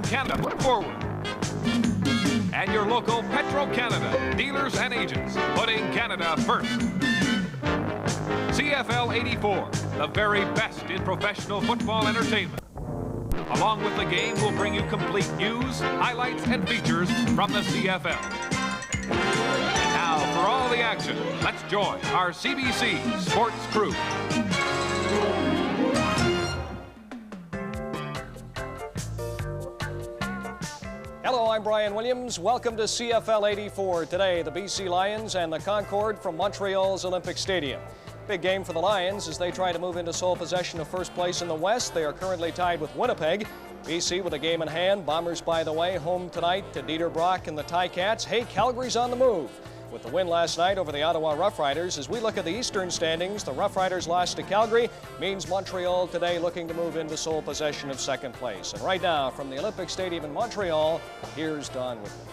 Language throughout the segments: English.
Canada forward. And your local Petro-Canada dealers and agents, putting Canada first. CFL 84, the very best in professional football entertainment. Along with the game, we'll bring you complete news, highlights, and features from the CFL. Now, for all the action, let's join our CBC Sports crew. Hello, I'm Brian Williams. Welcome to CFL 84. Today, the BC Lions and the Concordes from Montreal's Olympic Stadium. Big game for the Lions as they try to move into sole possession of first place in the West. They are currently tied with Winnipeg. BC with a game in hand. Bombers, by the way, home tonight to Dieter Brock and the Ticats. Hey, Calgary's on the move with the win last night over the Ottawa Rough Riders. As we look at the Eastern standings, the Rough Riders lost to Calgary. Means Montreal today looking to move into sole possession of second place. And right now, from the Olympic Stadium in Montreal, here's Don Whitman.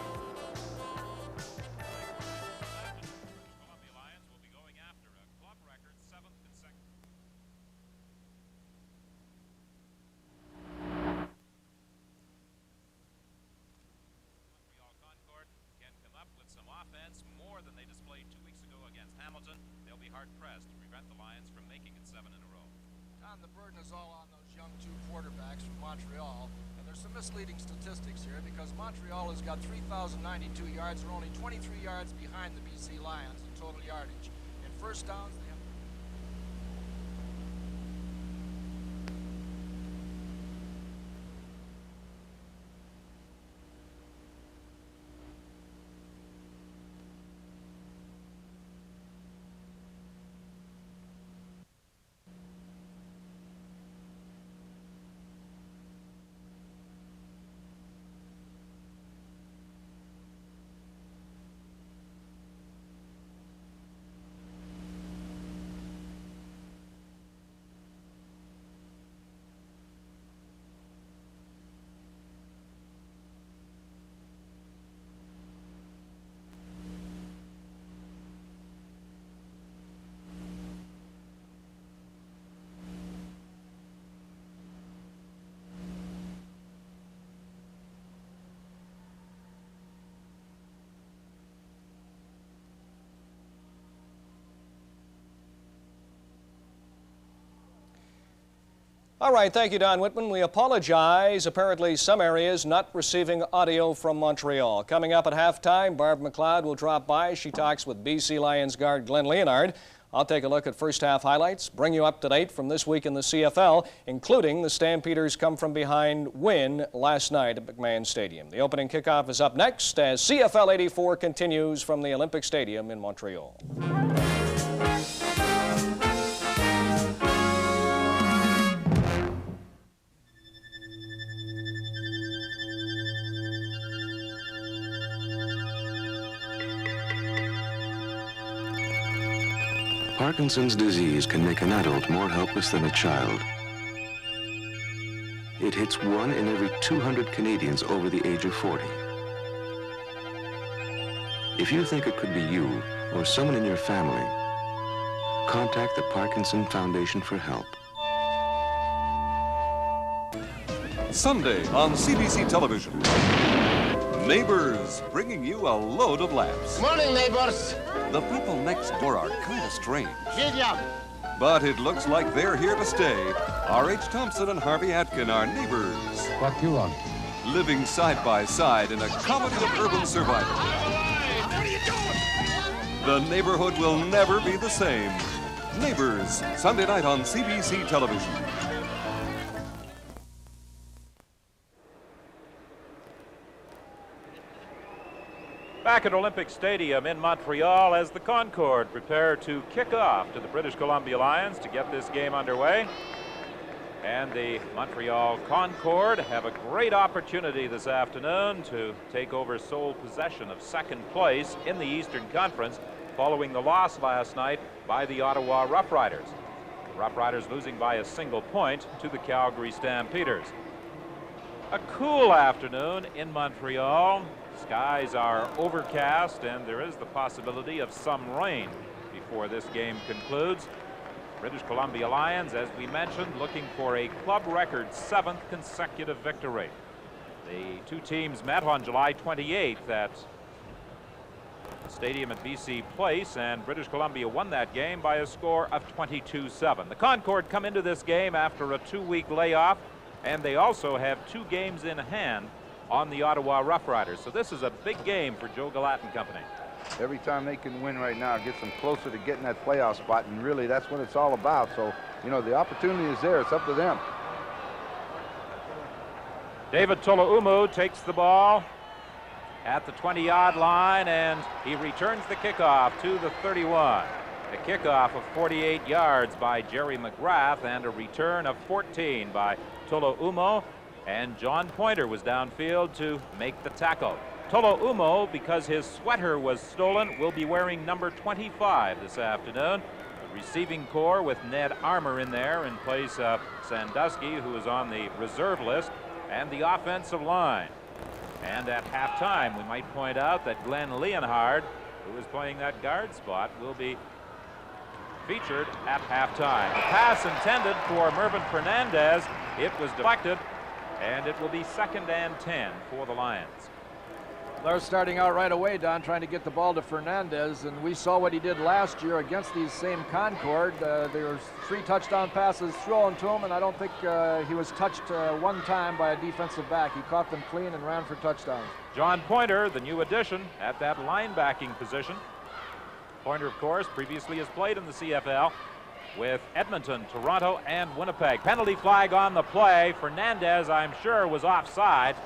The burden is all on those young two quarterbacks from Montreal, and there's some misleading statistics here because Montreal has got 3,092 yards. They're only 23 yards behind the BC Lions in total yardage. In first downs, they have... All right, thank you, Don Whitman. We apologize. Apparently, some areas not receiving audio from Montreal. Coming up at halftime, Barb McLeod will drop by. She talks with BC Lions guard Glenn Leonard. I'll take a look at first half highlights, bring you up to date from this week in the CFL, including the Stampeders' come-from-behind win last night at McMahon Stadium. The opening kickoff is up next as CFL 84 continues from the Olympic Stadium in Montreal. Parkinson's disease can make an adult more helpless than a child. It hits 1 in every 200 Canadians over the age of 40. If you think it could be you or someone in your family, contact the Parkinson Foundation for help. Sunday on CBC Television. Neighbors, bringing you a load of laughs. Morning, neighbors. The people next door are kind of strange. Giddy-up. But it looks like they're here to stay. R.H. Thompson and Harvey Atkin are neighbors. What do you want? Living side by side in a comedy of urban survival. What are you doing? The neighborhood will never be the same. Neighbors, Sunday night on CBC Television. Back at Olympic Stadium in Montreal as the Concordes prepare to kick off to the British Columbia Lions to get this game underway. And the Montreal Concorde have a great opportunity this afternoon to take over sole possession of second place in the Eastern Conference following the loss last night by the Ottawa Rough Riders. The Rough Riders losing by a single point to the Calgary Stampeders. A cool afternoon in Montreal. Skies are overcast and there is the possibility of some rain before this game concludes. British Columbia Lions, as we mentioned, looking for a club record 7th consecutive victory. The two teams met on July 28th at the stadium at BC Place, and British Columbia won that game by a score of 22-7. The Concord come into this game after a 2-week layoff, and they also have 2 games in hand on the Ottawa Rough Riders. So this is a big game for Joe Galat and company. Every time they can win right now, it gets them closer to getting that playoff spot, and really that's what it's all about. So, you know, the opportunity is there. It's up to them. David Tolaumu takes the ball at the 20-yard line, and he returns the kickoff to the 31. A kickoff of 48 yards by Jerry McGrath, and a return of 14 by Tolaumu, and John Pointer was downfield to make the tackle. Tolaumu, because his sweater was stolen, will be wearing number 25 this afternoon. The receiving corps with Ned Armour in there in place of Sandusky, who is on the reserve list, and the offensive line. And at halftime, we might point out that Glenn Leonhard, who is playing that guard spot, will be featured at halftime. The pass intended for Mervyn Fernandez. It was deflected, and it will be 2nd and 10 for the Lions. They're starting out right away, Don, trying to get the ball to Fernandez, and we saw what he did last year against these same Concord. There were 3 touchdown passes thrown to him, and I don't think he was touched one time by a defensive back. He caught them clean and ran for touchdowns. John Pointer, the new addition at that linebacking position. Pointer, of course, previously has played in the CFL with Edmonton, Toronto, and Winnipeg. Penalty flag on the play. Fernandez, I'm sure, was offside.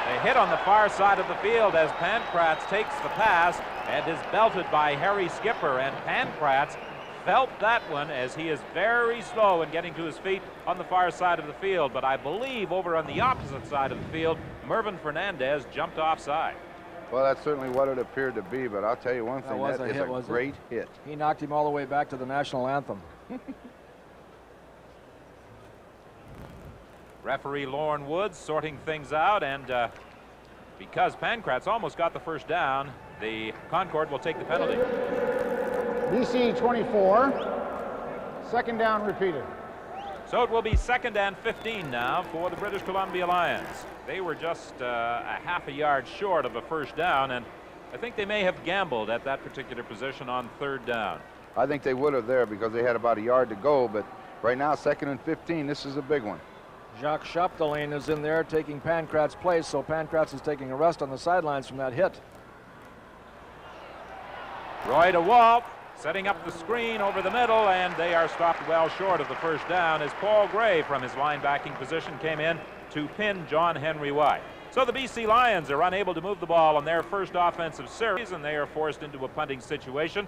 They hit on the far side of the field as Pankratz takes the pass and is belted by Harry Skipper, and Pankratz felt that one as he is very slow in getting to his feet on the far side of the field. But I believe over on the opposite side of the field, Mervyn Fernandez jumped offside. Well, that's certainly what it appeared to be, but I'll tell you one thing, that is a great hit. He knocked him all the way back to the national anthem. Referee Lorne Woods sorting things out, and because Pankratz almost got the first down, the Concord will take the penalty. BC 24, 2nd down repeated. So it will be 2nd and 15 now for the British Columbia Lions. They were just a half a yard short of a first down, and I think they may have gambled at that particular position on 3rd down. I think they would have there because they had about a yard to go, but right now, 2nd and 15, this is a big one. Jacques Chapdelaine is in there taking Pankratz's place, so Pankratz is taking a rest on the sidelines from that hit. Roy DeWalt setting up the screen over the middle, and they are stopped well short of the first down as Paul Gray from his linebacking position came in to pin John Henry White. So the BC Lions are unable to move the ball on their first offensive series, and they are forced into a punting situation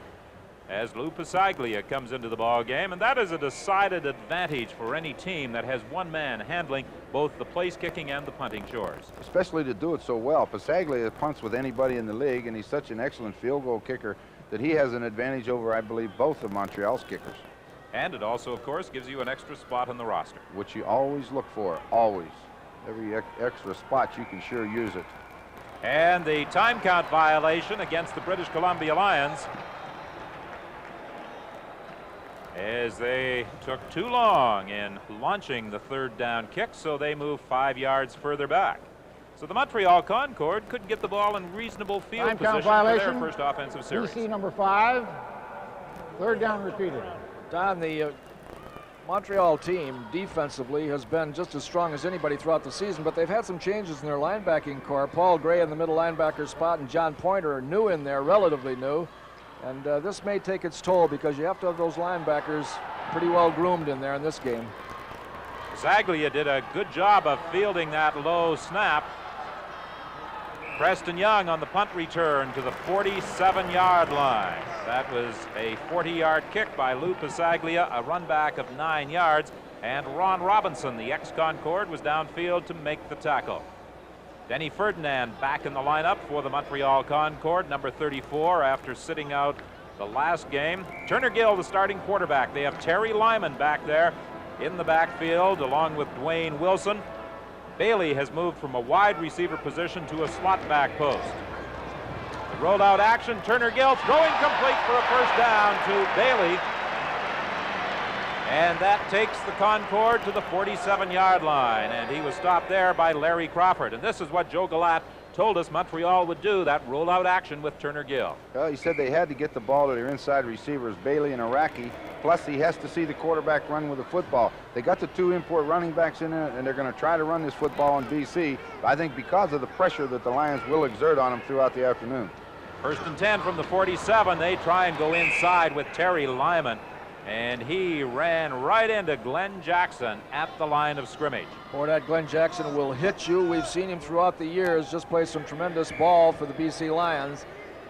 as Lou Pasaglia comes into the ball game, and that is a decided advantage for any team that has one man handling both the place kicking and the punting chores. Especially to do it so well. Pasaglia punts with anybody in the league, and he's such an excellent field goal kicker that he has an advantage over, I believe, both of Montreal's kickers. And it also, of course, gives you an extra spot on the roster, which you always look for, always. Every extra spot, you can sure use it. And the time count violation against the British Columbia Lions, as they took too long in launching the 3rd down kick, so they move 5 yards further back. So the Montreal Concord couldn't get the ball in reasonable field position for their first offensive series. BC number 5, 3rd down repeated. Don, the Montreal team defensively has been just as strong as anybody throughout the season, but they've had some changes in their linebacking core. Paul Gray in the middle linebacker spot and John Pointer are new in there, relatively new. And this may take its toll because you have to have those linebackers pretty well groomed in there in this game. Zaglia did a good job of fielding that low snap. Preston Young on the punt return to the 47-yard line. That was a 40-yard kick by Lou Pasaglia, a run back of 9 yards, and Ron Robinson, the ex-Concord, was downfield to make the tackle. Denny Ferdinand back in the lineup for the Montreal Concord, number 34, after sitting out the last game. Turner Gill, the starting quarterback. They have Terry Lyman back there in the backfield, along with Dwayne Wilson. Bailey has moved from a wide receiver position to a slot back post. The rollout action, Turner Gill throwing complete for a first down to Bailey. And that takes the Concorde to the 47-yard line, and he was stopped there by Larry Crawford. And this is what Joe Galat told us Montreal would do, that rollout action with Turner Gill. Well, he said they had to get the ball to their inside receivers, Bailey and Iraqi. Plus, he has to see the quarterback run with the football. They got the 2 import running backs in there, and they're going to try to run this football on BC. I think because of the pressure that the Lions will exert on them throughout the afternoon. 1st and 10 from the 47. They try and go inside with Terry Lyman, and he ran right into Glenn Jackson at the line of scrimmage. Boy, that Glenn Jackson will hit you. We've seen him throughout the years just play some tremendous ball for the BC Lions.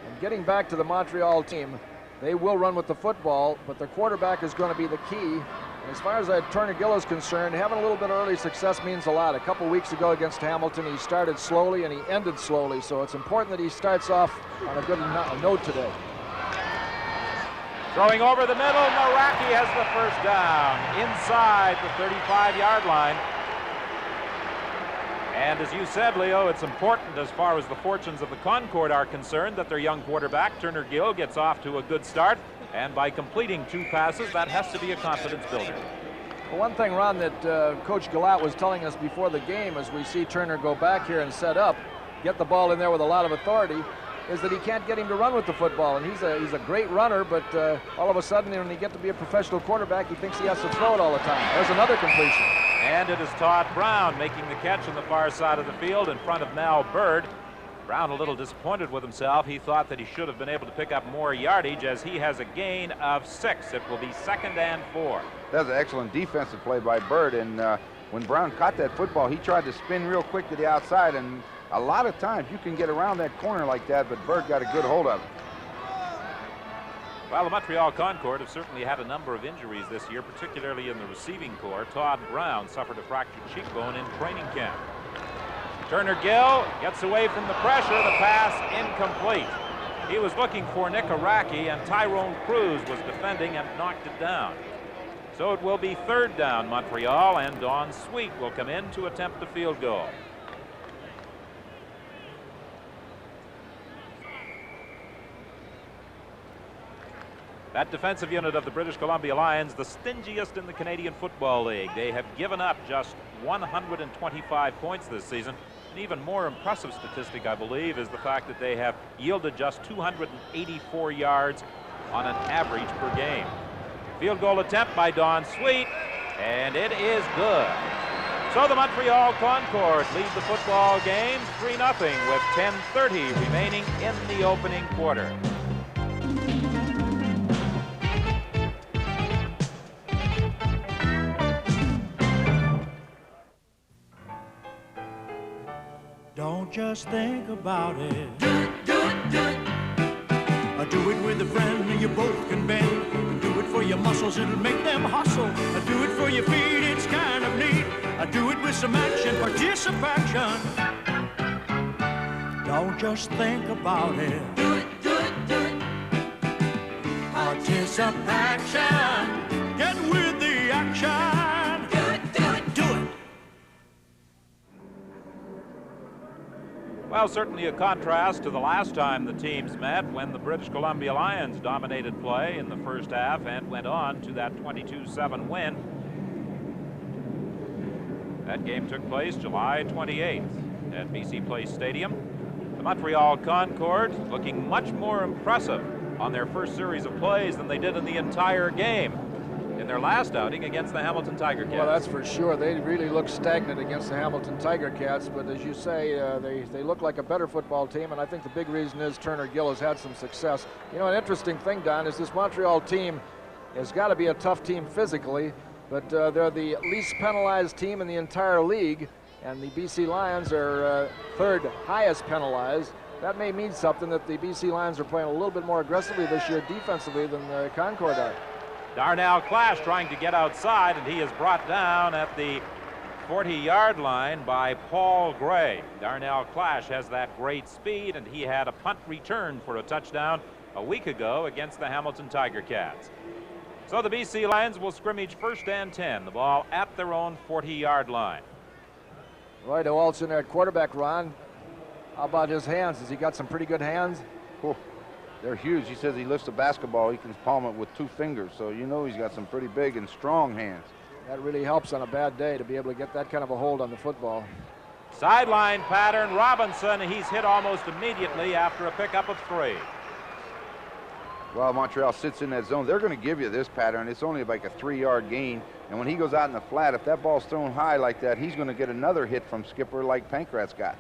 And getting back to the Montreal team, they will run with the football, but their quarterback is going to be the key. And as far as Turner Gill is concerned, having a little bit of early success means a lot. A couple weeks ago against Hamilton, he started slowly and he ended slowly, so it's important that he starts off on a good note today. Throwing over the middle, Naraki has the first down inside the 35-yard line. And as you said, Leo, it's important as far as the fortunes of the Concorde are concerned that their young quarterback, Turner Gill, gets off to a good start. And by completing 2 passes, that has to be a confidence builder. Well, one thing, Ron, that Coach Galat was telling us before the game as we see Turner go back here and set up, get the ball in there with a lot of authority, is that he can't get him to run with the football. And he's a great runner, but all of a sudden when he gets to be a professional quarterback, he thinks he has to throw it all the time. There's another completion. And it is Todd Brown making the catch on the far side of the field in front of Mal Bird. Brown a little disappointed with himself. He thought that he should have been able to pick up more yardage as he has a gain of 6. It will be 2nd and 4. That's an excellent defensive play by Bird, and when Brown caught that football, he tried to spin real quick to the outside, and a lot of times you can get around that corner like that, but Bird got a good hold of it. Well, the Montreal Concorde have certainly had a number of injuries this year, particularly in the receiving corps. Todd Brown suffered a fractured cheekbone in training camp. Turner Gill gets away from the pressure. The pass incomplete. He was looking for Nick Araki, and Tyrone Cruz was defending and knocked it down. So it will be 3rd down, Montreal, and Don Sweet will come in to attempt the field goal. That defensive unit of the British Columbia Lions, the stingiest in the Canadian Football League. They have given up just 125 points this season. An even more impressive statistic, I believe, is the fact that they have yielded just 284 yards on an average per game. Field goal attempt by Don Sweet, and it is good. So the Montreal Concorde lead the football game 3-0 with 10:30 remaining in the opening quarter. Don't just think about it. Do it, do it, do it. Do it with a friend you both can bend. Do it for your muscles, it'll make them hustle. Do it for your feet, it's kind of neat. Do it with some action, participation. Don't just think about it. Do it, do it, do it. Participation. Get with the action. Do it, do it, do it. Well, certainly a contrast to the last time the teams met, when the British Columbia Lions dominated play in the first half and went on to that 22-7 win. That game took place July 28th at BC Place Stadium. The Montreal Concorde looking much more impressive on their first series of plays than they did in the entire game in their last outing against the Hamilton Tiger Cats. Well, that's for sure. They really look stagnant against the Hamilton Tiger Cats, but as you say, they look like a better football team, and I think the big reason is Turner Gill has had some success. You know, an interesting thing, Don, is this Montreal team has got to be a tough team physically, but they're the least penalized team in the entire league, and the BC Lions are 3rd highest penalized. That may mean something, that the BC Lions are playing a little bit more aggressively this year defensively than the Concorde are. Darnell Clash trying to get outside, and he is brought down at the 40-yard line by Paul Gray. Darnell Clash has that great speed, and he had a punt return for a touchdown a week ago against the Hamilton Tiger Cats. So the BC Lions will scrimmage 1st and 10, the ball at their own 40-yard line. Roy DeWalt's in there at quarterback, Ron. How about his hands? Has he got some pretty good hands? Oh, They're huge. He says he lifts a basketball, he can palm it with 2 fingers. So you know he's got some pretty big and strong hands. That really helps on a bad day to be able to get that kind of a hold on the football. Sideline pattern, Robinson, he's hit almost immediately after a pickup of 3. Well, Montreal sits in that zone. They're going to give you this pattern. It's only like a 3-yard gain. And when he goes out in the flat, if that ball's thrown high like that, he's going to get another hit from Skipper like Pankratz got.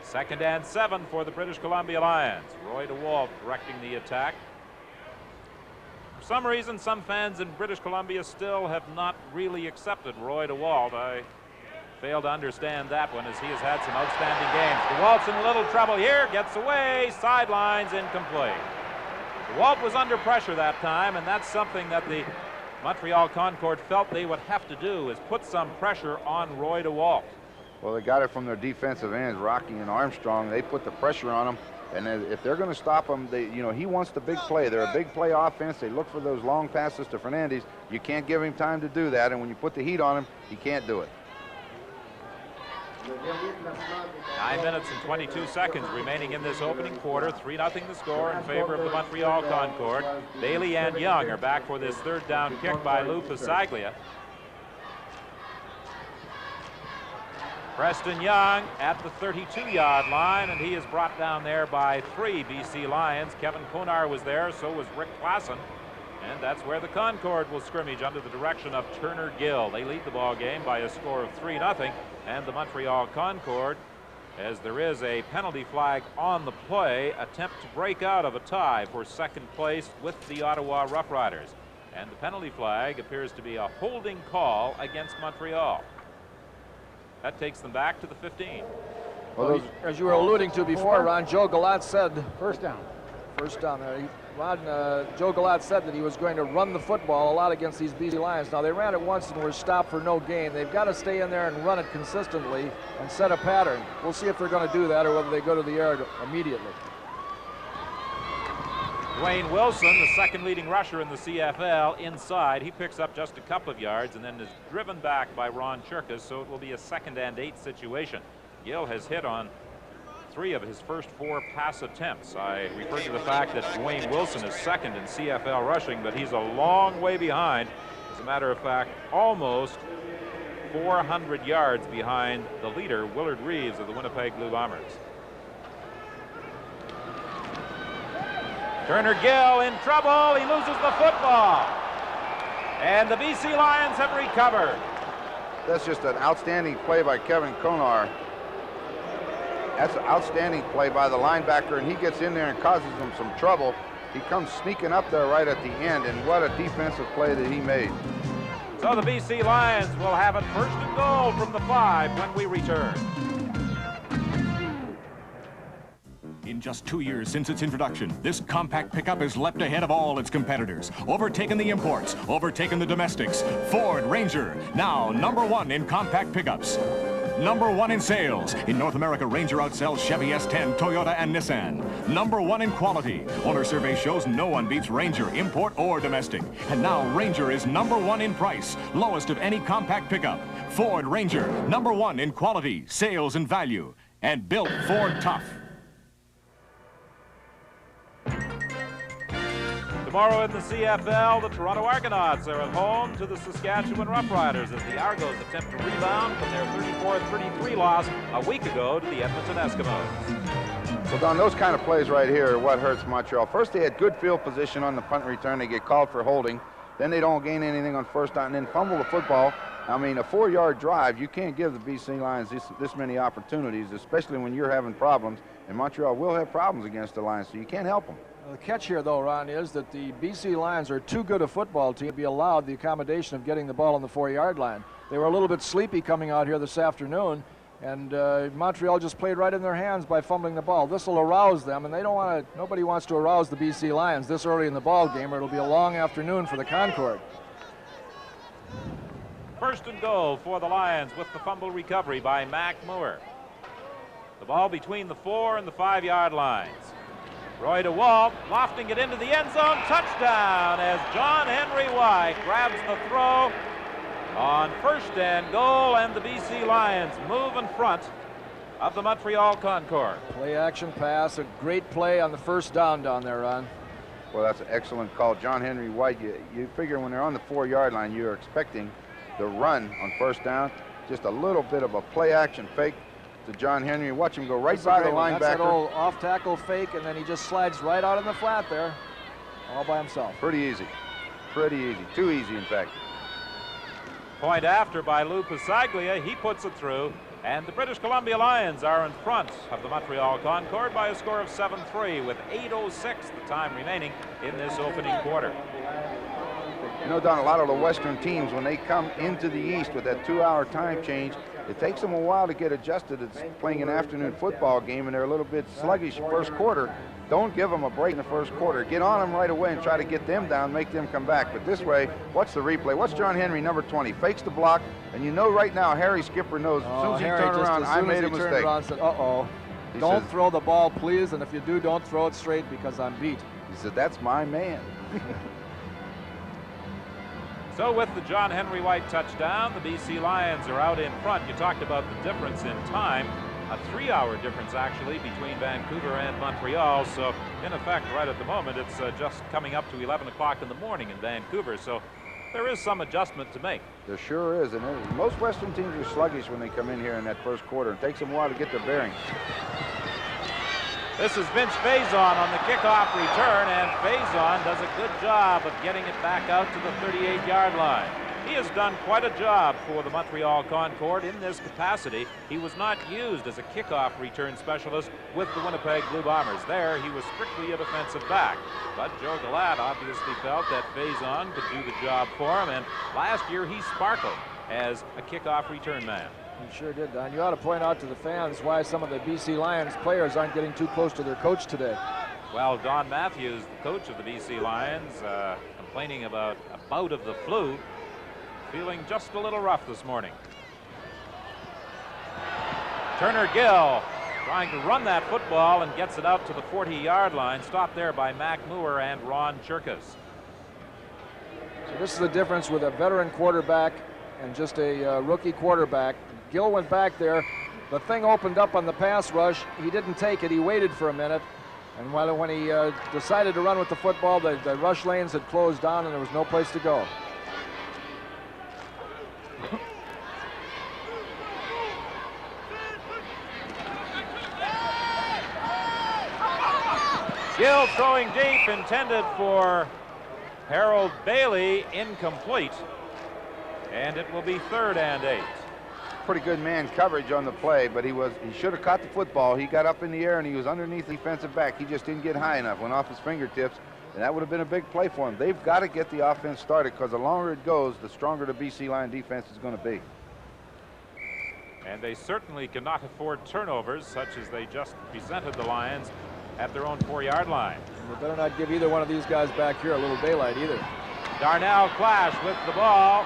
2nd and 7 for the British Columbia Lions. Roy DeWalt directing the attack. For some reason, some fans in British Columbia still have not really accepted Roy DeWalt. I fail to understand that one, as he has had some outstanding games. DeWalt's in a little trouble here, gets away, sidelines, incomplete. DeWalt was under pressure that time, and that's something that the Montreal Concorde felt they would have to do, is put some pressure on Roy DeWalt. Well, they got it from their defensive ends, Rocky and Armstrong. They put the pressure on him, and if they're going to stop him, he wants the big play. They're a big play offense. They look for those long passes to Fernandez. You can't give him time to do that, and when you put the heat on him, he can't do it. 9 minutes and 22 seconds remaining in this opening quarter. 3-0 the score in favor of the Montreal Concorde. Bailey and Young are back for this 3rd down kick by Lou Pasaglia. Preston Young at the 32-yard line, and he is brought down there by 3 BC Lions. Kevin Konar was there, so was Rick Klassen. And that's where the Concorde will scrimmage under the direction of Turner Gill. They lead the ball game by a score of 3-0. And the Montreal Concorde, as there is a penalty flag on the play, attempt to break out of a tie for 2nd place with the Ottawa Roughriders. And the penalty flag appears to be a holding call against Montreal. That takes them back to the 15. Well, as you were alluding to before, Ron, Joe Galat said... First down. First down there. Joe Galat said that he was going to run the football a lot against these BC Lions. Now, they ran it once and were stopped for no gain. They've got to stay in there and run it consistently and set a pattern. We'll see if they're going to do that or whether they go to the air immediately. Dwayne Wilson, the 2nd leading rusher in the CFL, inside. He picks up just a couple of yards and then is driven back by Ron Churkas, so it will be a 2nd and 8 situation. Gill has hit on 3 of his first 4 pass attempts. I refer to the fact that Dwayne Wilson is 2nd in CFL rushing, but he's a long way behind. As a matter of fact, almost 400 yards behind the leader, Willard Reeves of the Winnipeg Blue Bombers. Turner Gill in trouble. He loses the football. And the BC Lions have recovered. That's just an outstanding play by Kevin Konar. That's an outstanding play by the linebacker, and he gets in there and causes them some trouble. He comes sneaking up there right at the end, and what a defensive play that he made. So the BC Lions will have it 1st and goal from the 5 when we return. In just 2 years since its introduction, this compact pickup has leapt ahead of all its competitors, overtaken the imports, overtaken the domestics. Ford Ranger, now #1 in compact pickups. #1 in sales. In North America, Ranger outsells Chevy S10, Toyota, and Nissan. #1 in quality. Owner survey shows no one beats Ranger, import or domestic. And now Ranger is #1 in price, lowest of any compact pickup. Ford Ranger, #1 in quality, sales, and value. And built Ford tough. Tomorrow in the CFL, the Toronto Argonauts are at home to the Saskatchewan Roughriders as the Argos attempt to rebound from their 34-33 loss a week ago to the Edmonton Eskimos. So, Don, those kind of plays right here are what hurts Montreal. First, they had good field position on the punt return. They get called for holding. Then they don't gain anything on 1st down and then fumble the football. I mean, a 4-yard drive, you can't give the BC Lions this many opportunities, especially when you're having problems. And Montreal will have problems against the Lions, so you can't help them. The catch here, though, Ron, is that the BC Lions are too good a football team to be allowed the accommodation of getting the ball on the 4-yard line. They were a little bit sleepy coming out here this afternoon, and Montreal just played right in their hands by fumbling the ball. This will arouse them, and they don't want to. Nobody wants to arouse the BC Lions this early in the ball game, or it'll be a long afternoon for the Concorde. 1st and goal for the Lions with the fumble recovery by Mac Moore. The ball between the 4 and the 5-yard lines. Roy DeWalt lofting it into the end zone. Touchdown as John Henry White grabs the throw on 1st and goal, and the BC Lions move in front of the Montreal Concord. Play action pass, a great play on the first down there, Ron. Well, that's an excellent call. John Henry White, you figure when they're on the 4-yard line, you're expecting the run on first down. Just a little bit of a play action fake to John Henry. Watch him go right by the linebacker. That's that old off-tackle fake, and then he just slides right out in the flat there, all by himself. Pretty easy. Pretty easy. Too easy, in fact. Point after by Lou Pasaglia. He puts it through. And the British Columbia Lions are in front of the Montreal Concord by a score of 7-3 with 8:06 the time remaining in this opening quarter. You know, Don, a lot of the Western teams, when they come into the East with that 2-hour time change, it takes them a while to get adjusted. It's playing an afternoon football game, and they're a little bit sluggish first quarter. Don't give them a break in the first quarter. Get on them right away and try to get them down, make them come back. But this way, watch the replay. Watch John Henry, number 20, fakes the block, and you know right now Harry Skipper knows as soon as he turned around, I made a mistake. Said, uh-oh, don't throw the ball, please, and if you do, don't throw it straight because I'm beat. He said, that's my man. So with the John Henry White touchdown, the BC Lions are out in front. You talked about the difference in time. A 3-hour difference, actually, between Vancouver and Montreal. So, in effect, right at the moment, it's just coming up to 11 o'clock in the morning in Vancouver. So, there is some adjustment to make. There sure is. And most Western teams are sluggish when they come in here in that first quarter. It takes them a while to get their bearings. This is Vince Faison on the kickoff return, and Faison does a good job of getting it back out to the 38-yard line. He has done quite a job for the Montreal Concord in this capacity. He was not used as a kickoff return specialist with the Winnipeg Blue Bombers. There, he was strictly a defensive back. But Joe Galat obviously felt that Faison could do the job for him, and last year he sparkled as a kickoff return man. He sure did, Don. You ought to point out to the fans why some of the BC Lions players aren't getting too close to their coach today. Well, Don Matthews, the coach of the BC Lions, complaining about a bout of the flu, feeling just a little rough this morning. Turner Gill trying to run that football and gets it out to the 40-yard line. Stopped there by Mac Moore and Ron Churkas. So this is the difference with a veteran quarterback and just a rookie quarterback. Gill went back there. The thing opened up on the pass rush. He didn't take it. He waited for a minute. And when he decided to run with the football, the rush lanes had closed down and there was no place to go. Gill throwing deep, intended for Harold Bailey, incomplete. And it will be 3rd and 8. Pretty good man coverage on the play, but he should have caught the football. He got up in the air and he was underneath the defensive back. He just didn't get high enough, went off his fingertips, and that would have been a big play for him. They've got to get the offense started because the longer it goes, the stronger the BC Lion defense is going to be. And they certainly cannot afford turnovers, such as they just presented the Lions at their own 4-yard line. And they better not give either one of these guys back here a little daylight either. Darnell Clash with the ball.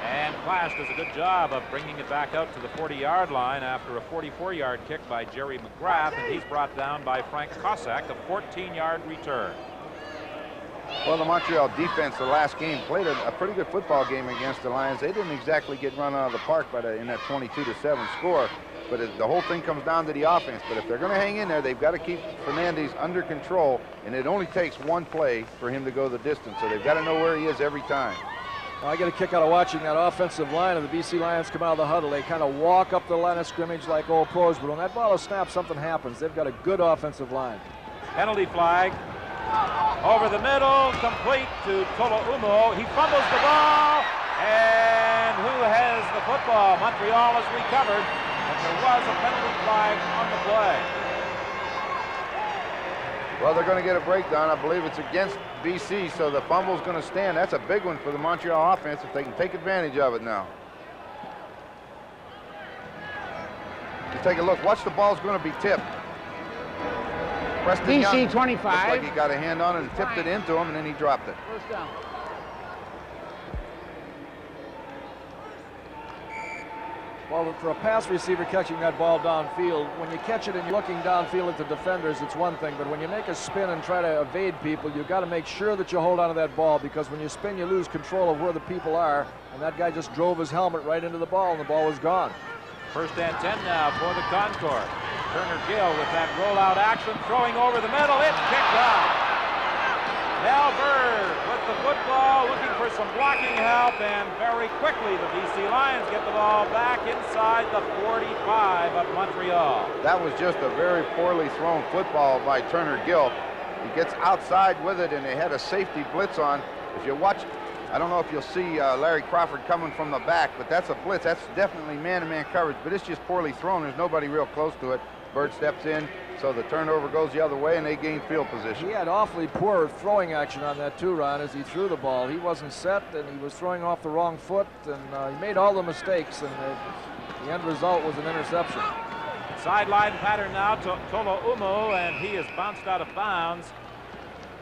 And Clash does a good job of bringing it back out to the 40-yard line after a 44-yard kick by Jerry McGrath, and he's brought down by Frank Cossack, a 14-yard return. Well, the Montreal defense the last game played a pretty good football game against the Lions. They didn't exactly get run out of the park in that 22-7 score, but the whole thing comes down to the offense. But if they're going to hang in there, they've got to keep Fernandez under control, and it only takes one play for him to go the distance, so they've got to know where he is every time. I get a kick out of watching that offensive line of the BC Lions come out of the huddle. They kind of walk up the line of scrimmage like old pros, but when that ball is snapped, something happens. They've got a good offensive line. Penalty flag. Over the middle, complete to Tolo Umo. He fumbles the ball, and who has the football? Montreal has recovered, and there was a penalty flag on the play. Well, they're going to get a breakdown. I believe it's against BC, so the fumble's going to stand. That's a big one for the Montreal offense if they can take advantage of it now. You take a look. Watch, the ball's going to be tipped. Preston BC Young 25. looked like he got a hand on it and tipped it into him, and then he dropped it. First down. Well, for a pass receiver catching that ball downfield, when you catch it and you're looking downfield at the defenders, it's one thing. But when you make a spin and try to evade people, you've got to make sure that you hold on to that ball, because when you spin, you lose control of where the people are. And that guy just drove his helmet right into the ball, and the ball was gone. First and 10 now for the Concord. Turner Gill with that rollout action, throwing over the middle. It's kicked off. Mel Bird with the football, looking for some blocking help, and very quickly the BC Lions get the ball back inside the 45 of Montreal. That was just a very poorly thrown football by Turner Gill. He gets outside with it, and they had a safety blitz on. If you watch, I don't know if you'll see Larry Crawford coming from the back, but that's a blitz. That's definitely man-to-man coverage, but it's just poorly thrown. There's nobody real close to it. Bird steps in, so the turnover goes the other way, and they gain field position. He had awfully poor throwing action on that too, Ron, as he threw the ball. He wasn't set, and he was throwing off the wrong foot, and he made all the mistakes, and the end result was an interception. Sideline pattern now to Tolo Umo, and he is bounced out of bounds.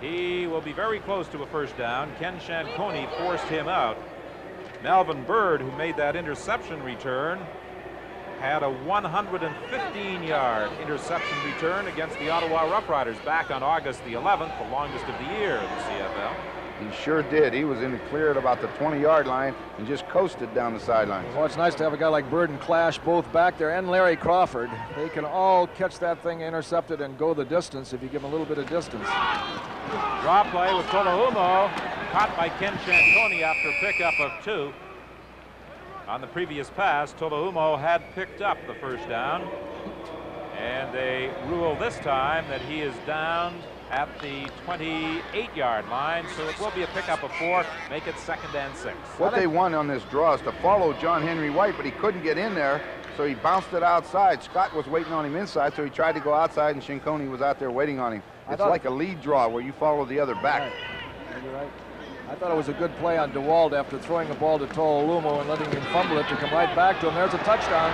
He will be very close to a first down. Ken Shanconi forced him out. Melvin Bird, who made that interception return, had a 115-yard interception return against the Ottawa Roughriders back on August the 11th, the longest of the year in the CFL. He sure did. He was in the clear at about the 20-yard line and just coasted down the sideline. Well, it's nice to have a guy like Bird and Clash both back there, and Larry Crawford. They can all catch that thing intercepted and go the distance if you give them a little bit of distance. Draw play with Tolohumo, caught by Ken Shanconi after a pickup of 2. On the previous pass, Tolohumo had picked up the first down, and they rule this time that he is downed at the 28-yard line, so it will be a pickup of 4, make it 2nd and 6. What they want on this draw is to follow John Henry White, but he couldn't get in there, so he bounced it outside. Scott was waiting on him inside, so he tried to go outside, and Shanconi was out there waiting on him. It's like a lead draw where you follow the other back. Right. You're right. I thought it was a good play on DeWald after throwing the ball to Tolohumo and letting him fumble it to come right back to him. There's a touchdown.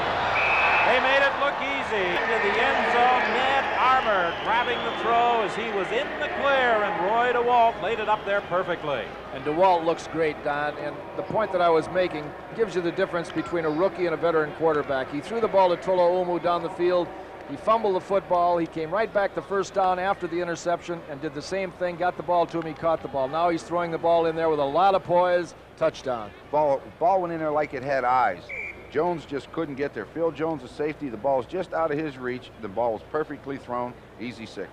They made it look easy. Into the end zone, Ned Armour grabbing the throw as he was in the clear, and Roy DeWalt laid it up there perfectly. And DeWalt looks great, Don, and the point that I was making gives you the difference between a rookie and a veteran quarterback. He threw the ball to Tolohumo down the field. He fumbled the football. He came right back the first down after the interception and did the same thing, got the ball to him, he caught the ball. Now he's throwing the ball in there with a lot of poise, touchdown. Ball went in there like it had eyes. Jones just couldn't get there. Phil Jones, the safety, the ball's just out of his reach. The ball was perfectly thrown, easy 6.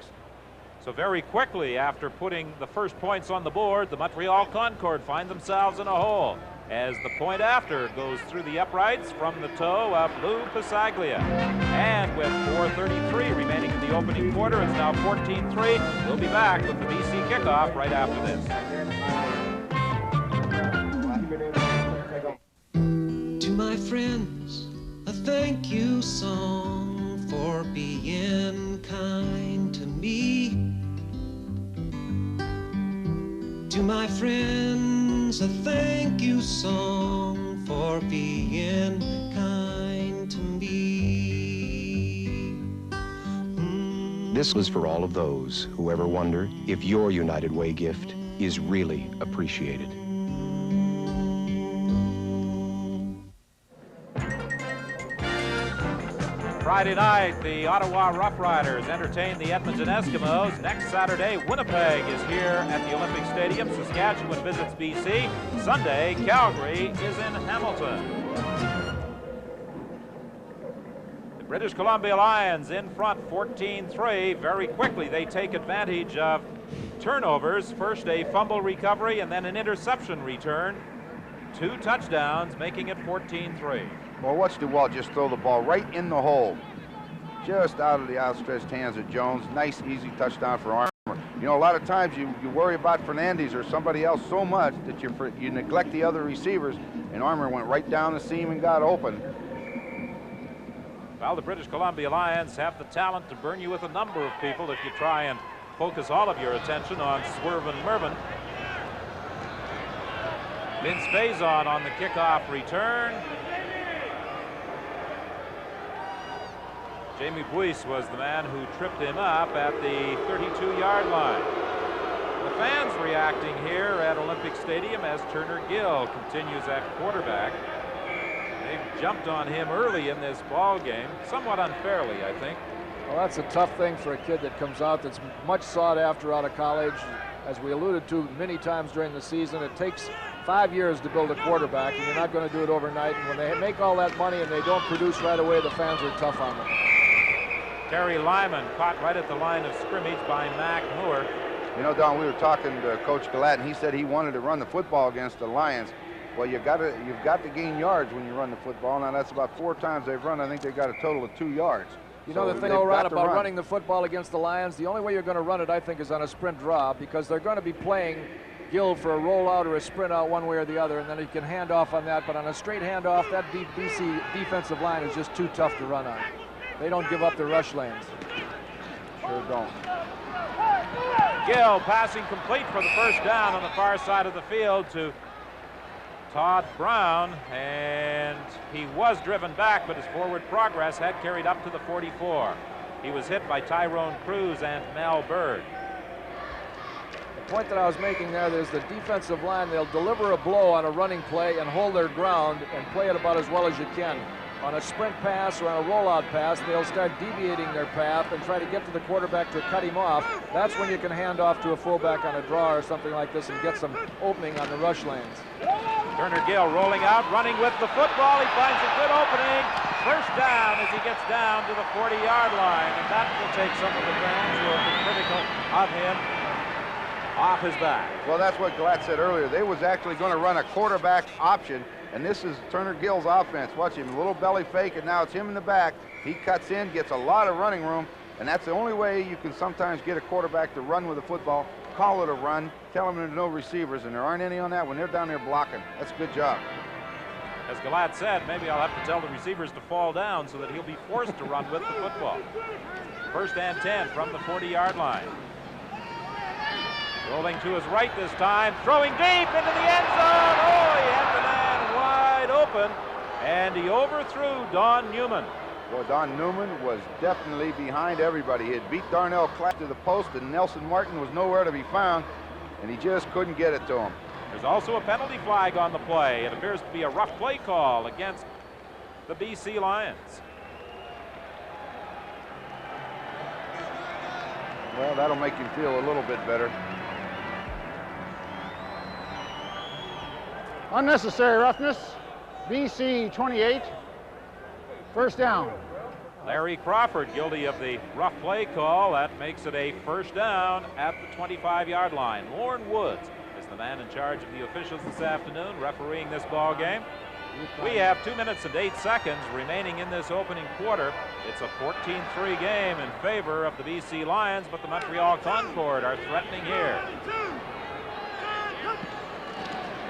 So very quickly after putting the first points on the board, the Montreal Concord find themselves in a hole as the point after goes through the uprights from the toe of Lou Pasaglia. And with 4:33 remaining in the opening quarter, it's now 14-3. We'll be back with the BC kickoff right after this. To my friends, a thank you song for being kind to me. To my friends, a thank you song for being kind to me. This was for all of those who ever wonder if your United Way gift is really appreciated. Friday night, the Ottawa Roughriders entertain the Edmonton Eskimos. Next Saturday, Winnipeg is here at the Olympic Stadium. Saskatchewan visits BC. Sunday, Calgary is in Hamilton. The British Columbia Lions in front 14-3. Very quickly, they take advantage of turnovers. First a fumble recovery and then an interception return. 2 touchdowns, making it 14-3. Well, watch DeWalt just throw the ball right in the hole, just out of the outstretched hands of Jones. Nice, easy touchdown for Armour. You know, a lot of times you worry about Fernandez or somebody else so much that you neglect the other receivers, and Armour went right down the seam and got open. Well, the British Columbia Lions have the talent to burn you with a number of people if you try and focus all of your attention on Swervin Mervin. Vince Faison on the kickoff return. Jamie Buis was the man who tripped him up at the 32-yard line. The fans reacting here at Olympic Stadium as Turner Gill continues at quarterback. They've jumped on him early in this ball game, somewhat unfairly, I think. Well, that's a tough thing for a kid that comes out that's much sought after out of college. As we alluded to many times during the season, it takes 5 years to build a quarterback, and you're not going to do it overnight. And when they make all that money and they don't produce right away, the fans are tough on them. Terry Lyman caught right at the line of scrimmage by Mac Moore. You know, Don, we were talking to Coach Galat, and he said he wanted to run the football against the Lions. Well, you've got to gain yards when you run the football. Now, that's about 4 times they've run. I think they've got a total of 2 yards. You know, the thing, Ron, about running the football against the Lions, the only way you're going to run it, I think, is on a sprint draw, because they're going to be playing Gill for a rollout or a sprint out one way or the other, and then you can hand off on that. But on a straight handoff, that BC defensive line is just too tough to run on. They don't give up the rush lanes. Sure don't. Gill passing complete for the first down on the far side of the field to Todd Brown, and he was driven back, but his forward progress had carried up to the 44. He was hit by Tyrone Cruz and Mel Bird. The point that I was making there is the defensive line, they'll deliver a blow on a running play and hold their ground and play it about as well as you can. On a sprint pass or on a rollout pass, they'll start deviating their path and try to get to the quarterback to cut him off. That's when you can hand off to a fullback on a draw or something like this and get some opening on the rush lanes. Turner Gill rolling out, running with the football. He finds a good opening. First down as he gets down to the 40-yard line, and that will take some of the fans who have been critical of him off his back. Well, that's what Glatt said earlier. They was actually going to run a quarterback option, and this is Turner Gill's offense. Watch him, a little belly fake, and now it's him in the back. He cuts in, gets a lot of running room, and that's the only way you can sometimes get a quarterback to run with the football. Call it a run, tell them there's no receivers, and there aren't any on that when they're down there blocking. That's a good job. As Galat said, maybe I'll have to tell the receivers to fall down so that he'll be forced to run with the football. First and 10 from the 40-yard line. Rolling to his right this time, throwing deep into the end zone. Oh, he had the man wide open, and he overthrew Don Newman. Well, Don Newman was definitely behind everybody. He had beat Darnell Clapp to the post, and Nelson Martin was nowhere to be found, and he just couldn't get it to him. There's also a penalty flag on the play. It appears to be a rough play call against the BC Lions. Well, that'll make him feel a little bit better. Unnecessary roughness, BC 28, first down. Larry Crawford guilty of the rough play call. That makes it a first down at the 25-yard line. Lorne Woods is the man in charge of the officials this afternoon, refereeing this ball game. We have 2 minutes and 8 seconds remaining in this opening quarter. It's a 14-3 game in favor of the BC Lions, but the Montreal Concord are threatening here.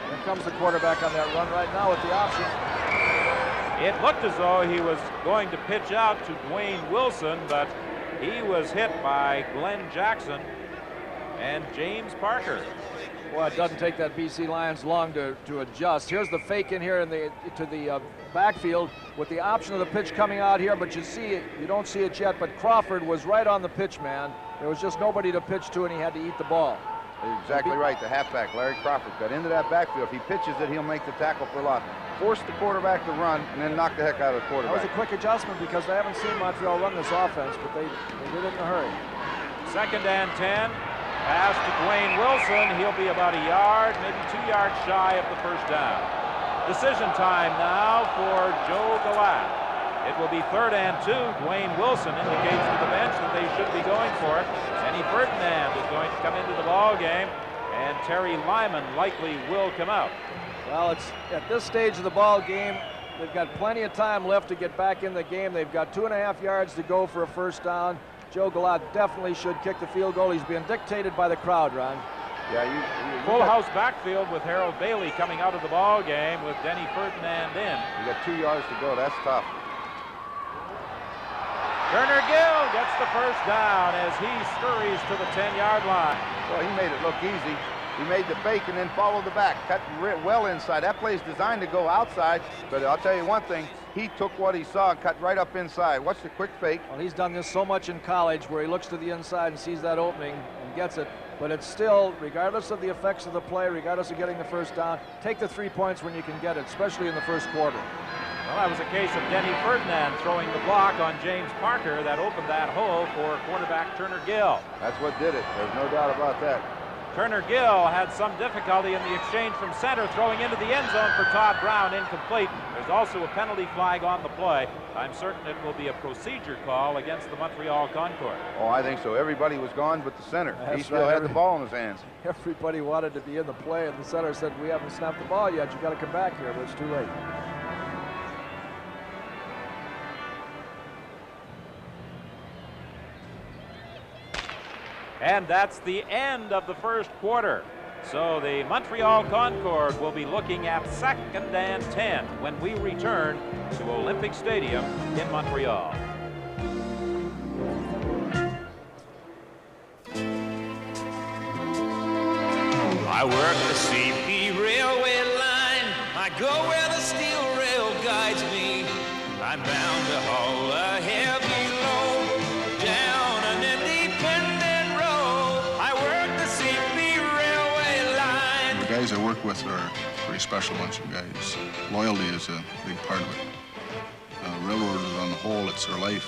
Here comes the quarterback on that run right now with the option. It looked as though he was going to pitch out to Dwayne Wilson, but he was hit by Glenn Jackson and James Parker. Well, it doesn't take that BC Lions long to adjust. Here's the fake in here to the backfield with the option of the pitch coming out here, but you don't see it yet, but Crawford was right on the pitch, man. There was just nobody to pitch to, and he had to eat the ball. Exactly right, the halfback, Larry Crawford, got into that backfield. If he pitches it, he'll make the tackle for a loss. Force the quarterback to run, and then knock the heck out of the quarterback. That was a quick adjustment because they haven't seen Montreal run this offense, but they did it in a hurry. Second and 10. Pass to Dwayne Wilson. He'll be about a yard, maybe 2 yards shy of the first down. Decision time now for Joe Galat. It will be 3rd and 2. Dwayne Wilson indicates to the bench that they should be going for it. Denny Ferdinand is going to come into the ball game, and Terry Lyman likely will come out. Well, it's at this stage of the ball game, they've got plenty of time left to get back in the game. They've got 2.5 yards to go for a first down. Joe Galat definitely should kick the field goal. He's being dictated by the crowd, Ron. Yeah, full house backfield with Harold Bailey coming out of the ball game with Denny Ferdinand in. You got 2 yards to go. That's tough. Turner Gill gets the first down as he scurries to the 10-yard line. Well, he made it look easy. He made the fake and then followed the back. Cut well inside. That play is designed to go outside, but I'll tell you one thing. He took what he saw and cut right up inside. Watch the quick fake. Well, he's done this so much in college where he looks to the inside and sees that opening and gets it. But it's still, regardless of the effects of the play, regardless of getting the first down, take the 3 points when you can get it, especially in the first quarter. Well, that was a case of Denny Ferdinand throwing the block on James Parker that opened that hole for quarterback Turner Gill. That's what did it. There's no doubt about that. Turner Gill had some difficulty in the exchange from center, throwing into the end zone for Todd Brown, incomplete. There's also a penalty flag on the play. I'm certain it will be a procedure call against the Montreal Concord. Oh, I think so. Everybody was gone but the center. He still had the ball in his hands. Everybody wanted to be in the play, and the center said, we haven't snapped the ball yet. You got to come back here, but it's too late. And that's the end of the first quarter. So the Montreal Concord will be looking at 2nd and 10 when we return to Olympic Stadium in Montreal. I work the CP railway line. I go where the steel rail guides me. I'm bound to haul a heavy load down an independent road. I work the CP railway line. The guys I work with are a pretty special bunch of guys. Loyalty is a big part of it. Railroaders on the whole, it's their life.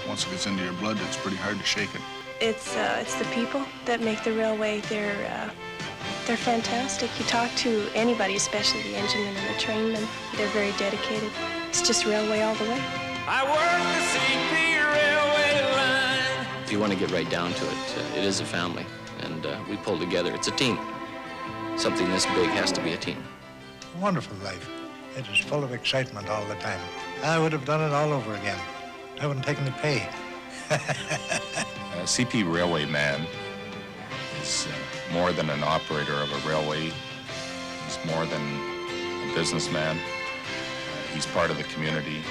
Once it gets into your blood, it's pretty hard to shake it. It's the people that make the railway. They're fantastic. You talk to anybody, especially the enginemen and the trainmen. They're very dedicated. It's just railway all the way. I work the CP railway line. If you want to get right down to it, it is a family, and we pull together. It's a team. Something this big has to be a team. A wonderful life. It is full of excitement all the time. I would have done it all over again. I wouldn't take any pay. A CP railway man is more than an operator of a railway. He's more than a businessman. He's part of the community,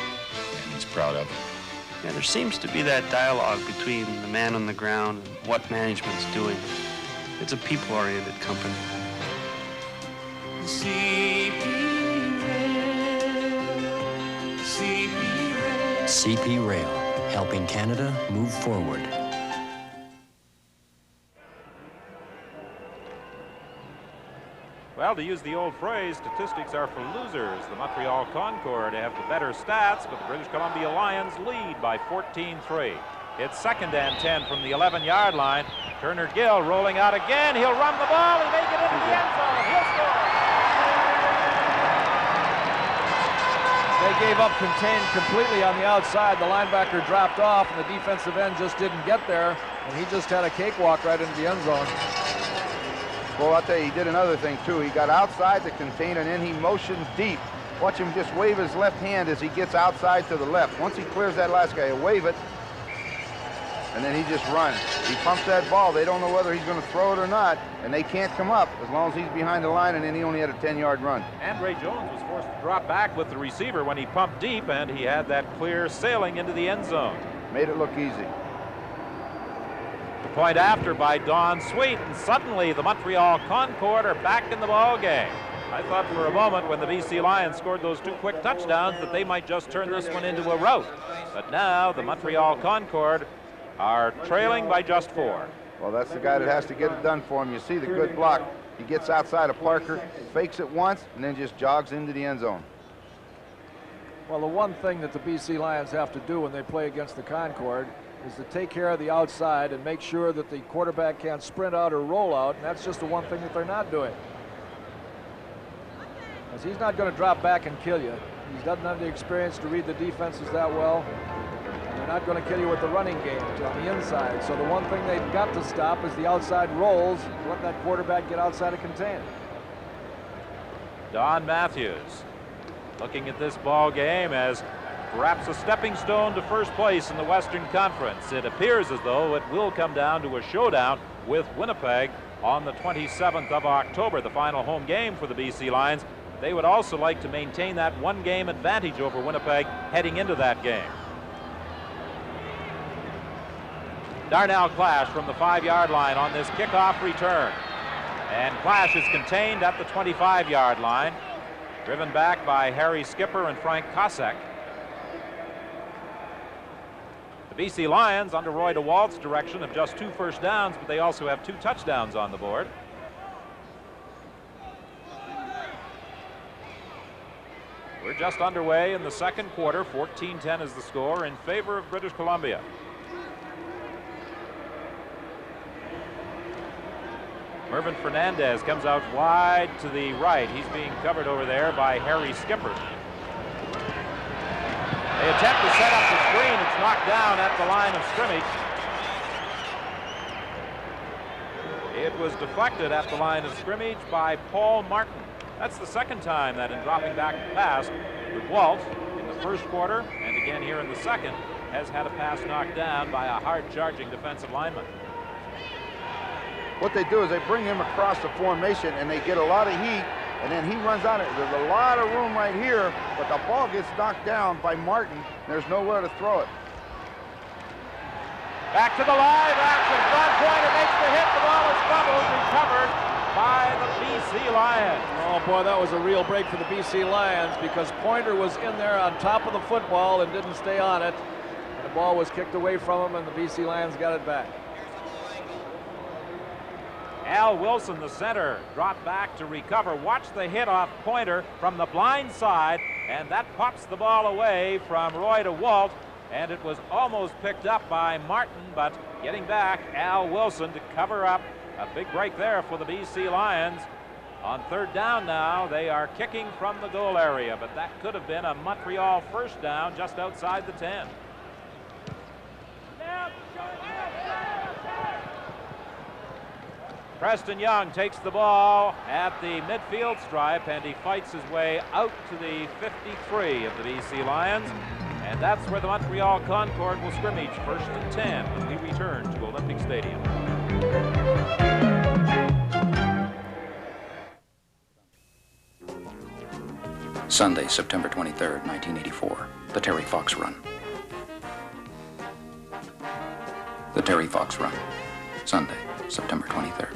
and he's proud of it. Yeah, there seems to be that dialogue between the man on the ground and what management's doing. It's a people-oriented company. CP Rail, helping Canada move forward. Well, to use the old phrase, statistics are for losers. The Montreal Concord have the better stats, but the British Columbia Lions lead by 14-3. It's 2nd and 10 from the 11-yard line. Turner Gill rolling out again. He'll run the ball. He may get into the end zone. He'll score. They gave up contained completely on the outside. The linebacker dropped off, and the defensive end just didn't get there, and he just had a cakewalk right into the end zone. Well, I'll tell you, he did another thing, too. He got outside to contain, and then he motioned deep. Watch him just wave his left hand as he gets outside to the left. Once he clears that last guy, he'll wave it, and then he just runs. He pumps that ball. They don't know whether he's going to throw it or not, and they can't come up as long as he's behind the line, and then he only had a 10-yard run. And Ray Jones was forced to drop back with the receiver when he pumped deep, and he had that clear sailing into the end zone. Made it look easy. The point after by Don Sweet, and suddenly the Montreal Concord are back in the ball game. I thought for a moment when the BC Lions scored those 2 quick touchdowns that they might just turn this one into a rout. But now the Montreal Concord are trailing by just 4. Well, that's the guy that has to get it done for him. You see the good block. He gets outside of Parker, fakes it once, and then just jogs into the end zone. Well, the one thing that the BC Lions have to do when they play against the Concord is to take care of the outside and make sure that the quarterback can't sprint out or roll out, and that's just the one thing that they're not doing. Because he's not going to drop back and kill you. He doesn't have the experience to read the defenses that well. And they're not going to kill you with the running game on the inside. So the one thing they've got to stop is the outside rolls, let that quarterback get outside of contain. Don Matthews looking at this ball game as perhaps a stepping stone to first place in the Western Conference. It appears as though it will come down to a showdown with Winnipeg on the 27th of October, the final home game for the BC Lions. They would also like to maintain that 1-game advantage over Winnipeg heading into that game. Darnell Clash from the 5-yard line on this kickoff return. And Clash is contained at the 25-yard line, driven back by Harry Skipper and Frank Kosek. The BC Lions, under Roy DeWalt's direction, have just 2 first downs, but they also have 2 touchdowns on the board. We're just underway in the second quarter. 14-10 is the score in favor of British Columbia. Mervyn Fernandez comes out wide to the right. He's being covered over there by Harry Skipper. They attempt to set up the screen. It's knocked down at the line of scrimmage. It was deflected at the line of scrimmage by Paul Martin. That's the second time that in dropping back the pass, the Walt in the first quarter and again here in the second has had a pass knocked down by a hard-charging defensive lineman. What they do is they bring him across the formation and they get a lot of heat, and then he runs out. There's a lot of room right here, but the ball gets knocked down by Martin. There's nowhere to throw it. Back to the live action. Front Pointer makes the hit. The ball is fumbled, recovered by the BC Lions. Oh boy, that was a real break for the BC Lions because Pointer was in there on top of the football and didn't stay on it. The ball was kicked away from him and the BC Lions got it back. Al Wilson, the center, dropped back to recover. Watch the hit off Pointer from the blind side, and that pops the ball away from Roy DeWalt, and it was almost picked up by Martin, but getting back, Al Wilson to cover up a big break there for the BC Lions. On third down now, they are kicking from the goal area, but that could have been a Montreal first down just outside the 10. Preston Young takes the ball at the midfield stripe, and he fights his way out to the 53 of the BC Lions. And that's where the Montreal Concorde will scrimmage first and 10 when we return to Olympic Stadium. Sunday, September 23rd, 1984, the Terry Fox Run. The Terry Fox Run, Sunday, September 23rd.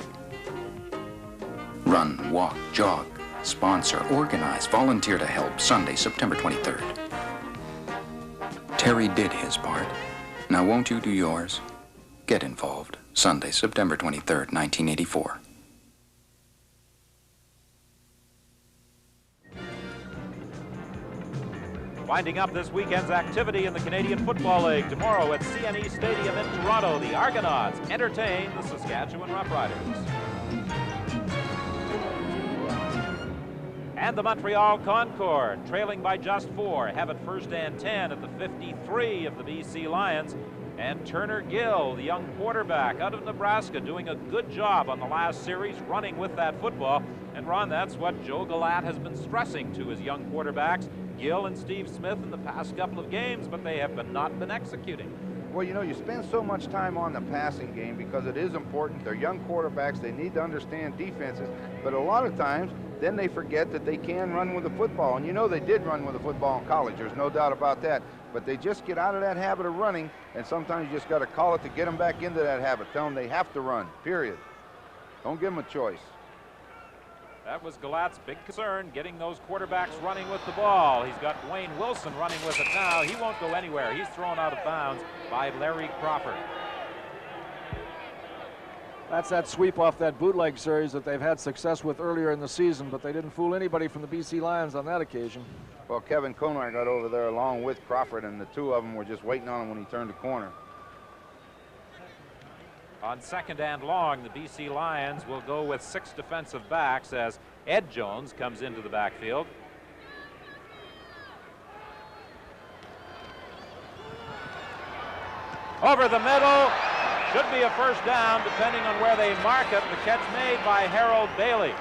Run, walk, jog, sponsor, organize, volunteer to help, Sunday, September 23rd. Terry did his part. Now won't you do yours? Get involved, Sunday, September 23rd, 1984. Winding up this weekend's activity in the Canadian Football League. Tomorrow at CNE Stadium in Toronto, the Argonauts entertain the Saskatchewan Roughriders. And the Montreal Concorde, trailing by just 4, have it first and 10 at the 53 of the BC Lions. And Turner Gill, the young quarterback out of Nebraska, doing a good job on the last series, running with that football. And Ron, that's what Joe Galat has been stressing to his young quarterbacks, Gill and Steve Smith, in the past couple of games, but they have not been executing. Well, you know, you spend so much time on the passing game because it is important. They're young quarterbacks. They need to understand defenses. But a lot of times, then they forget that they can run with the football. And you know they did run with the football in college. There's no doubt about that. But they just get out of that habit of running, and sometimes you just got to call it to get them back into that habit. Tell them they have to run, period. Don't give them a choice. That was Galat's big concern, getting those quarterbacks running with the ball. He's got Wayne Wilson running with it now. He won't go anywhere. He's thrown out of bounds by Larry Crawford. That's that sweep off that bootleg series that they've had success with earlier in the season, but they didn't fool anybody from the BC Lions on that occasion. Well, Kevin Konar got over there along with Crawford, and the two of them were just waiting on him when he turned the corner. On second and long, the BC Lions will go with 6 defensive backs as Ed Jones comes into the backfield. Over the middle, should be a first down depending on where they mark it. The catch made by Harold Bailey.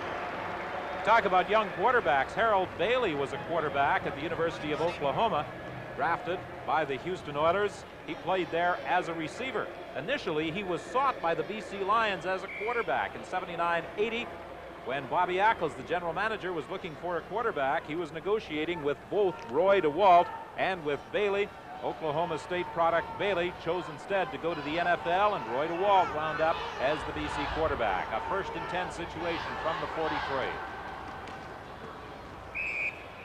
Talk about young quarterbacks. Harold Bailey was a quarterback at the University of Oklahoma, drafted by the Houston Oilers. He played there as a receiver. Initially, he was sought by the BC Lions as a quarterback in 79-80. When Bobby Ackles, the general manager, was looking for a quarterback, he was negotiating with both Roy DeWalt and with Bailey. Oklahoma State product Bailey chose instead to go to the NFL, and Roy DeWalt wound up as the BC quarterback. A first and 10 situation from the 43.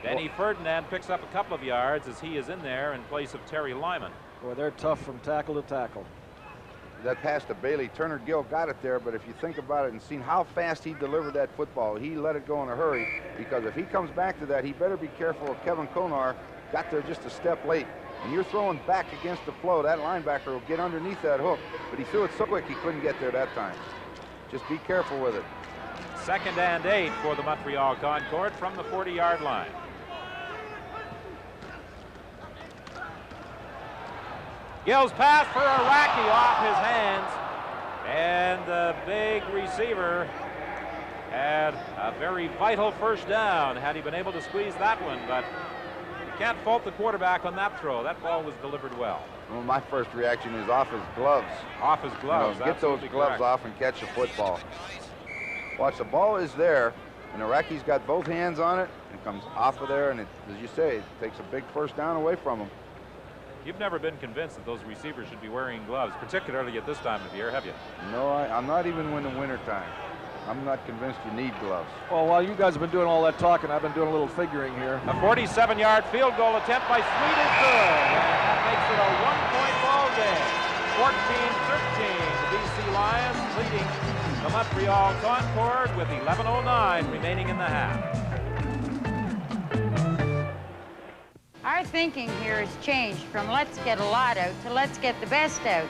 Denny Ferdinand picks up a couple of yards as he is in there in place of Terry Lyman. Boy, they're tough from tackle to tackle. That pass to Bailey, Turner Gill got it there, but if you think about it and seen how fast he delivered that football, he let it go in a hurry, because if he comes back to that, he better be careful if Kevin Konar got there just a step late. And you're throwing back against the flow, that linebacker will get underneath that hook, but he threw it so quick he couldn't get there that time. Just be careful with it. 2nd and 8 for the Montreal Concorde from the 40-yard line. Gill's pass for Iraqi off his hands. And the big receiver had a very vital first down had he been able to squeeze that one, but you can't fault the quarterback on that throw. That ball was delivered well. Well, my first reaction is off his gloves. Off his gloves. You know, get those gloves correct. off and catch the football. Watch, the ball is there, and Iraqi's got both hands on it, and comes off of there, and it, as you say, it takes a big first down away from him. You've never been convinced that those receivers should be wearing gloves, particularly at this time of year, have you? No, I'm not even in the winter time. I'm not convinced you need gloves. Well, while you guys have been doing all that talking, I've been doing a little figuring here. A 47-yard field goal attempt by Sweet is good, and that makes it a one-point ball game. 14-13, the BC Lions leading the Montreal Concorde with 11:09 remaining in the half. Our thinking here has changed from let's get a lot out to let's get the best out.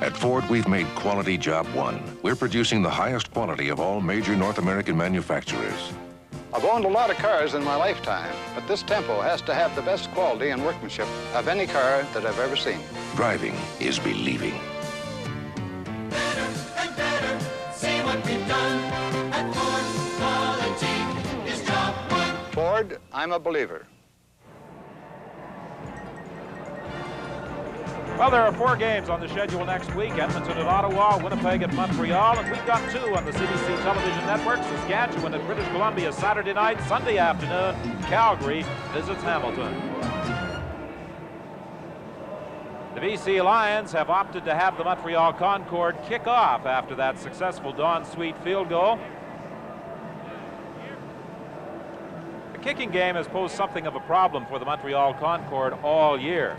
At Ford, we've made quality job one. We're producing the highest quality of all major North American manufacturers. I've owned a lot of cars in my lifetime, but this Tempo has to have the best quality and workmanship of any car that I've ever seen. Driving is believing. Better and better, see what we've done at Ford. Quality is job one. Ford, I'm a believer. Well, there are 4 games on the schedule next week. Edmonton at Ottawa, Winnipeg at Montreal, and we've got 2 on the CBC television network. Saskatchewan at British Columbia Saturday night. Sunday afternoon, Calgary visits Hamilton. The BC Lions have opted to have the Montreal Concorde kick off after that successful Don Sweet field goal. The kicking game has posed something of a problem for the Montreal Concorde all year.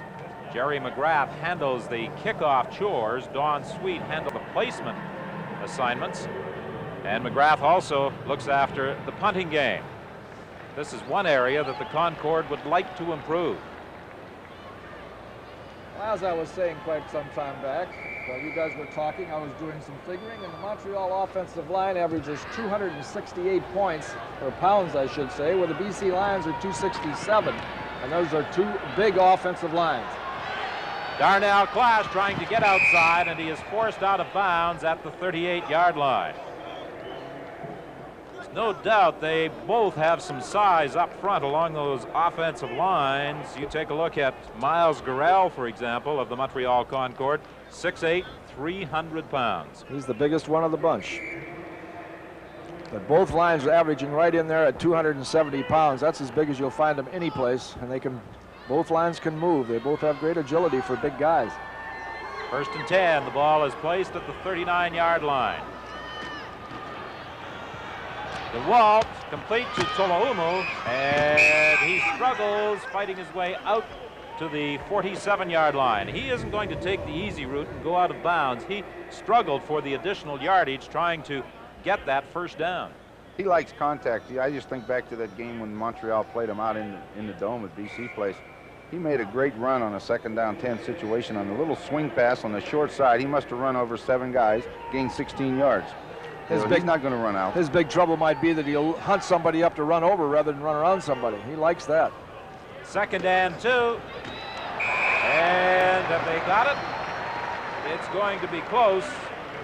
Jerry McGrath handles the kickoff chores. Don Sweet handles the placement assignments. And McGrath also looks after the punting game. This is one area that the Concorde would like to improve. As I was saying quite some time back, while you guys were talking, I was doing some figuring, and the Montreal offensive line averages 268 points, or pounds I should say, where the BC Lions are 267. And those are 2 big offensive lines. Darnell Clash trying to get outside, and he is forced out of bounds at the 38-yard line. There's no doubt they both have some size up front along those offensive lines. You take a look at Miles Garrell, for example, of the Montreal Concorde, 6'8", 300 pounds. He's the biggest one of the bunch. But both lines are averaging right in there at 270 pounds. That's as big as you'll find them any place, and they can. Both lines can move. They both have great agility for big guys. 1st and 10. The ball is placed at the 39-yard line. The Walt complete to Tolaumu, and he struggles fighting his way out to the 47-yard line. He isn't going to take the easy route and go out of bounds. He struggled for the additional yardage trying to get that first down. He likes contact. I just think back to that game when Montreal played him out in the dome at BC Place. He made a great run on a 2nd down 10 situation on a little swing pass on the short side. He must have run over 7 guys, gained 16 yards. He's not going to run out. His big trouble might be that he'll hunt somebody up to run over rather than run around somebody. He likes that. 2nd and 2. And have they got it? It's going to be close.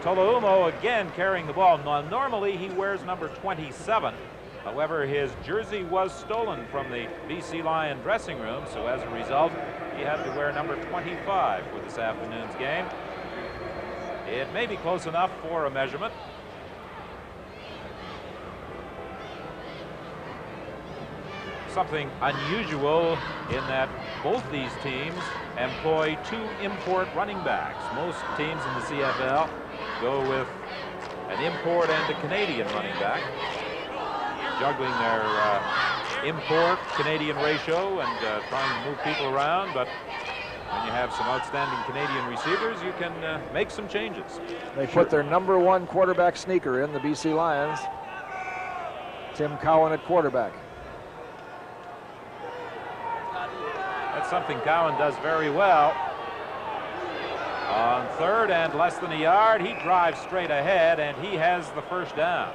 Tolaumu again carrying the ball. Now, normally he wears number 27. However, his jersey was stolen from the BC Lion dressing room, so as a result, he had to wear number 25 for this afternoon's game. It may be close enough for a measurement. Something unusual in that both these teams employ 2 import running backs. Most teams in the CFL go with an import and a Canadian running back, juggling their import Canadian ratio and trying to move people around. But when you have some outstanding Canadian receivers, you can make some changes. They put their number 1 quarterback sneaker in, the BC Lions. Tim Cowan at quarterback. That's something Cowan does very well. On third and less than a yard, he drives straight ahead, and he has the first down.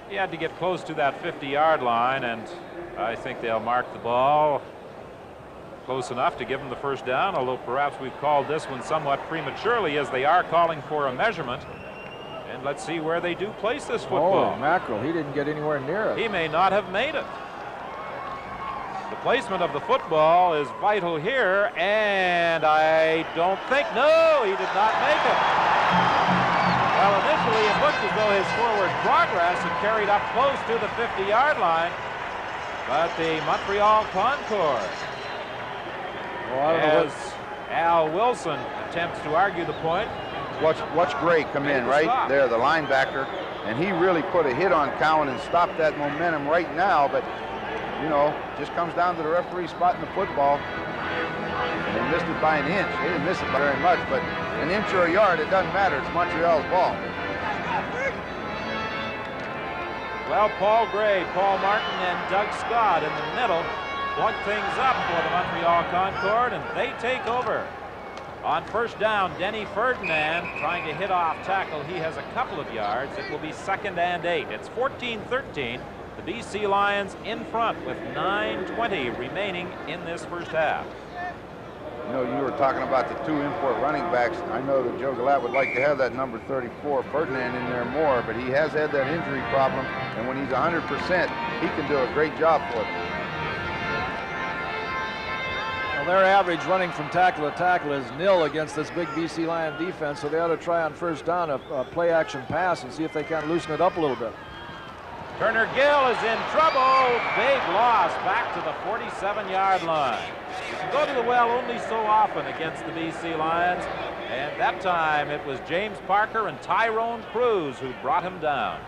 He had to get close to that 50-yard line, and I think they'll mark the ball close enough to give him the first down, although perhaps we've called this one somewhat prematurely, as they are calling for a measurement. And let's see where they do place this football. Oh, mackerel, he didn't get anywhere near it. He may not have made it. The placement of the football is vital here, and I don't think, no, he did not make it. Well, initially it looked as though his forward progress had carried up close to the 50-yard line, but the Montreal Concordes, as Al Wilson attempts to argue the point. Watch Gray come in right there, the linebacker, and he really put a hit on Cowan and stopped that momentum right now, but, you know, just comes down to the referee spotting the football. And they missed it by an inch. They didn't miss it by very much, but an inch or a yard, it doesn't matter. It's Montreal's ball. Well, Paul Gray, Paul Martin, and Doug Scott in the middle plug things up for the Montreal Concorde, and they take over. On first down, Denny Ferdinand trying to hit off tackle. He has a couple of yards. It will be 2nd and 8. It's 14-13. The BC Lions in front with 9:20 remaining in this first half. You know, you were talking about the 2 import running backs. I know that Joe Galat would like to have that number 34 Ferdinand in there more, but he has had that injury problem, and when he's 100%, he can do a great job for them. Well, their average running from tackle to tackle is nil against this big BC Lion defense, so they ought to try on first down a play-action pass and see if they can loosen it up a little bit. Turner Gill is in trouble. Big loss back to the 47-yard line. You can go to the well only so often against the BC Lions, and that time it was James Parker and Tyrone Cruz who brought him down.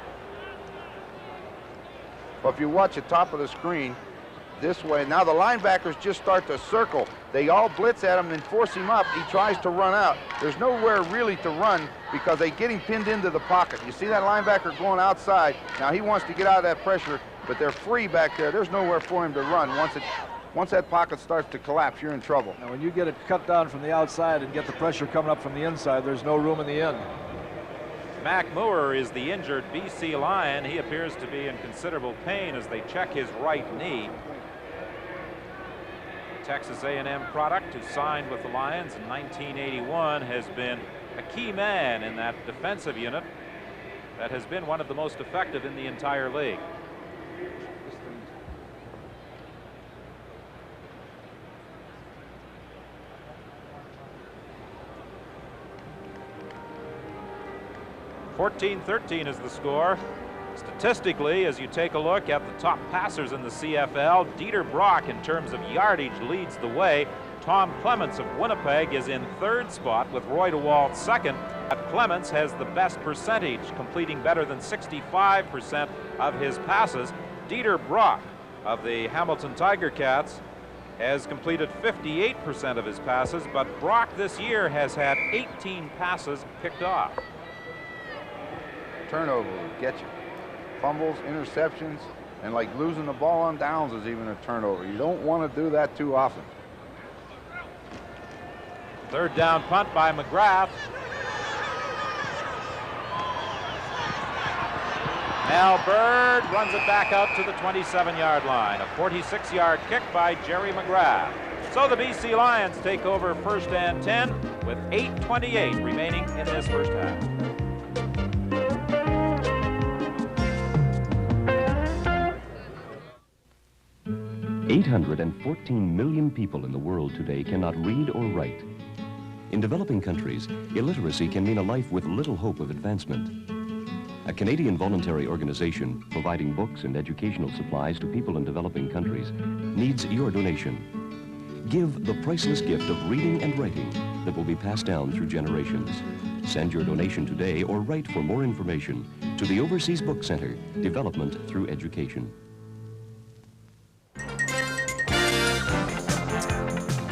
Well, if you watch the top of the screen this way, now the linebackers just start to circle. They all blitz at him and force him up. He tries to run out. There's nowhere really to run because they get him pinned into the pocket. You see that linebacker going outside. Now he wants to get out of that pressure, but they're free back there. There's nowhere for him to run. Once that pocket starts to collapse, you're in trouble. Now, when you get it cut down from the outside and get the pressure coming up from the inside, there's no room in the end. Mac Moore is the injured BC Lion. He appears to be in considerable pain as they check his right knee. Texas A&M product who signed with the Lions in 1981 has been a key man in that defensive unit that has been one of the most effective in the entire league. (14-13) is the score. Statistically, as you take a look at the top passers in the CFL, Dieter Brock, in terms of yardage, leads the way. Tom Clements of Winnipeg is in 3rd spot with Roy DeWalt 2nd. But Clements has the best percentage, completing better than 65% of his passes. Dieter Brock of the Hamilton Tiger Cats has completed 58% of his passes, but Brock this year has had 18 passes picked off. Turnover will get you. Fumbles, interceptions, and like losing the ball on downs is even a turnover. You don't want to do that too often. 3rd down punt by McGrath. Mel Bird runs it back out to the 27-yard line. A 46-yard kick by Jerry McGrath. So the BC Lions take over 1st and 10 with 8:28 remaining in this first half. $814 million people in the world today cannot read or write. In developing countries, illiteracy can mean a life with little hope of advancement. A Canadian voluntary organization providing books and educational supplies to people in developing countries needs your donation. Give the priceless gift of reading and writing that will be passed down through generations. Send your donation today or write for more information to the Overseas Book Center, Development Through Education.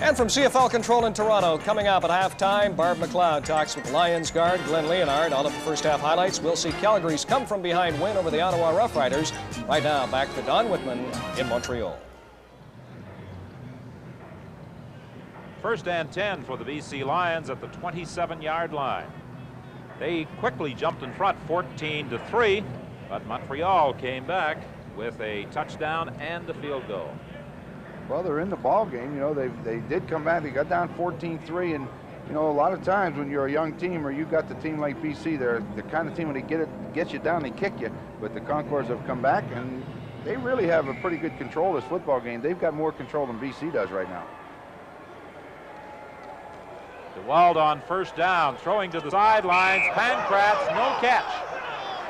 And from CFL Control in Toronto, coming up at halftime, Barb McLeod talks with Lions guard Glenn Leonard. All of the first half highlights. We'll see Calgary's come-from-behind win over the Ottawa Roughriders. Right now, back to Don Whitman in Montreal. First and 10 for the BC Lions at the 27-yard line. They quickly jumped in front 14-3, but Montreal came back with a touchdown and a field goal. Well, they're in the ball game. You know, they did come back. They got down 14-3, and you know, a lot of times when you're a young team or you got the team like BC, they're the kind of team when they get you down, they kick you. But the Concordes have come back, and they really have a pretty good control of this football game. They've got more control than BC does right now. DeWald on first down, throwing to the sidelines. Pancratz, no catch.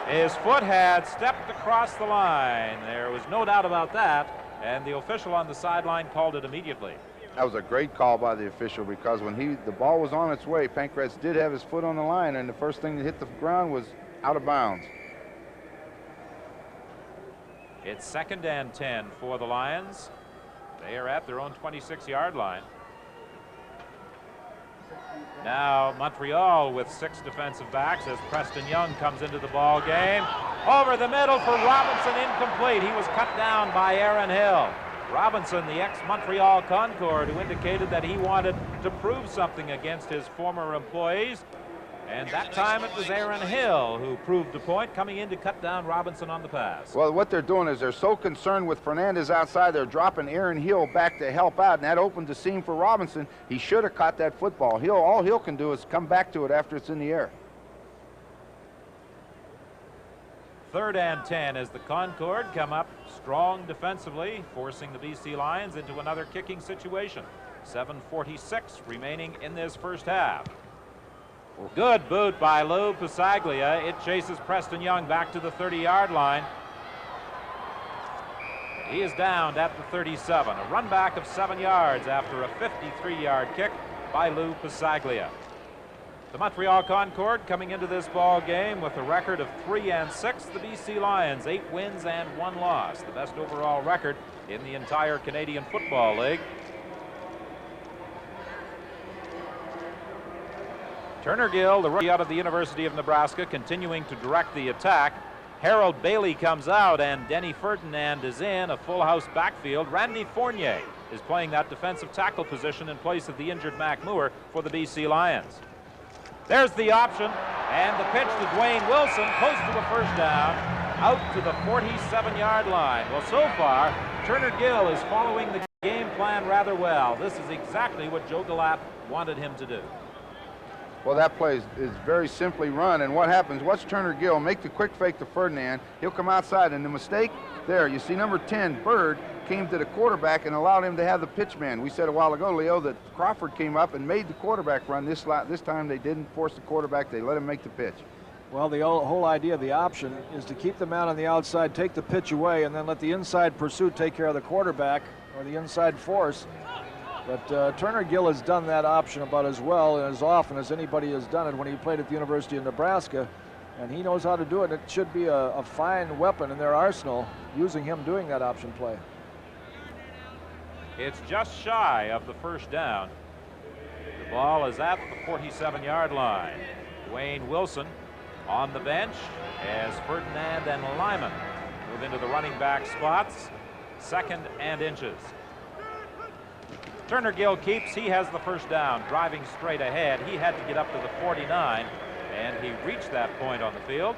His foot had stepped across the line. There was no doubt about that, and the official on the sideline called it immediately. That was a great call by the official, because when the ball was on its way, Pancratz did have his foot on the line, and the first thing that hit the ground was out of bounds. It's second and 10 for the Lions. They are at their own 26-yard line. Now Montreal with 6 defensive backs as Preston Young comes into the ball game. Over the middle for Robinson, incomplete. He was cut down by Aaron Hill. Robinson, the ex-Montreal Concorde, who indicated that he wanted to prove something against his former employees. And that time it was Aaron Hill who proved the point, coming in to cut down Robinson on the pass. Well, what they're doing is they're so concerned with Fernandez outside, they're dropping Aaron Hill back to help out, and that opened the seam for Robinson. He should have caught that football. All Hill can do is come back to it after it's in the air. Third and 10 as the Concorde come up strong defensively, forcing the BC Lions into another kicking situation. 7:46 remaining in this first half. Good boot by Lou Pasaglia. It chases Preston Young back to the 30-yard line. He is downed at the 37. A run back of 7 yards after a 53-yard kick by Lou Pasaglia. The Montreal Concorde coming into this ball game with a record of 3-6. The BC Lions 8 wins and 1 loss, the best overall record in the entire Canadian Football League. Turner Gill, the rookie out of the University of Nebraska, continuing to direct the attack. Harold Bailey comes out and Denny Ferdinand is in a full house backfield. Randy Fournier is playing that defensive tackle position in place of the injured Mac Moore for the BC Lions. There's the option, and the pitch to Dwayne Wilson, close to the first down, out to the 47-yard line. Well, so far, Turner Gill is following the game plan rather well. This is exactly what Joe Galap wanted him to do. Well, that play is very simply run, and what happens, watch Turner Gill make the quick fake to Ferdinand. He'll come outside, and the mistake there, you see number 10, Bird, came to the quarterback and allowed him to have the pitch man. We said a while ago, Leo, that Crawford came up and made the quarterback run. This time they didn't force the quarterback. They let him make the pitch. Well, the whole idea of the option is to keep the man on the outside, take the pitch away, and then let the inside pursuit take care of the quarterback or the inside force. But Turner Gill has done that option about as well and as often as anybody has done it when he played at the University of Nebraska. And he knows how to do it. It should be a fine weapon in their arsenal, using him doing that option play. It's just shy of the first down. The ball is at the 47-yard line. Dwayne Wilson on the bench as Ferdinand and Lyman move into the running back spots. 2nd and inches. Turner Gill keeps. He has the first down, driving straight ahead. He had to get up to the 49, and he reached that point on the field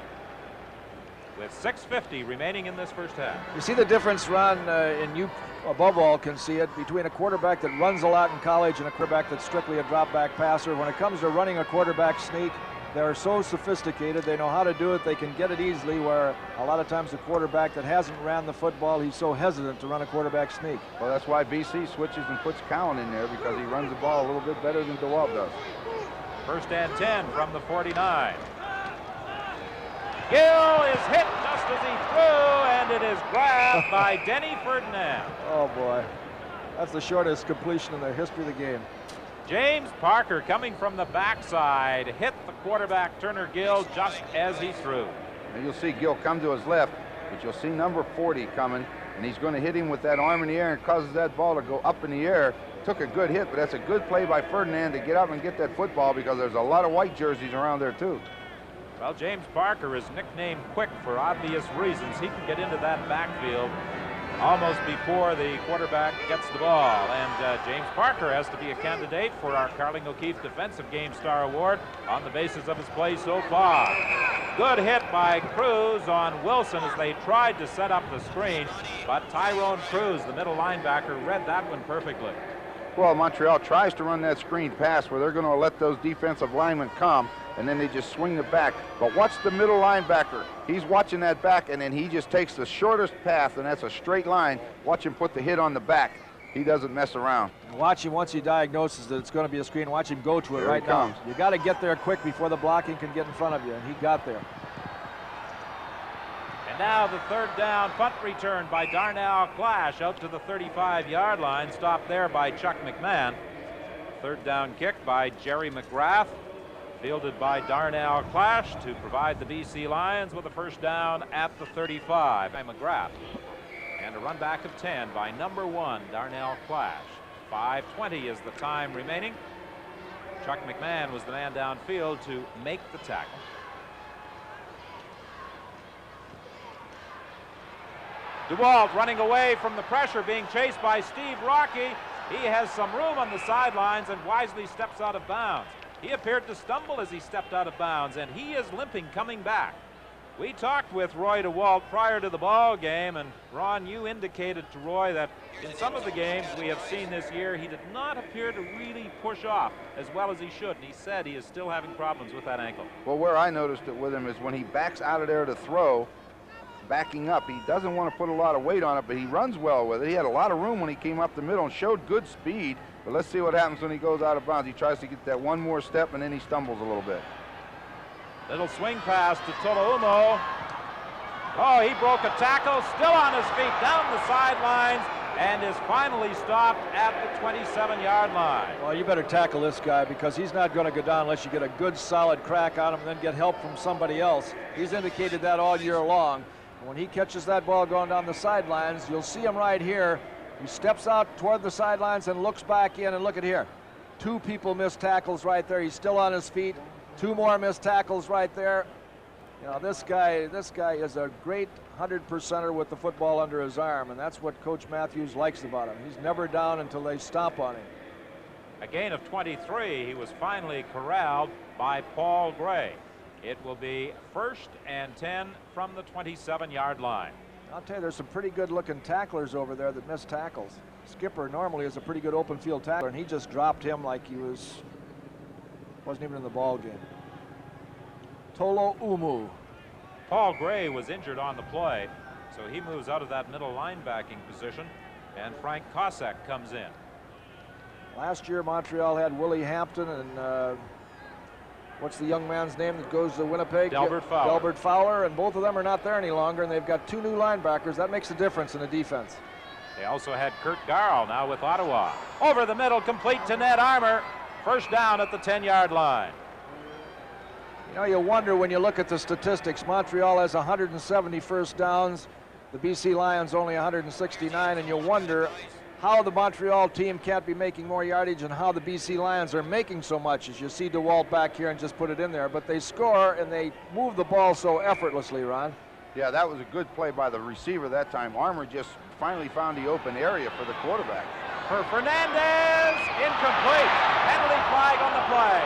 with 6:50 remaining in this first half. You see the difference, Ron, and you above all can see it, between a quarterback that runs a lot in college and a quarterback that's strictly a drop back passer. When it comes to running a quarterback sneak, they're so sophisticated. They know how to do it. They can get it easily, where a lot of times the quarterback that hasn't ran the football, he's so hesitant to run a quarterback sneak. Well, that's why BC switches and puts Cowan in there, because he runs the ball a little bit better than DeWalt does. 1st and 10 from the 49. Gill is hit just as he threw, and it is grabbed by Denny Ferdinand. Oh, boy. That's the shortest completion in the history of the game. James Parker, coming from the backside, hit the quarterback Turner Gill just as he threw. And you'll see Gill come to his left, but you'll see number 40 coming, and he's going to hit him with that arm in the air and causes that ball to go up in the air. Took a good hit, but that's a good play by Ferdinand to get up and get that football, because there's a lot of white jerseys around there too. Well, James Parker is nicknamed Quick for obvious reasons. He can get into that backfield almost before the quarterback gets the ball. And James Parker has to be a candidate for our Carling O'Keefe Defensive Game Star Award on the basis of his play so far. Good hit by Cruz on Wilson as they tried to set up the screen, but Tyrone Cruz, the middle linebacker, read that one perfectly. Well, Montreal tries to run that screen pass where they're going to let those defensive linemen come, and then they just swing the back. But watch the middle linebacker. He's watching that back, and then he just takes the shortest path, and that's a straight line. Watch him put the hit on the back. He doesn't mess around. And watch him once he diagnoses that it's going to be a screen. Watch him go to it right now. You got to get there quick before the blocking can get in front of you, and he got there. And now the third down punt return by Darnell Clash out to the 35-yard line, stopped there by Chuck McMahon. Third down kick by Jerry McGrath, fielded by Darnell Clash to provide the BC Lions with a first down at the 35 by McGrath. And a run back of 10 by number 1, Darnell Clash. 5:20 is the time remaining. Chuck McMahon was the man downfield to make the tackle. DeWalt running away from the pressure, being chased by Steve Rocky. He has some room on the sidelines and wisely steps out of bounds. He appeared to stumble as he stepped out of bounds, and he is limping coming back. We talked with Roy DeWalt prior to the ball game, and Ron, you indicated to Roy that in some of the games we have seen this year, he did not appear to really push off as well as he should, and he said he is still having problems with that ankle. Well, where I noticed it with him is when he backs out of there to throw, backing up, he doesn't want to put a lot of weight on it, but he runs well with it. He had a lot of room when he came up the middle and showed good speed, but let's see what happens when he goes out of bounds. He tries to get that one more step, and then he stumbles a little bit. Little swing pass to Tolaumo. Oh, he broke a tackle, still on his feet down the sidelines, and is finally stopped at the 27-yard line. Well, you better tackle this guy because he's not going to go down unless you get a good solid crack on him and then get help from somebody else. He's indicated that all year long. When he catches that ball going down the sidelines, you'll see him right here. He steps out toward the sidelines and looks back in, and look at here. 2 people missed tackles right there. He's still on his feet. 2 more missed tackles right there. You know, this guy is a great 100%er with the football under his arm, and that's what Coach Matthews likes about him. He's never down until they stomp on him. A gain of 23. He was finally corralled by Paul Gray. It will be 1st and 10 from the 27-yard line. I'll tell you, there's some pretty good-looking tacklers over there that miss tackles. Skipper normally is a pretty good open field tackler, and he just dropped him like he wasn't even in the ball game. Tolaumo. Paul Gray was injured on the play, so he moves out of that middle linebacking position, and Frank Kosek comes in. Last year, Montreal had Willie Hampton and what's the young man's name that goes to Winnipeg? Delbert Fowler. Delbert Fowler, and both of them are not there any longer, and they've got 2 new linebackers. That makes a difference in the defense. They also had Kurt Garl now with Ottawa. Over the middle, complete to Ned Armour. First down at the 10-yard line. You know, you wonder when you look at the statistics. Montreal has 170 first downs. The BC Lions only 169, and you wonder how the Montreal team can't be making more yardage and how the BC Lions are making so much, as you see DeWalt back here and just put it in there. But they score and they move the ball so effortlessly, Ron. Yeah, that was a good play by the receiver that time. Armour just finally found the open area for the quarterback. For Fernandez, incomplete. Penalty flag on the play.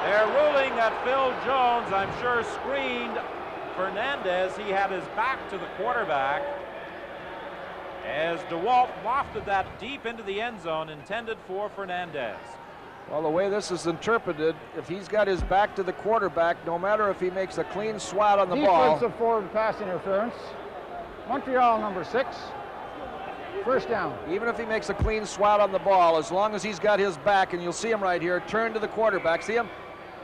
They're ruling that Phil Jones, I'm sure, screened Fernandez. He had his back to the quarterback as DeWalt wafted that deep into the end zone, intended for Fernandez. Well, the way this is interpreted, if he's got his back to the quarterback, no matter if he makes a clean swat on the ball. Defensive forward pass interference. Montreal number 6. First down. Even if he makes a clean swat on the ball, as long as he's got his back, and you'll see him right here, turn to the quarterback. See him?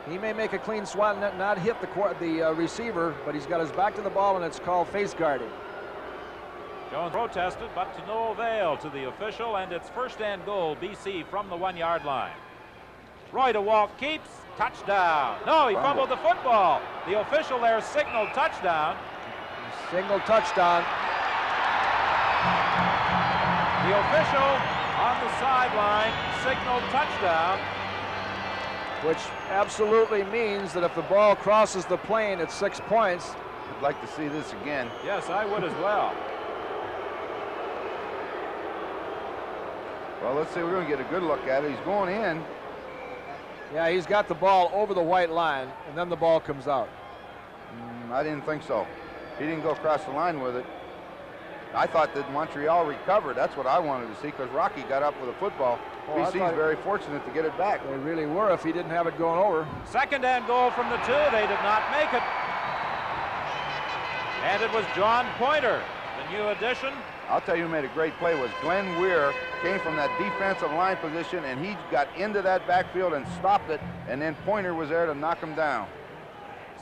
He may make a clean swat and not hit the receiver, but he's got his back to the ball, and it's called face guarding. Jones protested, but to no avail to the official, and it's 1st and goal, BC from the 1-yard line. Roy DeWalt keeps, touchdown. No, he fumbled the football. The official there signaled touchdown. Single touchdown. The official on the sideline signaled touchdown. Which absolutely means that if the ball crosses the plane, it's 6 points. I'd like to see this again. Yes, I would as well. Well, let's see. We're going to get a good look at it. He's going in. Yeah, he's got the ball over the white line, and then the ball comes out. I didn't think so. He didn't go across the line with it. I thought that Montreal recovered. That's what I wanted to see, because Rocky got up with a football. Oh, BC's very fortunate to get it back. They really were if he didn't have it going over. Second and goal from the 2. They did not make it. And it was John Pointer, the new addition. I'll tell you who made a great play was Glenn Weir. Came from that defensive line position, and he got into that backfield and stopped it, and then Pointer was there to knock him down.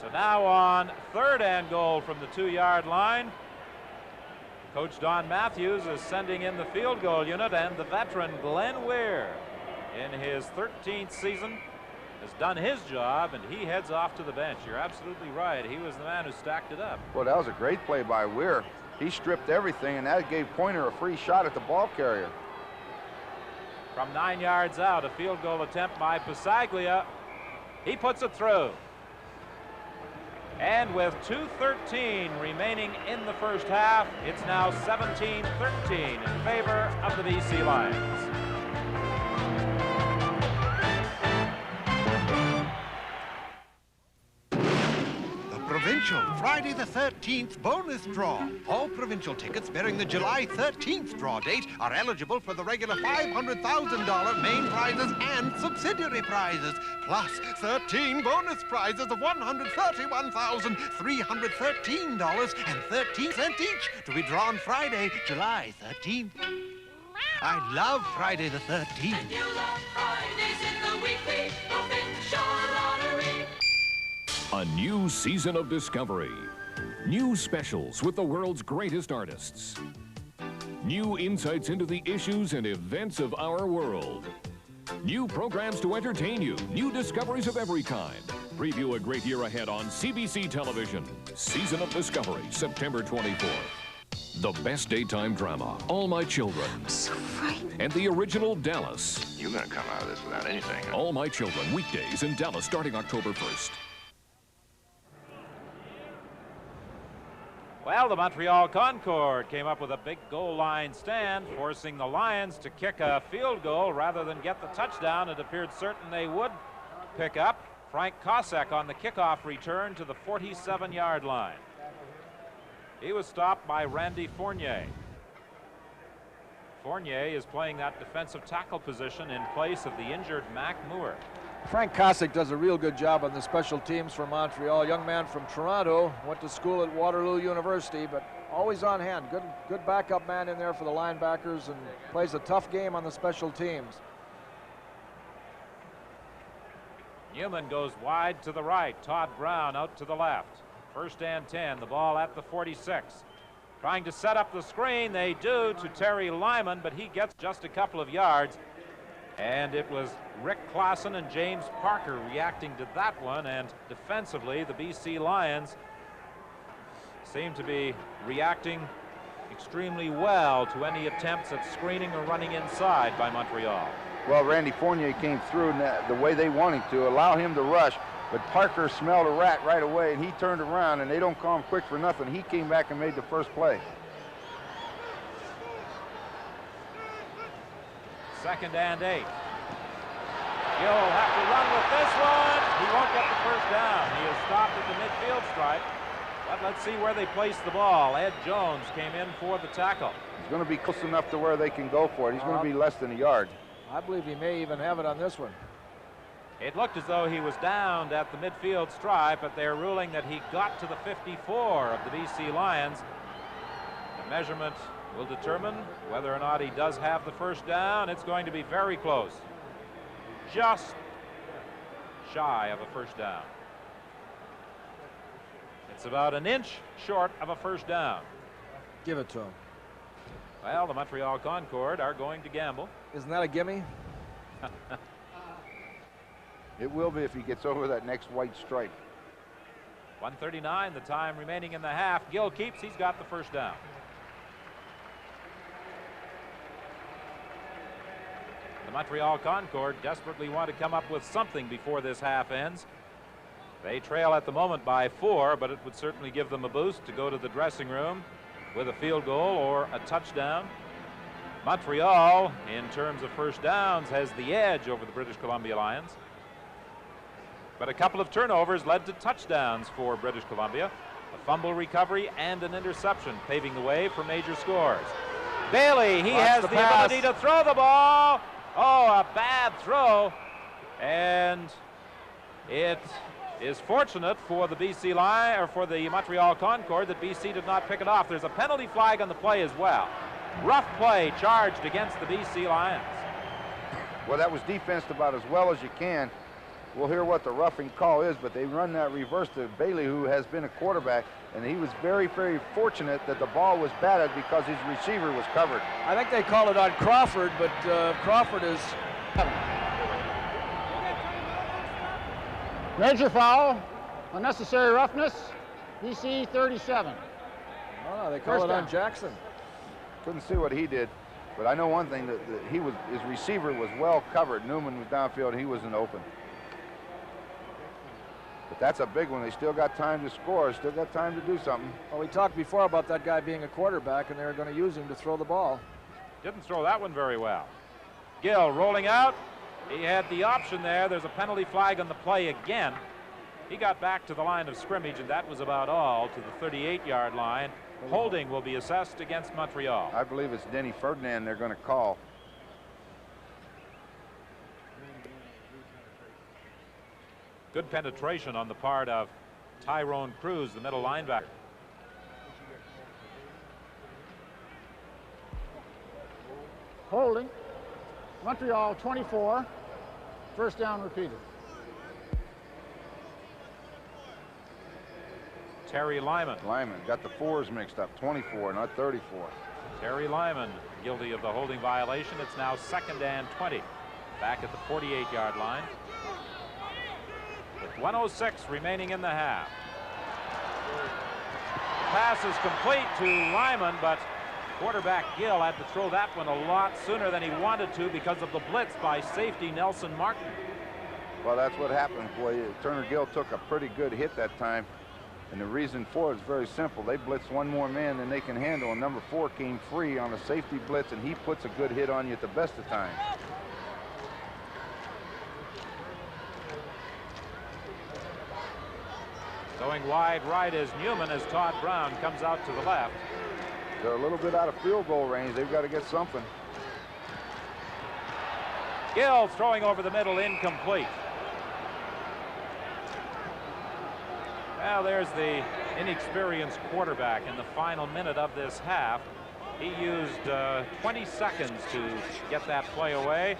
So now on third and goal from the 2-yard line, Coach Don Matthews is sending in the field goal unit, and the veteran Glenn Weir, in his 13th season, has done his job, and he heads off to the bench. You're absolutely right. He was the man who stacked it up. Well, that was a great play by Weir. He stripped everything, and that gave Pointer a free shot at the ball carrier. From 9 yards out, a field goal attempt by Pasaglia. He puts it through. And with 2:13 remaining in the first half, it's now 17-13 in favor of the BC Lions. Provincial Friday the 13th bonus draw. All provincial tickets bearing the July 13th draw date are eligible for the regular $500,000 main prizes and subsidiary prizes, plus 13 bonus prizes of $131,313.13 each to be drawn Friday, July 13th. I love Friday the 13th. And you love Fridays in the weekly provincial lottery. A new season of discovery. New specials with the world's greatest artists. New insights into the issues and events of our world. New programs to entertain you. New discoveries of every kind. Preview a great year ahead on CBC Television. Season of Discovery, September 24th. The best daytime drama, All My Children. I'm so frightened. And the original Dallas. You're going to come out of this without anything. Huh? All My Children, weekdays in Dallas starting October 1st. Well, the Montreal Concorde came up with a big goal line stand, forcing the Lions to kick a field goal rather than get the touchdown. It appeared certain they would pick up. Frank Kosek on the kickoff return to the 47-yard line. He was stopped by Randy Fournier. Fournier is playing that defensive tackle position in place of the injured Mac Moore. Frank Kosek does a real good job on the special teams for Montreal. Young man from Toronto, went to school at Waterloo University, but always on hand. Good backup man in there for the linebackers and plays a tough game on the special teams. Newman goes wide to the right. Todd Brown out to the left. First and 10, the ball at the 46. Trying to set up the screen, they do to Terry Lyman, but he gets just a couple of yards. And it was Rick Clausen and James Parker reacting to that one, and defensively the BC Lions seem to be reacting extremely well to any attempts at screening or running inside by Montreal. Well, Randy Fournier came through the way they wanted to, allow him to rush, but Parker smelled a rat right away, and he turned around, and they don't call him quick for nothing. He came back and made the first play. Second and 8. Gill will have to run with this one. He won't get the first down. He is stopped at the midfield stripe. But let's see where they place the ball. Ed Jones came in for the tackle. He's going to be close enough to where they can go for it. He's going to be less than a yard. I believe he may even have it on this one. It looked as though he was downed at the midfield stripe, but they're ruling that he got to the 54 of the BC Lions. The measurement will determine whether or not he does have the first down. It's going to be very close. Just shy of a first down. It's about an inch short of a first down. Give it to him. Well, the Montreal Concorde are going to gamble. Isn't that a gimme? It will be if he gets over that next white stripe. 1:39, the time remaining in the half. Gill keeps. He's got the first down. The Montreal Concorde desperately want to come up with something before this half ends. They trail at the moment by 4, but it would certainly give them a boost to go to the dressing room with a field goal or a touchdown. Montreal, in terms of first downs, has the edge over the British Columbia Lions. But a couple of turnovers led to touchdowns for British Columbia. A fumble recovery and an interception paving the way for major scores. Bailey, he has the ability to throw the ball. Oh, a bad throw. And it is fortunate for the BC Lion, or for the Montreal Concorde, that BC did not pick it off. There's a penalty flag on the play as well. Rough play charged against the BC Lions. Well, that was defensed about as well as you can. We'll hear what the roughing call is, but they run that reverse to Bailey, who has been a quarterback, and he was very, very fortunate that the ball was batted because his receiver was covered. I think they call it on Crawford, but Crawford is... Major foul, unnecessary roughness, BC 37. Oh, they call it on Jackson. Couldn't see what he did, but I know one thing, that his receiver was well covered. Newman was downfield, he wasn't open. But that's a big one. They still got time to score, still got time to do something. Well, we talked before about that guy being a quarterback, and they were going to use him to throw the ball. Didn't throw that one very well. Gill rolling out. He had the option there. There's a penalty flag on the play again. He got back to the line of scrimmage, and that was about all, to the 38-yard line. Holding will be assessed against Montreal. I believe it's Denny Ferdinand they're going to call. Good penetration on the part of Tyrone Cruz, the middle linebacker. Holding. Montreal 24. First down repeated. Terry Lyman. Lyman got the fours mixed up. 24, not 34. Terry Lyman guilty of the holding violation. It's now 2nd and 20. Back at the 48-yard line. With 1:06 remaining in the half. Pass is complete to Lyman, but quarterback Gill had to throw that one a lot sooner than he wanted to because of the blitz by safety Nelson Martin. Well, that's what happened. Boy, Turner Gill took a pretty good hit that time. And the reason for it is very simple. They blitzed one more man than they can handle, and number 4 came free on a safety blitz, and he puts a good hit on you at the best of times. Going wide right is Newman as Todd Brown comes out to the left. They're a little bit out of field goal range. They've got to get something. Gill throwing over the middle, incomplete. Well, there's the inexperienced quarterback in the final minute of this half. He used 20 seconds to get that play away.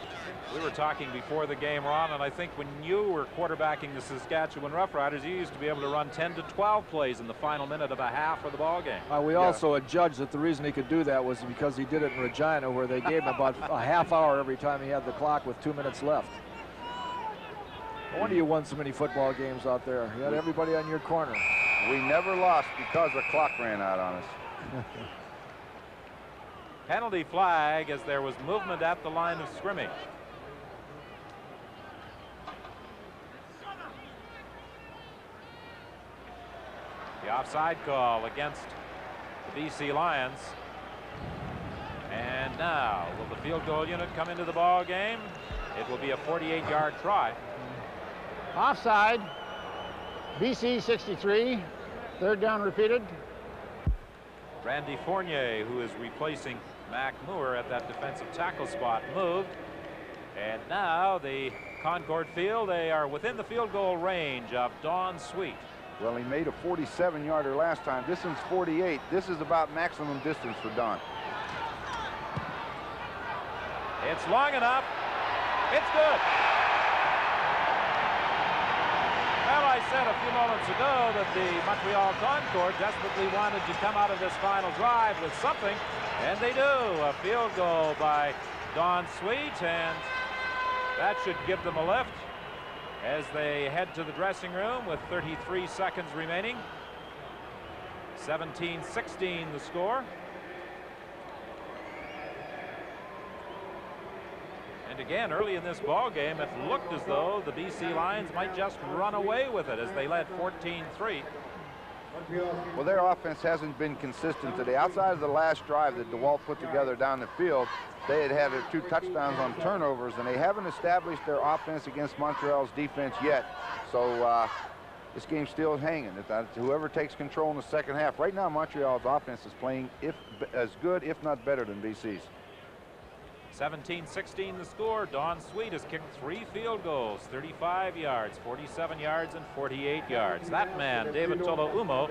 We were talking before the game, Ron, and I think when you were quarterbacking the Saskatchewan Roughriders, you used to be able to run 10 to 12 plays in the final minute of a half of the ball game. We also adjudged that the reason he could do that was because he did it in Regina, where they gave him about a half hour every time he had the clock with 2 minutes left. No wonder you won so many football games out there. You had everybody on your corner. We never lost because the clock ran out on us. Penalty flag as there was movement at the line of scrimmage. The offside call against the BC Lions. And now, will the field goal unit come into the ball game? It will be a 48-yard try. Offside. BC 63. Third down repeated. Randy Fournier, who is replacing Mac Moore at that defensive tackle spot, moved. And now the Concorde field, they are within the field goal range of Don Sweet. Well, he made a 47-yarder last time. This one's 48. This is about maximum distance for Don. It's long enough. It's good. Well, I said a few moments ago that the Montreal Concorde desperately wanted to come out of this final drive with something, and they do. A field goal by Don Sweet, and that should give them a lift as they head to the dressing room with 33 seconds remaining. 17-16 the score. And again, early in this ball game, it looked as though the BC Lions might just run away with it as they led 14-3. Well, their offense hasn't been consistent today. Outside of the last drive that DeWalt put together down the field, they had their 2 touchdowns on turnovers, and they haven't established their offense against Montreal's defense yet. So this game's still hanging. Whoever takes control in the second half. Right now, Montreal's offense is playing as good, if not better, than BC's. 17-16 the score. Don Sweet has kicked 3 field goals, 35 yards, 47 yards, and 48 yards. That man, David Tolaumo,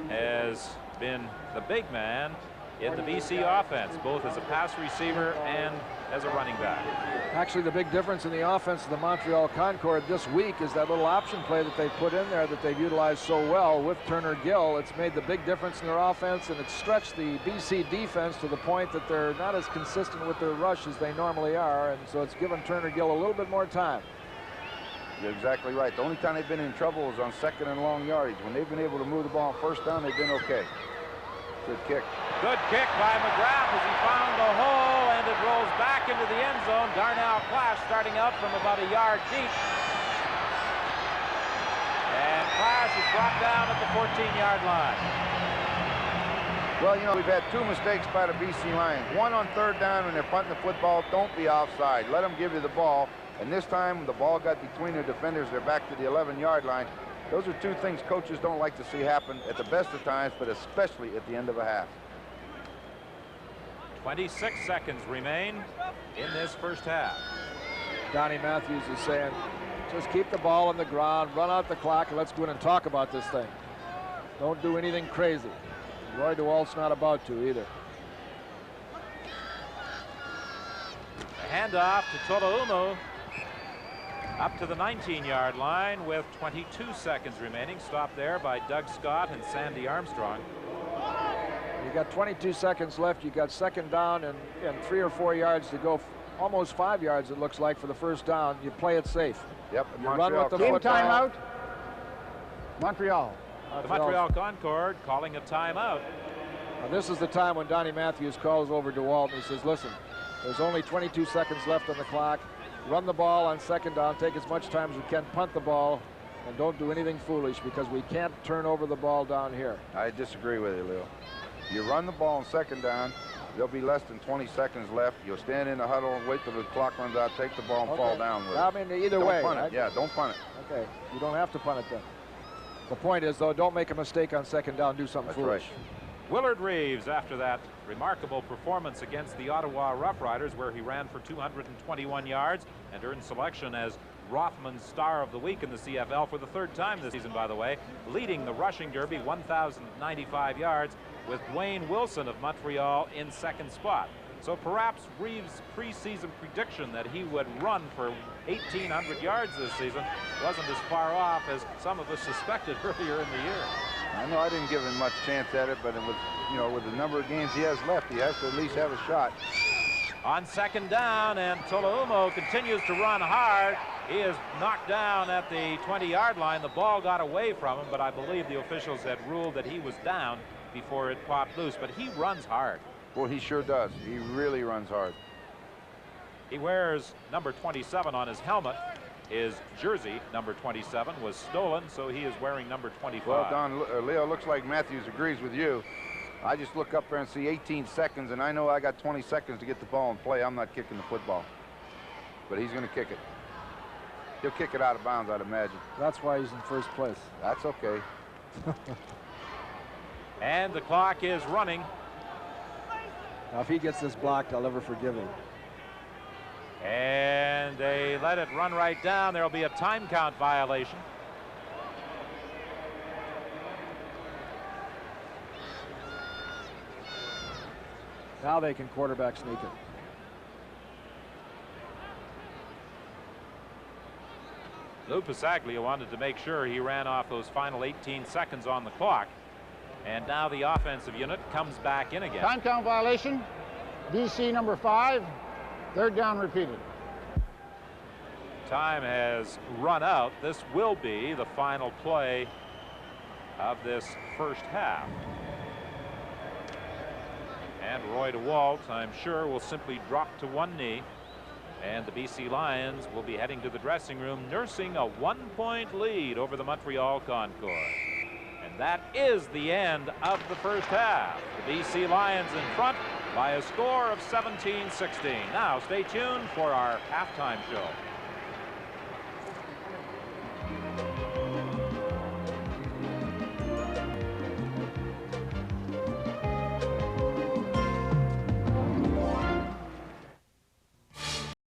has been the big man in the BC offense, both as a pass receiver and as a running back. Actually, the big difference in the offense of the Montreal Concorde this week is that little option play that they put in there that they've utilized so well with Turner Gill. It's made the big difference in their offense, and it's stretched the BC defense to the point that they're not as consistent with their rush as they normally are, and so it's given Turner Gill a little bit more time. You're exactly right. The only time they've been in trouble is on 2nd and long yardage. When they've been able to move the ball on 1st down, they've been okay. Good kick. Good kick by McGrath as he found the hole, and it rolls back into the end zone. Darnell Clash starting out from about a yard deep. And Clash is brought down at the 14-yard line. Well, you know, we've had 2 mistakes by the BC Lions. One on 3rd down when they're punting the football. Don't be offside. Let them give you the ball. And this time, the ball got between their defenders. They're back to the 11-yard line. Those are 2 things coaches don't like to see happen at the best of times, but especially at the end of a half. 26 seconds remain in this first half. Donnie Matthews is saying, just keep the ball on the ground, run out the clock, and let's go in and talk about this thing. Don't do anything crazy. Roy DeWalt's not about to either. A handoff to Tolaumo. Up to the 19-yard line with 22 seconds remaining. Stopped there by Doug Scott and Sandy Armstrong. You got 22 seconds left. You got 2nd down and 3 or 4 yards to go. Almost 5 yards, it looks like, for the 1st down. You play it safe. Yep. You run with the Game football. timeout. Montreal. The Montreal Concorde calling a timeout. Now, this is the time when Donnie Matthews calls over DeWalt and he says, listen, there's only 22 seconds left on the clock. Run the ball on 2nd down, take as much time as we can, punt the ball, and don't do anything foolish because we can't turn over the ball down here. I disagree with you, Leo. You run the ball on 2nd down, there'll be less than 20 seconds left. You'll stand in the huddle and wait till the clock runs out, take the ball and fall down with it. I mean, either way. Don't punt it. Yeah, don't punt it. Okay, you don't have to punt it then. The point is, though, don't make a mistake on 2nd down, do something foolish. Right. Willard Reeves, after that remarkable performance against the Ottawa Rough Riders, where he ran for 221 yards and earned selection as Rothman's Star of the Week in the CFL for the 3rd time this season, by the way, leading the rushing derby 1,095 yards with Dwayne Wilson of Montreal in 2nd spot. So perhaps Reeves' preseason prediction that he would run for 1,800 yards this season wasn't as far off as some of us suspected earlier in the year. I know I didn't give him much chance at it, but with the number of games he has left, he has to at least have a shot. On 2nd down, and Tolaumo continues to run hard. He is knocked down at the 20-yard line. The ball got away from him, but I believe the officials had ruled that he was down before it popped loose. But he runs hard. Well, he sure does. He really runs hard. He wears number 27 on his helmet. His jersey, number 27, was stolen, so he is wearing number 25. Well, Don, Leo, looks like Matthews agrees with you. I just look up there and see 18 seconds, and I know I got 20 seconds to get the ball in play. I'm not kicking the football. But he's going to kick it. He'll kick it out of bounds, I'd imagine. That's why he's in 1st place. That's okay. And the clock is running. Now, if he gets this blocked, I'll never forgive him. And they let it run right down. There'll be a time count violation. Now they can quarterback sneak it. Lou Pasaglia wanted to make sure he ran off those final 18 seconds on the clock. And now the offensive unit comes back in again. Time count violation. DC number 5. 3rd down repeated. Time has run out. This will be the final play of this first half. And Roy DeWalt, I'm sure, will simply drop to one knee. And the BC Lions will be heading to the dressing room, nursing a 1-point lead over the Montreal Concorde. And that is the end of the first half. The BC Lions in front by a score of 17-16. Now stay tuned for our halftime show.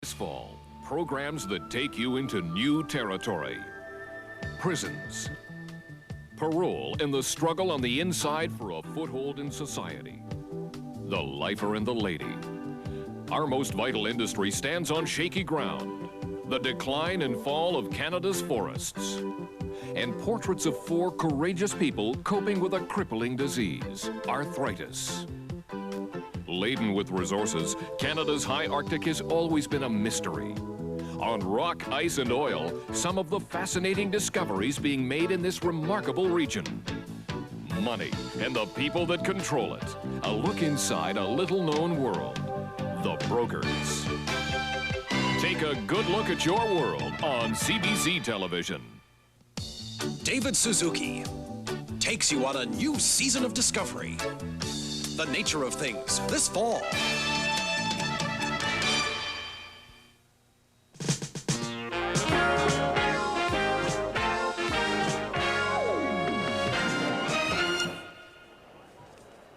This fall, programs that take you into new territory. Prisons. Parole and the struggle on the inside for a foothold in society. The lifer and the lady. Our most vital industry stands on shaky ground. The decline and fall of Canada's forests. And portraits of 4 courageous people coping with a crippling disease, arthritis. Laden with resources, Canada's high Arctic has always been a mystery. On rock, ice, and oil, some of the fascinating discoveries being made in this remarkable region. Money and the people that control it. A look inside a little-known world. The brokers. Take a good look at your world on CBC television. David Suzuki takes you on a new season of discovery. The nature of things this fall.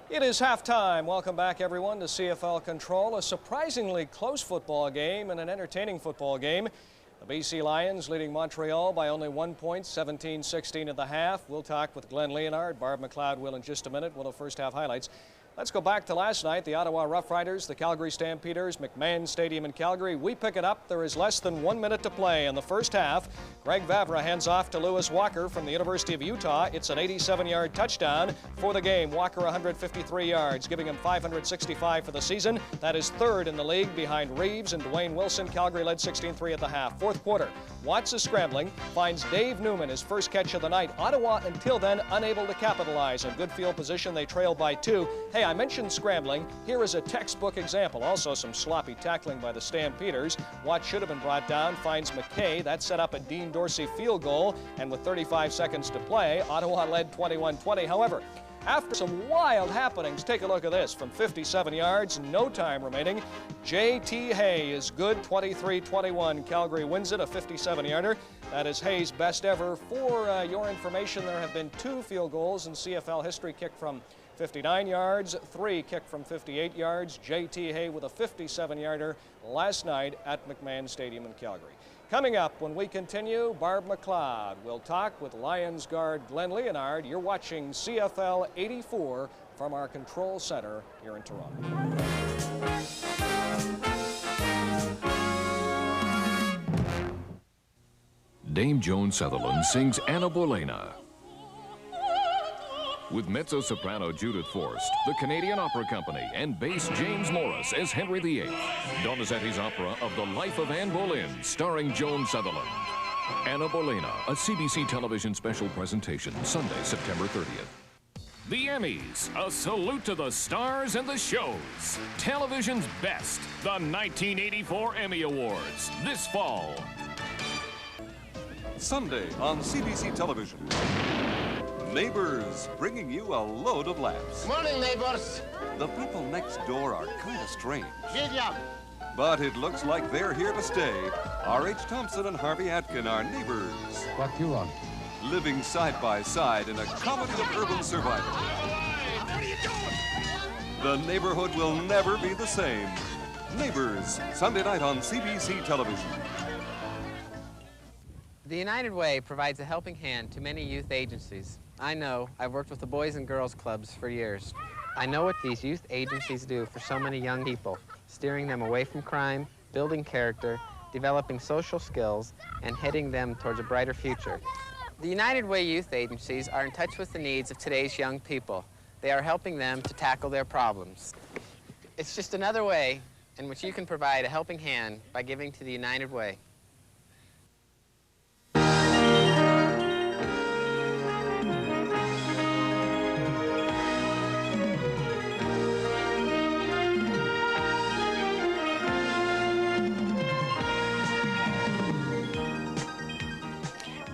It is halftime. Welcome back, everyone, to CFL Control. A surprisingly close football game and an entertaining football game. The BC Lions leading Montreal by only 1 point, 17-16 at the half. We'll talk with Glenn Leonard. Barb McLeod will in just a minute. We'll have first half highlights. Let's go back to last night. The Ottawa Rough Riders, the Calgary Stampeders, McMahon Stadium in Calgary. We pick it up. There is less than 1 minute to play in the first half. Greg Vavra hands off to Lewis Walker from the University of Utah. It's an 87-yard touchdown for the game. Walker 153 yards, giving him 565 for the season. That is third in the league behind Reeves and Dwayne Wilson. Calgary led 16-3 at the half. Fourth quarter, Watts is scrambling, finds Dave Newman his first catch of the night. Ottawa until then unable to capitalize. In good field position, they trail by 2. Hey, I mentioned scrambling. Here is a textbook example. Also some sloppy tackling by the Stampeders. Watts should have been brought down, finds McKay. That set up a Dean Dorsey field goal, and with 35 seconds to play, Ottawa led 21-20. However, after some wild happenings, take a look at this. From 57 yards, no time remaining, J.T. Hay is good, 23-21. Calgary wins it, a 57-yarder. That is Hay's best ever. For your information, there have been 2 field goals in CFL history kicked from 59 yards, 3 kicked from 58 yards. J.T. Hay with a 57-yarder last night at McMahon Stadium in Calgary. Coming up when we continue, Barb McLeod will talk with Lions guard Glenn Leonard. You're watching CFL 84 from our control center here in Toronto. Dame Joan Sutherland sings Anna Bolena. With mezzo-soprano Judith Forst, the Canadian Opera Company, and bass James Morris as Henry VIII. Donizetti's opera of the life of Anne Boleyn, starring Joan Sutherland. Anna Bolena, a CBC television special presentation, Sunday, September 30th. The Emmys, a salute to the stars and the shows. Television's best, the 1984 Emmy Awards, this fall. Sunday on CBC television. Neighbors, bringing you a load of laughs. Morning, neighbors. The people next door are kind of strange. Giddy-up. But it looks like they're here to stay. R.H. Thompson and Harvey Atkin are neighbors. What you want? Living side by side in a comedy of urban survival. What are you doing? The neighborhood will never be the same. Neighbors, Sunday night on CBC television. The United Way provides a helping hand to many youth agencies. I know. I've worked with the Boys and Girls Clubs for years. I know what these youth agencies do for so many young people, steering them away from crime, building character, developing social skills, and heading them towards a brighter future. The United Way youth agencies are in touch with the needs of today's young people. They are helping them to tackle their problems. It's just another way in which you can provide a helping hand by giving to the United Way.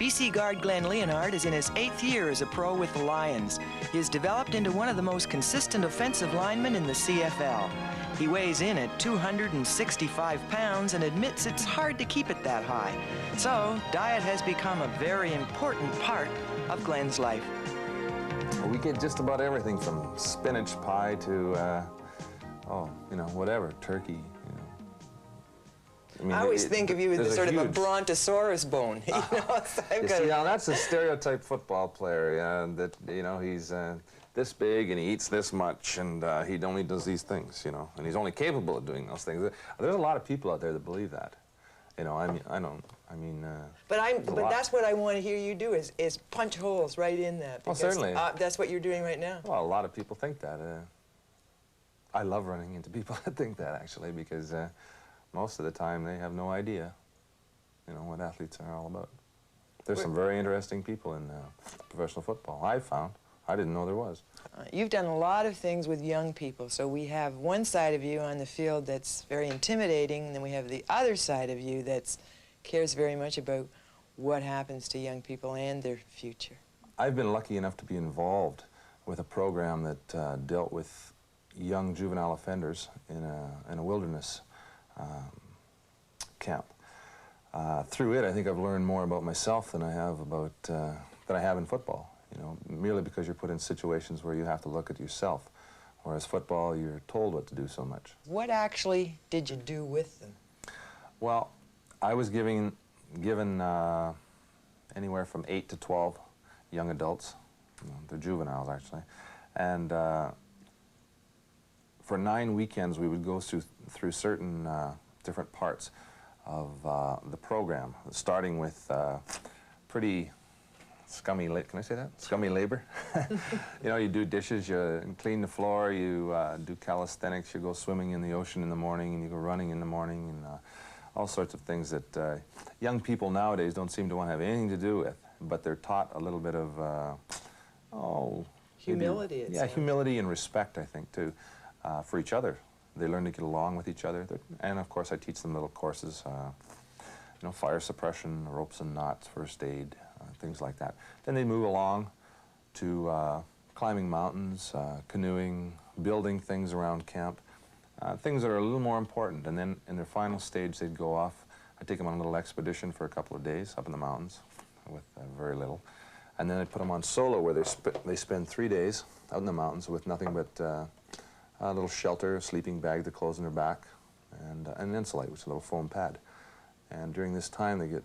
BC guard Glenn Leonard is in his 8th year as a pro with the Lions. He has developed into one of the most consistent offensive linemen in the CFL. He weighs in at 265 pounds and admits it's hard to keep it that high. So, diet has become a very important part of Glenn's life. We get just about everything from spinach pie to, whatever, turkey. I mean, I always think of you as sort of a brontosaurus bone. You know, now that's a stereotype football player. That he's this big and he eats this much and he only does these things. And he's only capable of doing those things. There's a lot of people out there that believe that. But that's what I want to hear you do is punch holes right in that. Well, certainly. That's what you're doing right now. Well, a lot of people think that. I love running into people that think that, actually, because most of the time they have no idea, what athletes are all about. There's some very interesting people in professional football, I've found. I didn't know there was. You've done a lot of things with young people, so we have one side of you on the field that's very intimidating, and then we have the other side of you that cares very much about what happens to young people and their future. I've been lucky enough to be involved with a program that dealt with young juvenile offenders in a wilderness camp. Through it, I think I've learned more about myself than I have in football. Merely because you're put in situations where you have to look at yourself, whereas football, you're told what to do so much. What actually did you do with them? Well, I was given anywhere from 8 to 12 young adults. They're juveniles, actually. And for 9 weekends, we would go through certain different parts of the program, starting with pretty scummy, can I say that? Scummy labor. You do dishes, you clean the floor, you do calisthenics, you go swimming in the ocean in the morning, and you go running in the morning, and all sorts of things that young people nowadays don't seem to want to have anything to do with, but they're taught a little bit of, humility. Yeah, humility and respect, I think, too, for each other. They learn to get along with each other, and of course I teach them little courses, fire suppression, ropes and knots, first aid, things like that. Then they move along to climbing mountains, canoeing, building things around camp, things that are a little more important. And then in their final stage, they'd go off. I'd take them on a little expedition for a couple of days up in the mountains with very little. And then I'd put them on solo where they spend 3 days out in the mountains with nothing but a little shelter, a sleeping bag, the clothes on their back, and an insulate, which is a little foam pad. And during this time, they get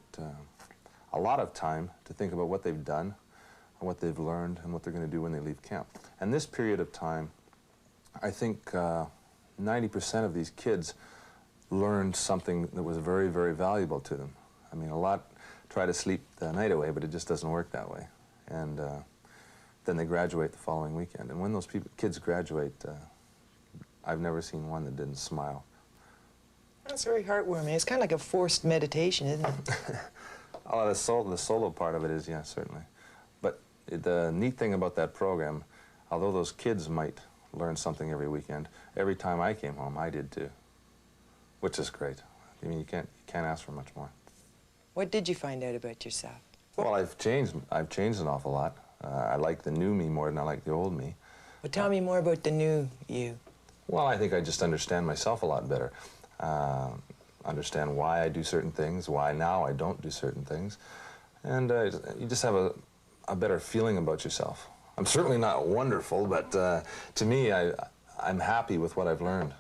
a lot of time to think about what they've done, and what they've learned, and what they're going to do when they leave camp. And this period of time, I think 90% of these kids learned something that was very, very valuable to them. I mean, a lot try to sleep the night away, but it just doesn't work that way. And then they graduate the following weekend. And when those kids graduate, I've never seen one that didn't smile. That's very heartwarming. It's kind of like a forced meditation, isn't it? Oh, the solo part of it is, yeah, certainly. But the neat thing about that program, although those kids might learn something every weekend, every time I came home, I did too, which is great. I mean, you can't ask for much more. What did you find out about yourself? Well, I've changed an awful lot. I like the new me more than I like the old me. Well, tell me more about the new you. Well, I think I just understand myself a lot better. Understand why I do certain things, why now I don't do certain things. And you just have a better feeling about yourself. I'm certainly not wonderful, but to me, I'm happy with what I've learned.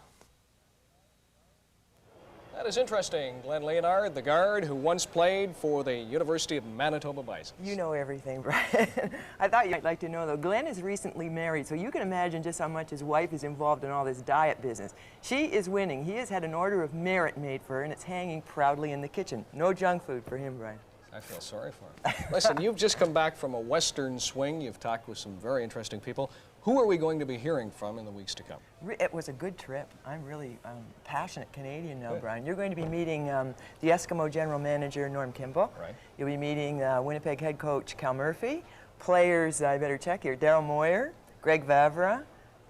That is interesting. Glenn Leonard, the guard who once played for the University of Manitoba Bison. You know everything, Brian. I thought you'd like to know, though, Glenn is recently married, so you can imagine just how much his wife is involved in all this diet business. She is winning. He has had an Order of Merit made for her, and it's hanging proudly in the kitchen. No junk food for him, Brian. I feel sorry for him. Listen, you've just come back from a Western swing. You've talked with some very interesting people. Who are we going to be hearing from in the weeks to come? It was a good trip. I'm really passionate Canadian now, Brian. You're going to be meeting the Eskimo General Manager, Norm Kimball. Right. You'll be meeting Winnipeg head coach Cal Murphy. Players, I better check here, Daryl Moyer, Greg Vavra,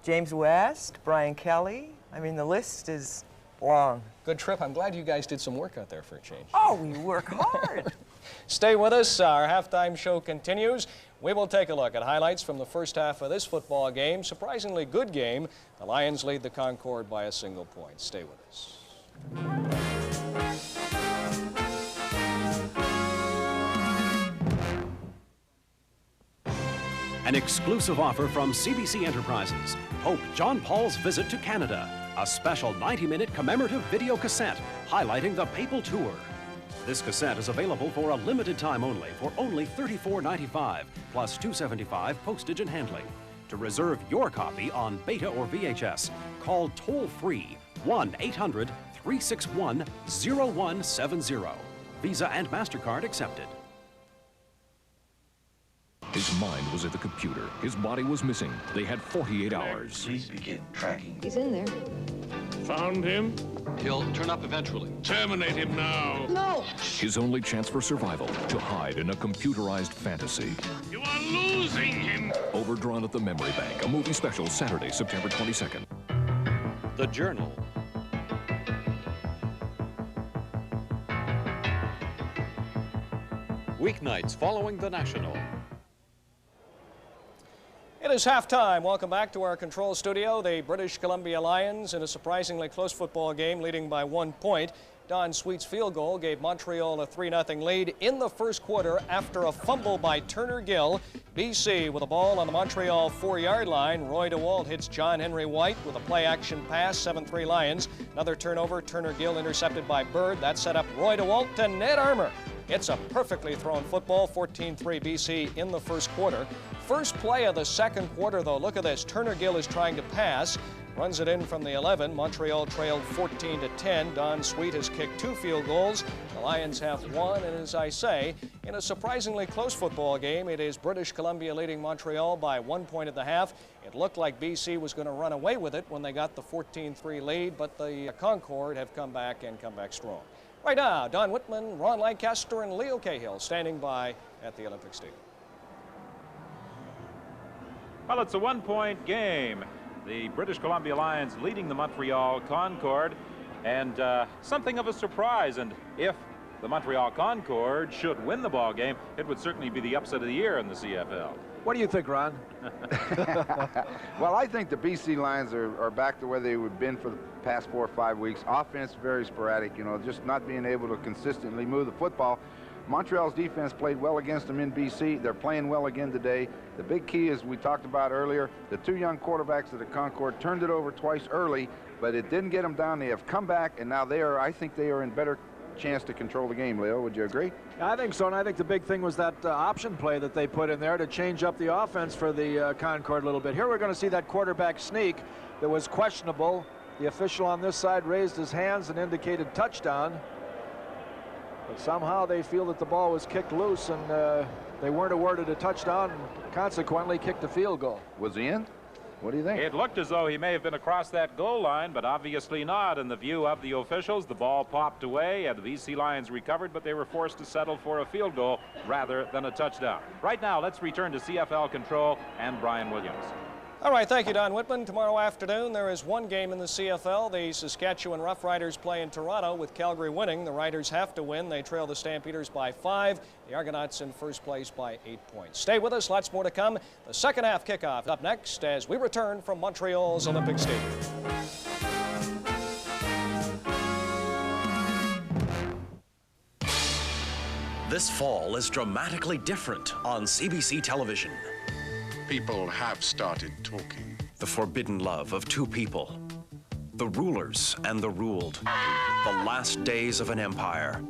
James West, Brian Kelly. I mean, the list is long. Good trip. I'm glad you guys did some work out there for a change. Oh, we work hard. Stay with us. Our halftime show continues. We will take a look at highlights from the first half of this football game. Surprisingly good game. The Lions lead the Concord by a single point. Stay with us. An exclusive offer from CBC Enterprises. Pope John Paul's visit to Canada. A special 90-minute commemorative video cassette highlighting the papal tour. This cassette is available for a limited time only for only $34.95 plus $2.75 postage and handling. To reserve your copy on Beta or VHS, call toll-free 1-800-361-0170. Visa and MasterCard accepted. His mind was at the computer. His body was missing. They had 48 hours. Please begin tracking. He's in there. Found him? He'll turn up eventually. Terminate him now. No! His only chance for survival, to hide in a computerized fantasy. You are losing him. Overdrawn at the Memory Bank, a movie special Saturday, September 22nd. The Journal. Weeknights following the National. It is halftime. Welcome back to our control studio. The British Columbia Lions in a surprisingly close football game, leading by 1 point. Don Sweet's field goal gave Montreal a 3-0 lead in the first quarter after a fumble by Turner Gill. BC with a ball on the Montreal 4-yard line. Roy DeWalt hits John Henry White with a play-action pass, 7-3 Lions. Another turnover, Turner Gill intercepted by Bird. That set up Roy DeWalt to Ned Armour. It's a perfectly thrown football, 14-3 BC in the first quarter. First play of the second quarter, though, look at this. Turner Gill is trying to pass, runs it in from the 11. Montreal trailed 14-10. Don Sweet has kicked 2 field goals. The Lions have 1, and as I say, in a surprisingly close football game, it is British Columbia leading Montreal by 1 point at the half. It looked like BC was going to run away with it when they got the 14-3 lead, but the Concord have come back strong. Right now, Don Whitman, Ron Lancaster, and Leo Cahill standing by at the Olympic Stadium. Well, it's a 1-point game. The British Columbia Lions leading the Montreal Concord, and something of a surprise. And if the Montreal Concord should win the ball game, it would certainly be the upset of the year in the CFL. What do you think, Ron? Well, I think the BC Lions are back to where they have been for the past 4 or 5 weeks. Offense very sporadic, you know, just not being able to consistently move the football. Montreal's defense played well against them in BC. They're playing well again today. The big key, as we talked about earlier, the 2 young quarterbacks of the Concord turned it over twice early, but it didn't get them down. They have come back, and now I think they are in better chance to control the game. Leo, would you agree? I think so, and I think the big thing was that option play that they put in there to change up the offense for the Concord a little bit. Here we're going to see that quarterback sneak that was questionable. The official on this side raised his hands and indicated touchdown. But somehow they feel that the ball was kicked loose, and they weren't awarded a touchdown and consequently kicked a field goal. Was he in? What do you think? It looked as though he may have been across that goal line, but obviously not in the view of the officials. The ball popped away, and the BC Lions recovered, but they were forced to settle for a field goal rather than a touchdown. Right now, let's return to CFL Control and Brian Williams. All right, thank you, Don Whitman. Tomorrow afternoon, there is one game in the CFL. The Saskatchewan Roughriders play in Toronto with Calgary winning. The Riders have to win. They trail the Stampeders by 5. The Argonauts in first place by 8 points. Stay with us. Lots more to come. The second half kickoff up next as we return from Montreal's Olympic Stadium. This fall is dramatically different on CBC television. People have started talking. The forbidden love of 2 people. The rulers and the ruled. The last days of an empire.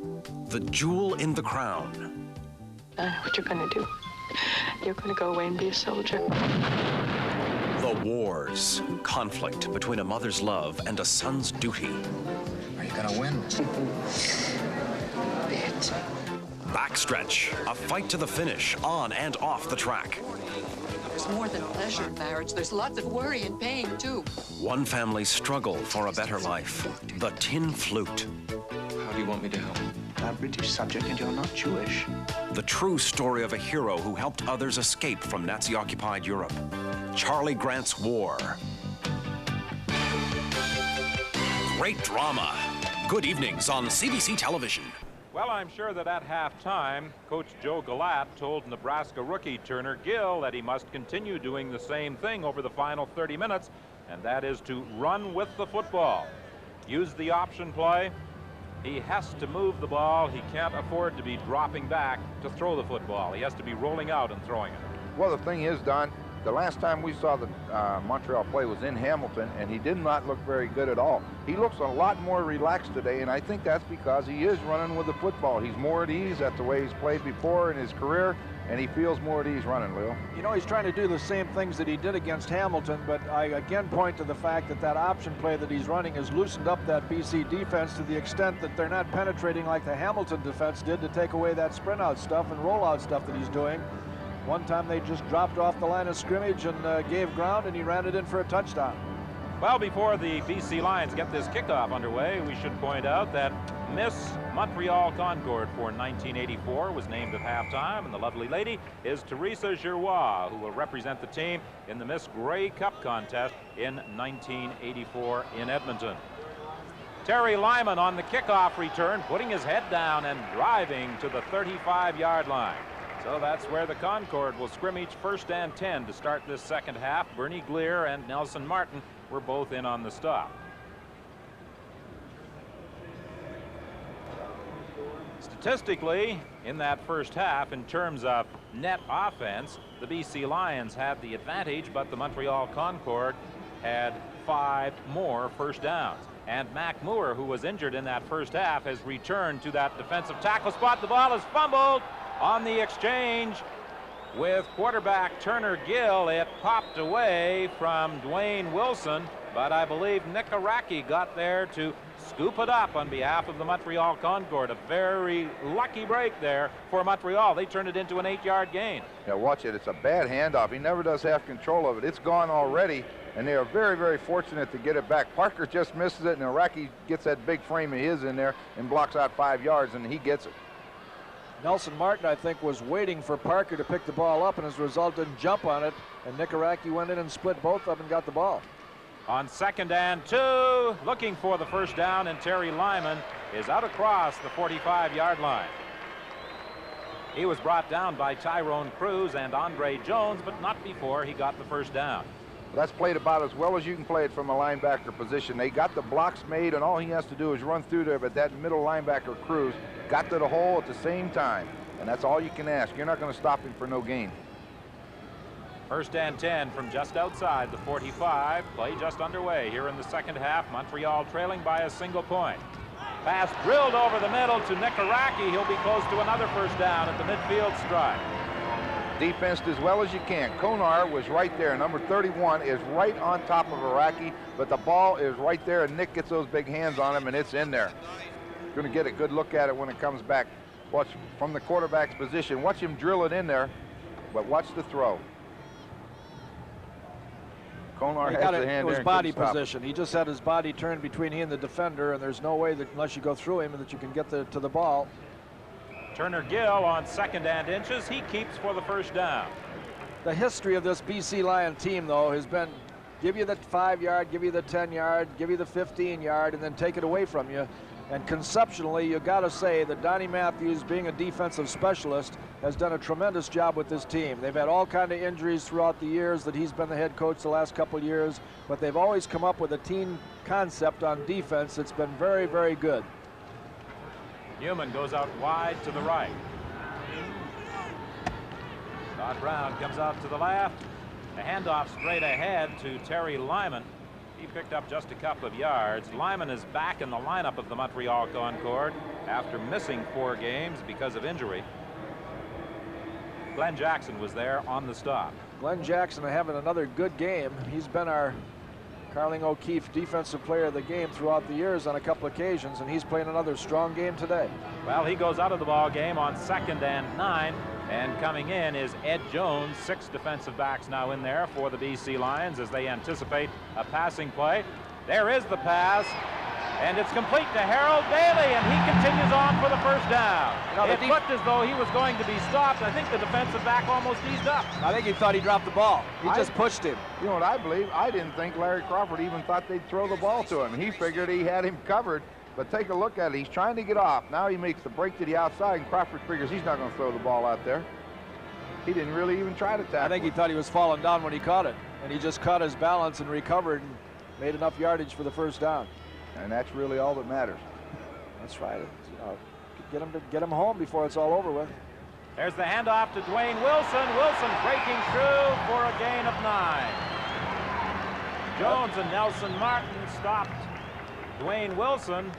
The jewel in the crown. I know what you're going to do. You're going to go away and be a soldier. The wars. Conflict between a mother's love and a son's duty. Are you going to win? Bitch. Backstretch. A fight to the finish, on and off the track. There's more than pleasure in marriage. There's lots of worry and pain, too. One family's struggle for a better life. The Tin Flute. How do you want me to help? I'm British subject and you're not Jewish. The true story of a hero who helped others escape from Nazi-occupied Europe. Charlie Grant's War. Great drama. Good evenings on CBC television. Well, I'm sure that at halftime, Coach Joe Galat told Nebraska rookie Turner Gill that he must continue doing the same thing over the final 30 minutes, and that is to run with the football. Use the option play. He has to move the ball. He can't afford to be dropping back to throw the football. He has to be rolling out and throwing it. Well, the thing is, Don, the last time we saw the Montreal play was in Hamilton, and he did not look very good at all. He looks a lot more relaxed today, and I think that's because he is running with the football. He's more at ease at the way he's played before in his career, and he feels more at ease running, Leo. You know, he's trying to do the same things that he did against Hamilton, but I again point to the fact that that option play that he's running has loosened up that BC defense to the extent that they're not penetrating like the Hamilton defense did to take away that sprint out stuff and roll out stuff that he's doing. One time they just dropped off the line of scrimmage and gave ground, and he ran it in for a touchdown. Well, before the BC Lions get this kickoff underway, we should point out that Miss Montreal Concord for 1984 was named at halftime, and the lovely lady is Teresa Giroir, who will represent the team in the Miss Grey Cup contest in 1984 in Edmonton. Terry Lyman on the kickoff return, putting his head down and driving to the 35-yard line. So that's where the Concord will scrimmage 1st and 10 to start this second half. Bernie Glear and Nelson Martin were both in on the stop. Statistically, in that first half, in terms of net offense, the BC Lions had the advantage, but the Montreal Concord had 5 more first downs. And Mac Moore, who was injured in that first half, has returned to that defensive tackle spot. The ball is fumbled on the exchange with quarterback Turner Gill. It popped away from Dwayne Wilson, but I believe Nick Araki got there to scoop it up on behalf of the Montreal Concord. A very lucky break there for Montreal. They turned it into an 8-yard gain. Yeah, watch it. It's a bad handoff. He never does have control of it. It's gone already, and they are very, very fortunate to get it back. Parker just misses it, and Araki gets that big frame of his in there and blocks out 5 yards, and he gets it. Nelson Martin, I think, was waiting for Parker to pick the ball up, and as a result didn't jump on it, and Nick Araki went in and split both of them and got the ball. On 2nd and 2, looking for the first down, and Terry Lyman is out across the 45-yard line. He was brought down by Tyrone Cruz and Andre Jones, but not before he got the first down. That's played about as well as you can play it from a linebacker position. They got the blocks made, and all he has to do is run through there, but that middle linebacker, Cruz, got to the hole at the same time, and that's all you can ask. You're not going to stop him for no gain. 1st and 10 from just outside the 45. Play just underway here in the second half. Montreal trailing by a single point. Pass drilled over the middle to Nick Araki. He'll be close to another first down at the midfield stripe. Defensed as well as you can. Konar was right there. Number 31 is right on top of Araki, but the ball is right there, and Nick gets those big hands on him, and it's in there. Going to get a good look at it when it comes back. Watch from the quarterback's position. Watch him drill it in there, but watch the throw. Konar has the hand there. It was body position. He just had his body turned between he and the defender, and there's no way that unless you go through him that you can get to the ball. Turner Gill on 2nd and inches. He keeps for the first down. The history of this BC Lion team, though, has been give you the 5-yard, give you the 10-yard, give you the 15-yard, and then take it away from you. And conceptually, you got to say that Donnie Matthews, being a defensive specialist, has done a tremendous job with this team. They've had all kind of injuries throughout the years that he's been the head coach the last couple of years, but they've always come up with a team concept on defense that's been very, very good. Newman goes out wide to the right. Todd Brown comes out to the left. A handoff straight ahead to Terry Lyman. He picked up just a couple of yards. Lyman is back in the lineup of the Montreal Concord after missing 4 games because of injury. Glenn Jackson was there on the stop. Glenn Jackson having another good game. He's been our Carling O'Keefe Defensive Player of the Game throughout the years on a couple occasions, and he's playing another strong game today. Well, he goes out of the ball game on 2nd and 9, and coming in is Ed Jones. 6 defensive backs now in there for the BC Lions as they anticipate a passing play. There is the pass, and it's complete to Harold Daly, and he continues on for the first down. It looked as though he was going to be stopped. I think the defensive back almost eased up. I think he thought he dropped the ball. He just pushed him. You know what I believe? I didn't think Larry Crawford even thought they'd throw the ball to him. He figured he had him covered, But take a look at it. He's trying to get off. Now he makes the break to the outside, and Crawford figures he's not going to throw the ball out there. He didn't really even try to tackle. I think he thought he was falling down when he caught it, and he just caught his balance and recovered and made enough yardage for the first down. And that's really all that matters. That's right. Get him home before it's all over with. There's the handoff to Dwayne Wilson. Wilson breaking through for a gain of 9. Jones and Nelson Martin stopped Dwayne Wilson.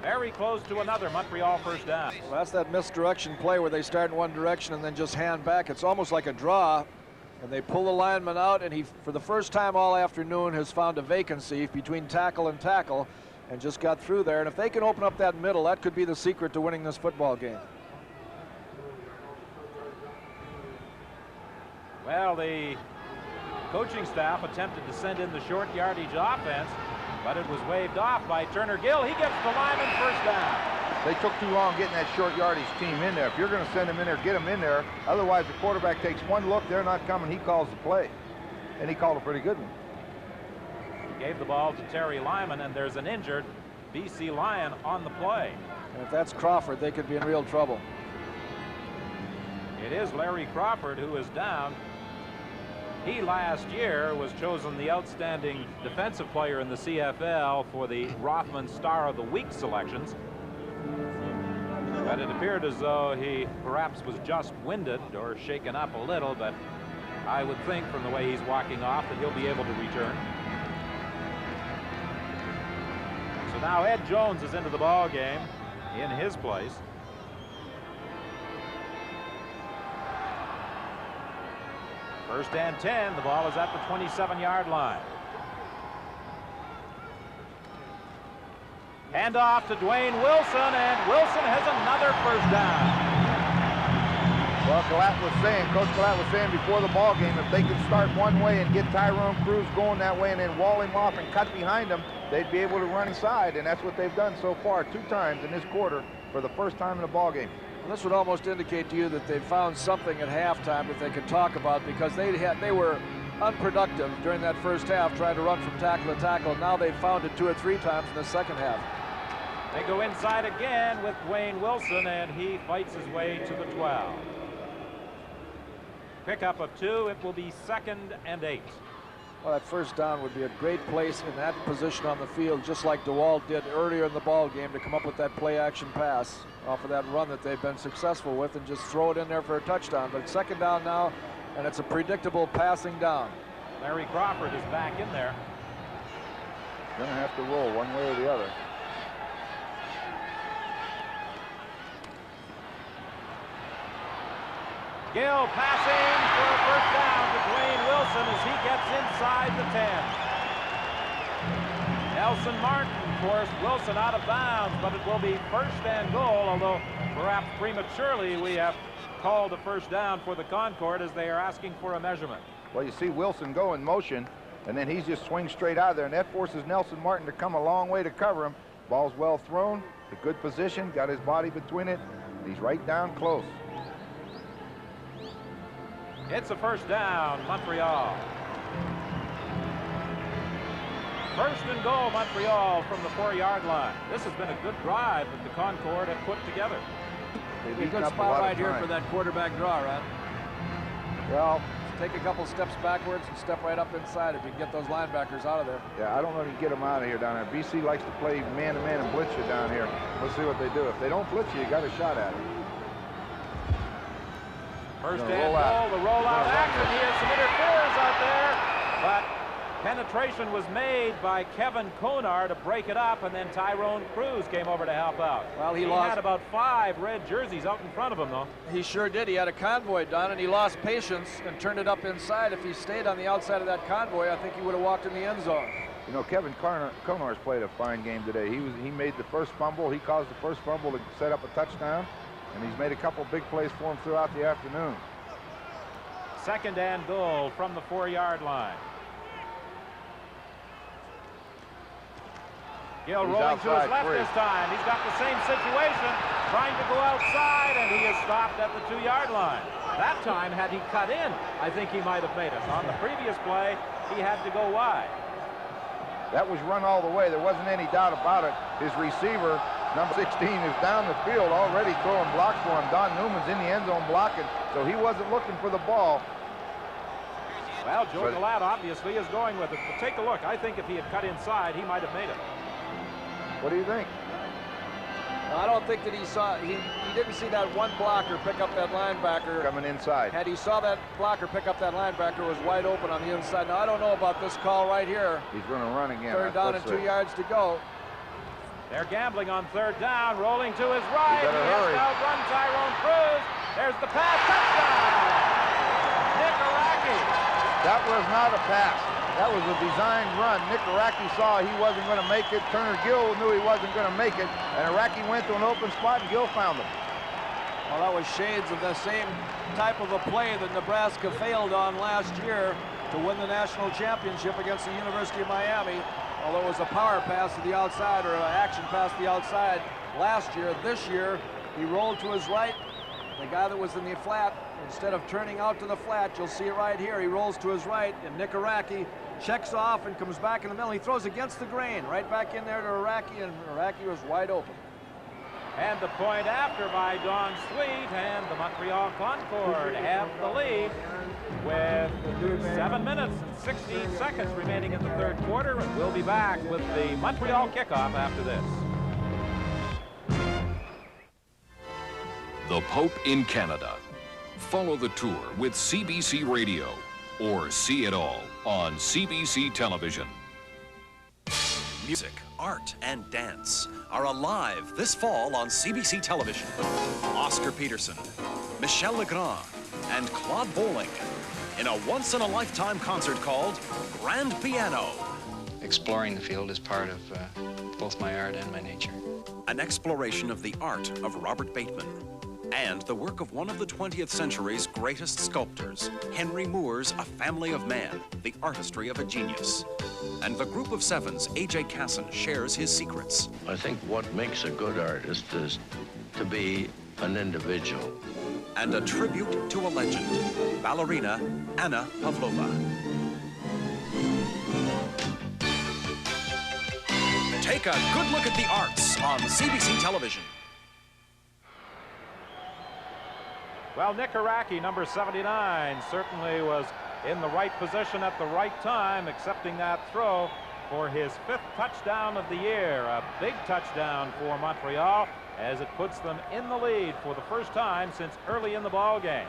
Very close to another Montreal first down. Well, that's that misdirection play where they start in one direction and then just hand back. It's almost like a draw, and they pull the lineman out, and he, for the first time all afternoon, has found a vacancy between tackle and tackle and just got through there. And if they can open up that middle, that could be the secret to winning this football game. Well, the coaching staff attempted to send in the short yardage offense, but it was waved off by Turner Gill. He gets the lineman first down. They took too long getting that short yardage team in there. If you're going to send them in there, get them in there. Otherwise, the quarterback takes one look, they're not coming, he calls the play. And he called a pretty good one. He gave the ball to Terry Lyman, and there's an injured BC Lion on the play. And if that's Crawford, they could be in real trouble. It is Larry Crawford who is down. He last year was chosen the outstanding defensive player in the CFL for the Rothman Star of the Week selections. But it appeared as though he perhaps was just winded or shaken up a little, but I would think from the way he's walking off that he'll be able to return. So now Ed Jones is into the ball game in his place. First and 10, the ball is at the 27-yard line. Handoff to Dwayne Wilson, and Wilson has another first down. Well, Coach Collette was saying before the ball game, if they could start one way and get Tyrone Cruz going that way and then wall him off and cut behind him, they'd be able to run inside, and that's what they've done so far 2 times in this quarter for the first time in the ball game. Well, this would almost indicate to you that they found something at halftime that they could talk about, because they were unproductive during that first half trying to run from tackle to tackle. Now they've found it 2 or 3 times in the second half. They go inside again with Dwayne Wilson, and he fights his way to the 12. Pickup of 2. It will be 2nd and 8. Well, that first down would be a great place in that position on the field, just like DeWalt did earlier in the ball game, to come up with that play-action pass off of that run that they've been successful with and just throw it in there for a touchdown. But it's 2nd down now, and it's a predictable passing down. Larry Crawford is back in there. Gonna have to roll one way or the other. Gill passing for a first down to Dwayne Wilson as he gets inside the 10. Nelson Martin forced Wilson out of bounds, but it will be 1st and goal, although perhaps prematurely we have called a first down for the Concorde as they are asking for a measurement. Well, you see Wilson go in motion, and then he's just swing straight out of there, and that forces Nelson Martin to come a long way to cover him. Ball's well thrown, a good position, got his body between it, and he's right down close. It's a first down, Montreal. 1st and goal, Montreal from the 4-yard line. This has been a good drive that the Concorde have put together. A good spot right here for that quarterback draw, right? Well, take a couple steps backwards and step right up inside if you can get those linebackers out of there. Yeah, I don't know if you can get them out of here down there. BC likes to play man-to-man and blitz you down here. Let's see what they do. If they don't blitz you, you got a shot at it. First and goal, the rollout action. He has some interference out there, but penetration was made by Kevin Konar to break it up, and then Tyrone Cruz came over to help out. Well, he had about 5 red jerseys out in front of him, though. He sure did. He had a convoy done, and he lost patience and turned it up inside. If he stayed on the outside of that convoy, I think he would have walked in the end zone. You know, Kevin Konar's played a fine game today. He made the first fumble. He caused the first fumble to set up a touchdown, and he's made a couple big plays for him throughout the afternoon. 2nd and goal from the 4-yard line. Gill rolling to his left this time. He's got the same situation, trying to go outside, and he is stopped at the 2-yard line. That time, had he cut in, I think he might have made it. On the previous play, he had to go wide. That was run all the way. There wasn't any doubt about it. His receiver, number 16, is down the field already throwing blocks for him. Don Newman's in the end zone blocking, so he wasn't looking for the ball. Well, Joe Galat obviously is going with it, but take a look. I think if he had cut inside, he might have made it. What do you think? I don't think that he didn't see that one blocker pick up that linebacker. Coming inside. Had he saw that blocker pick up that linebacker, it was wide open on the inside. Now, I don't know about this call right here. He's going to run again. Third down and 2 yards to go. They're gambling on third down, rolling to his right. He has to outrun Tyrone Cruz. There's the pass, touchdown! Nick Araki. That was not a pass. That was a designed run. Nick Araki saw he wasn't going to make it. Turner Gill knew he wasn't going to make it. And Araki went to an open spot and Gill found him. Well, that was shades of the same type of a play that Nebraska failed on last year to win the national championship against the University of Miami. Although it was a power pass to the outside or an action pass to the outside last year. This year, he rolled to his right. The guy that was in the flat, instead of turning out to the flat, you'll see it right here. He rolls to his right, and Nick Araki checks off and comes back in the middle. He throws against the grain, right back in there to Araki, and Araki was wide open. And the point after by Don Sweet, and the Montreal Concord have the lead with 7 minutes and 16 seconds remaining in the third quarter, and we'll be back with the Montreal kickoff after this. The Pope in Canada. Follow the tour with CBC Radio or see it all on CBC Television. Music, art, and dance are alive this fall on CBC Television. Oscar Peterson, Michel Legrand, and Claude Bolling in a once-in-a-lifetime concert called Grand Piano. Exploring the field is part of both my art and my nature. An exploration of the art of Robert Bateman and the work of one of the 20th century's greatest sculptors, Henry Moore's A Family of Man, the artistry of a genius. And the group of sevens, A.J. Casson, shares his secrets. I think what makes a good artist is to be an individual. And a tribute to a legend, ballerina Anna Pavlova. Take a good look at the arts on CBC Television. Well, Nick Araki, number 79, certainly was in the right position at the right time, accepting that throw for his 5th touchdown of the year. A big touchdown for Montreal as it puts them in the lead for the first time since early in the ball game.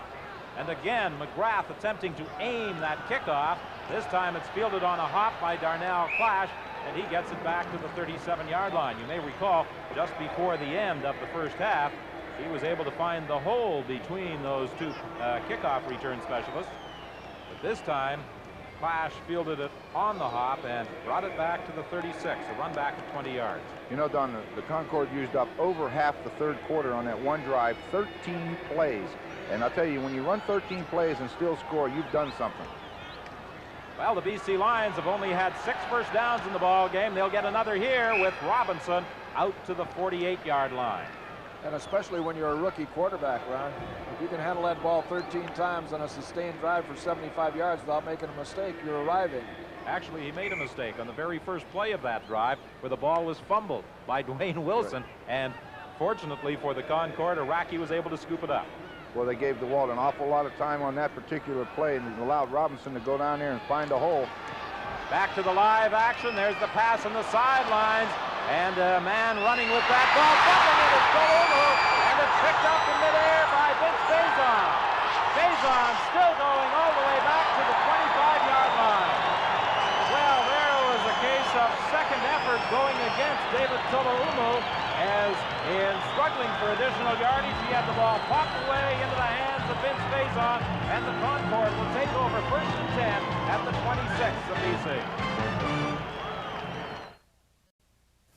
And again, McGrath attempting to aim that kickoff. This time it's fielded on a hop by Darnell Clash, and he gets it back to the 37-yard line. You may recall just before the end of the first half, he was able to find the hole between those two kickoff return specialists. But this time, Clash fielded it on the hop and brought it back to the 36, a run back of 20 yards. You know, Don, the Concord used up over half the third quarter on that one drive, 13 plays. And I'll tell you, when you run 13 plays and still score, you've done something. Well, the BC Lions have only had 6 first downs in the ball game. They'll get another here with Robinson out to the 48-yard line. And especially when you're a rookie quarterback, Ron, if you can handle that ball 13 times on a sustained drive for 75 yards without making a mistake, you're arriving. Actually, he made a mistake on the very first play of that drive where the ball was fumbled by Dwayne Wilson. Right. And fortunately for the Concord, Araki was able to scoop it up. Well, they gave DeWalt an awful lot of time on that particular play and allowed Robinson to go down there and find a hole. Back to the live action. There's the pass on the sidelines. And a man running with that ball, fumbling it is Tolomu, and it's picked up in midair by Vince Faison. Faison still going all the way back to the 25-yard line. Well, there was a case of second effort going against David Tolomu, as in struggling for additional yardage, he had the ball popped away into the hands of Vince Faison, and the Concord will take over 1st and 10 at the 26th of BC.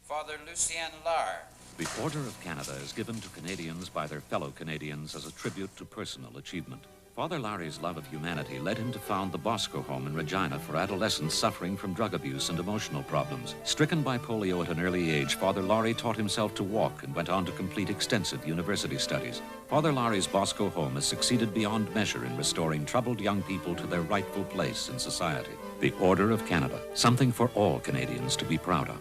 Father Lucien Lar. The Order of Canada is given to Canadians by their fellow Canadians as a tribute to personal achievement. Father Larry's love of humanity led him to found the Bosco Home in Regina for adolescents suffering from drug abuse and emotional problems. Stricken by polio at an early age, Father Larry taught himself to walk and went on to complete extensive university studies. Father Larry's Bosco Home has succeeded beyond measure in restoring troubled young people to their rightful place in society. The Order of Canada, something for all Canadians to be proud of.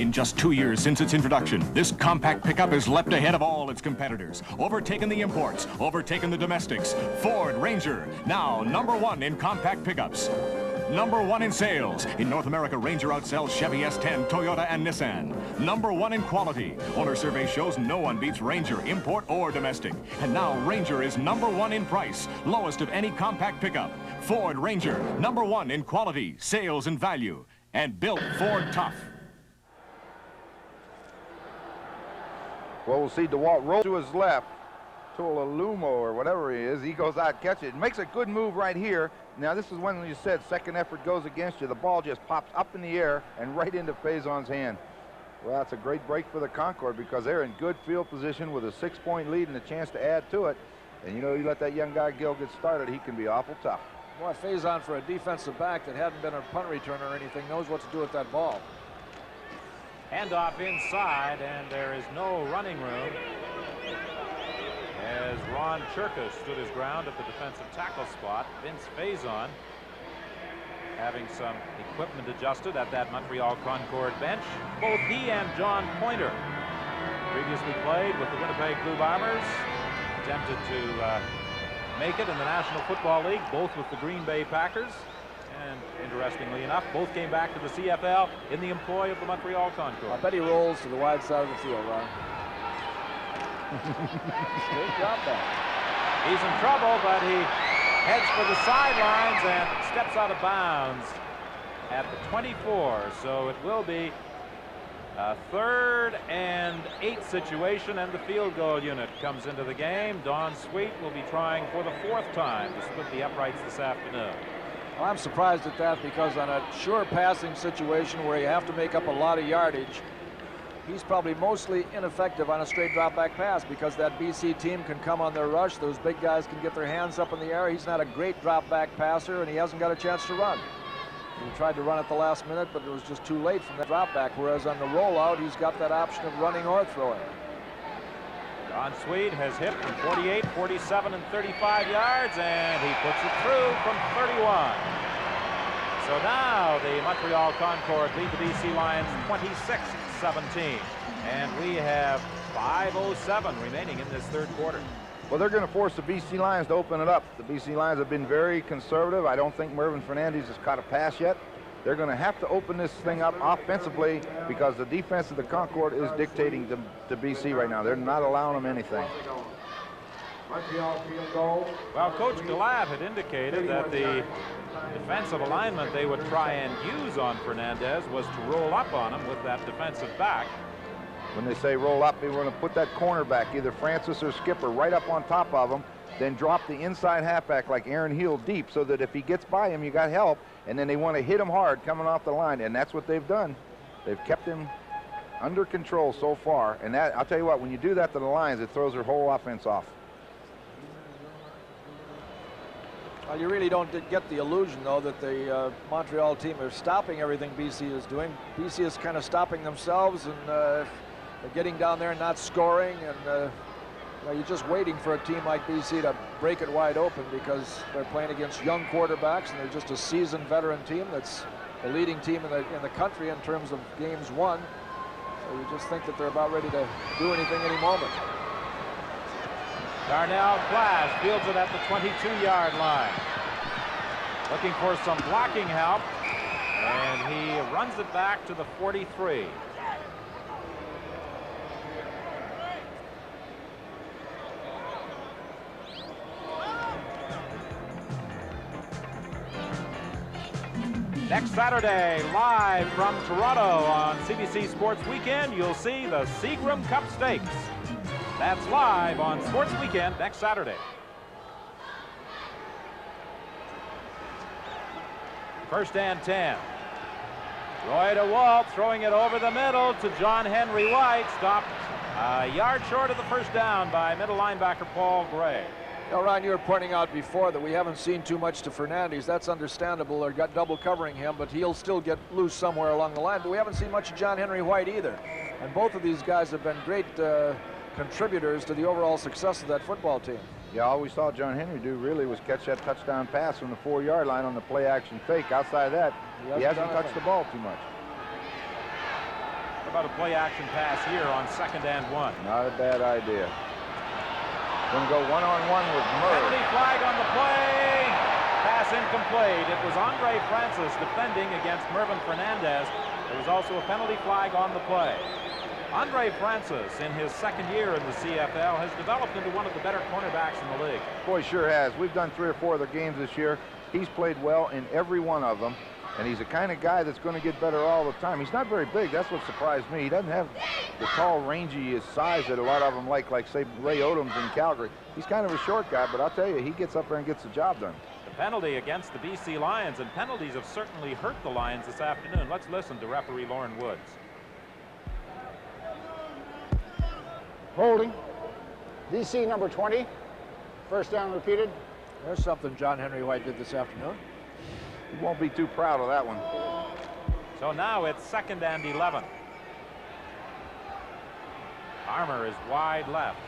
In just 2 years since its introduction, this compact pickup has leapt ahead of all its competitors, overtaken the imports, overtaken the domestics. Ford Ranger, now #1 in compact pickups. #1 in sales. In North America, Ranger outsells Chevy S10, Toyota, and Nissan. #1 in quality. Owner survey shows no one beats Ranger, import or domestic. And now Ranger is #1 in price, lowest of any compact pickup. Ford Ranger, #1 in quality, sales, and value. And built Ford tough. Well, we'll see DeWalt roll to his left. Lumo or whatever he is, he goes out, catches it, makes a good move right here. Now this is when you said second effort goes against you. The ball just pops up in the air and right into Faison's hand. Well, that's a great break for the Concorde because they're in good field position with a 6-point lead and a chance to add to it. And you know, you let that young guy Gil get started, he can be awful tough. Boy, Faison, for a defensive back that hadn't been a punt returner or anything, knows what to do with that ball. Handoff inside, and there is no running room as Ron Churka stood his ground at the defensive tackle spot. Vince Faison having some equipment adjusted at that Montreal Concorde bench. Both he and John Pointer previously played with the Winnipeg Blue Bombers, attempted to make it in the National Football League, both with the Green Bay Packers. And interestingly enough, both came back to the CFL in the employ of the Montreal Concorde. I bet he rolls to the wide side of the field, Ron. Great job back. He's in trouble, but he heads for the sidelines and steps out of bounds at the 24. So it will be a 3rd and 8 situation, and the field goal unit comes into the game. Don Sweet will be trying for the 4th time to split the uprights this afternoon. Well, I'm surprised at that because on a sure passing situation where you have to make up a lot of yardage, he's probably mostly ineffective on a straight drop back pass because that BC team can come on their rush. Those big guys can get their hands up in the air. He's not a great drop back passer, and he hasn't got a chance to run. He tried to run at the last minute, but it was just too late from that drop back, whereas on the rollout, he's got that option of running or throwing. Don Sweet has hit from 48, 47, and 35 yards, and he puts it through from 31. So now the Montreal Concorde lead the BC Lions 26-17. And we have 5:07 remaining in this 3rd quarter. Well, they're going to force the BC Lions to open it up. The BC Lions have been very conservative. I don't think Mervin Fernandez has caught a pass yet. They're going to have to open this thing up offensively because the defense of the Concorde is dictating to BC right now. They're not allowing them anything. Well, Coach Galab had indicated that the defensive alignment they would try and use on Fernandez was to roll up on him with that defensive back. When they say roll up, they want to put that cornerback, either Francis or Skipper, right up on top of him, then drop the inside halfback like Aaron Heel deep so that if he gets by him, you got help, and then they want to hit him hard coming off the line, and that's what they've done. They've kept him under control so far, and that, I'll tell you what, when you do that to the Lions, it throws their whole offense off. Well, you really don't get the illusion, though, that the Montreal team is stopping everything BC is doing. BC is kind of stopping themselves, and they're getting down there and not scoring, and you know, you're just waiting for a team like BC to break it wide open because they're playing against young quarterbacks, and they're just a seasoned veteran team that's the leading team in the country in terms of games won. So you just think that they're about ready to do anything any moment. Darnell Clash fields it at the 22-yard line. Looking for some blocking help, and he runs it back to the 43. Next Saturday, live from Toronto on CBC Sports Weekend, you'll see the Seagram Cup Stakes. That's live on Sports Weekend next Saturday. First and 10. Roy DeWalt throwing it over the middle to John Henry White. Stopped a yard short of the first down by middle linebacker Paul Gray. Now, Ron, you were pointing out before that we haven't seen too much to Fernandez. That's understandable. They've got double covering him, but he'll still get loose somewhere along the line. But we haven't seen much of John Henry White either. And both of these guys have been great contributors to the overall success of that football team. Yeah, all we saw John Henry do really was catch that touchdown pass from the 4-yard line on the play-action fake. Outside of that, he hasn't touched the ball too much. about a play-action pass here on 2nd and 1. Not a bad idea. Going to go one-on-one with Murray. Penalty flag on the play. Pass incomplete. It was Andre Francis defending against Mervyn Fernandez. There was also a penalty flag on the play. Andre Francis, in his 2nd year in the CFL, has developed into one of the better cornerbacks in the league. Boy, sure has. We've done 3 or 4 of their games this year. He's played well in every one of them, and he's the kind of guy that's going to get better all the time. He's not very big. That's what surprised me. He doesn't have the tall, rangy size that a lot of them like say, Ray Odom's in Calgary. He's kind of a short guy, but I'll tell you, he gets up there and gets the job done. The penalty against the BC Lions, and penalties have certainly hurt the Lions this afternoon. Let's listen to referee Lauren Woods. Holding. DC number 20. First down repeated. There's something John Henry White did this afternoon. He won't be too proud of that one. So now it's 2nd and 11. Armour is wide left.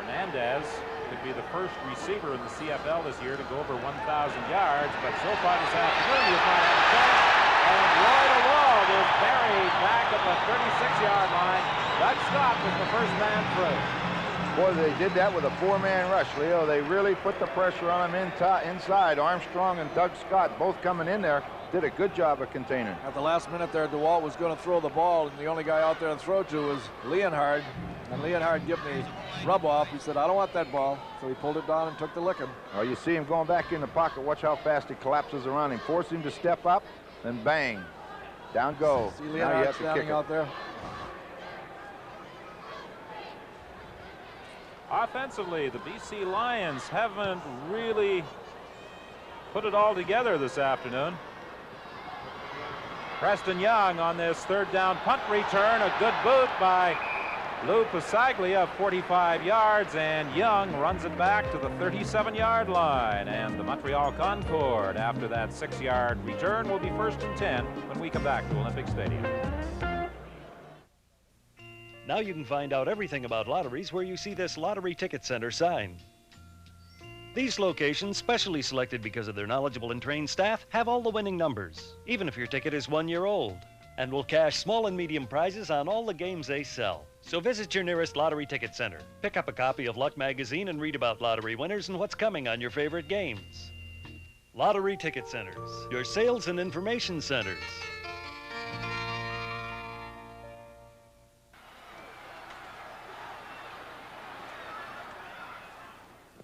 Fernandez could be the first receiver in the CFL this year to go over 1,000 yards, but so far this afternoon he has not had a chance. And Roy DeWald is buried back at the 36-yard line. Doug Scott was the first man through. Boy, they did that with a 4-man rush, Leo. They really put the pressure on him inside. Armstrong and Doug Scott both coming in there. Did a good job of containing. At the last minute there, DeWalt was going to throw the ball, and the only guy out there to throw to was Leonhard. And Leonhard gave me rub off. He said, I don't want that ball. So he pulled it down and took the licking. Oh, you see him going back in the pocket. Watch how fast he collapses around him. Force him to step up, then bang. Down go. See Leonhard standing out there? Offensively, the BC Lions haven't really put it all together this afternoon. Preston Young on this 3rd down punt return. A good boot by Lou Pasaglia of 45 yards, and Young runs it back to the 37-yard line. And the Montreal Concorde, after that 6-yard return, will be 1st and 10 when we come back to Olympic Stadium. Now you can find out everything about lotteries where you see this Lottery Ticket Center sign. These locations, specially selected because of their knowledgeable and trained staff, have all the winning numbers, even if your ticket is 1 year old, and will cash small and medium prizes on all the games they sell. So visit your nearest Lottery Ticket Center. Pick up a copy of Luck Magazine and read about lottery winners and what's coming on your favorite games. Lottery Ticket Centers, your sales and information centers.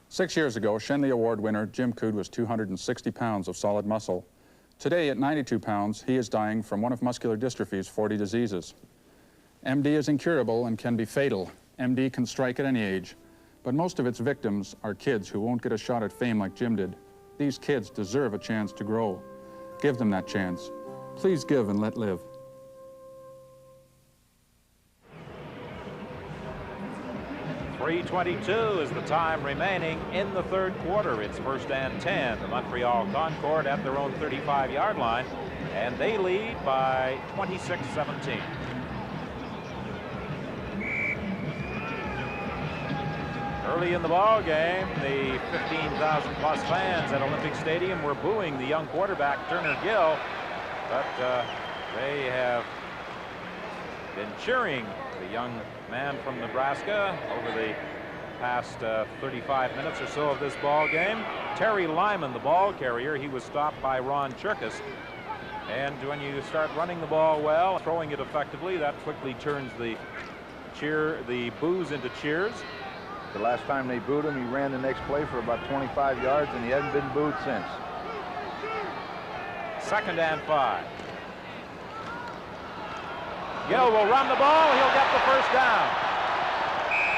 Six years ago, Shenley Award winner Jim Coode was 260 pounds of solid muscle. Today, at 92 pounds, he is dying from one of muscular dystrophy's 40 diseases. MD is incurable and can be fatal. MD can strike at any age, but most of its victims are kids who won't get a shot at fame like Jim did. These kids deserve a chance to grow. Give them that chance. Please give and let live. .322 is the time remaining in the 3rd quarter. It's 1st and 10. The Montreal Concorde at their own 35-yard line, and they lead by 26-17. Early in the ball game, the 15,000-plus fans at Olympic Stadium were booing the young quarterback Turner Gill, but they have been cheering the young man from Nebraska over the past 35 minutes or so of this ball game. Terry Lyman, the ball carrier, he was stopped by Ron Chirkus. And when you start running the ball well, throwing it effectively, that quickly turns the boos into cheers. The last time they booed him, he ran the next play for about 25 yards, and he hasn't been booed since. 2nd and 5. Gill will run the ball. He'll get the first down.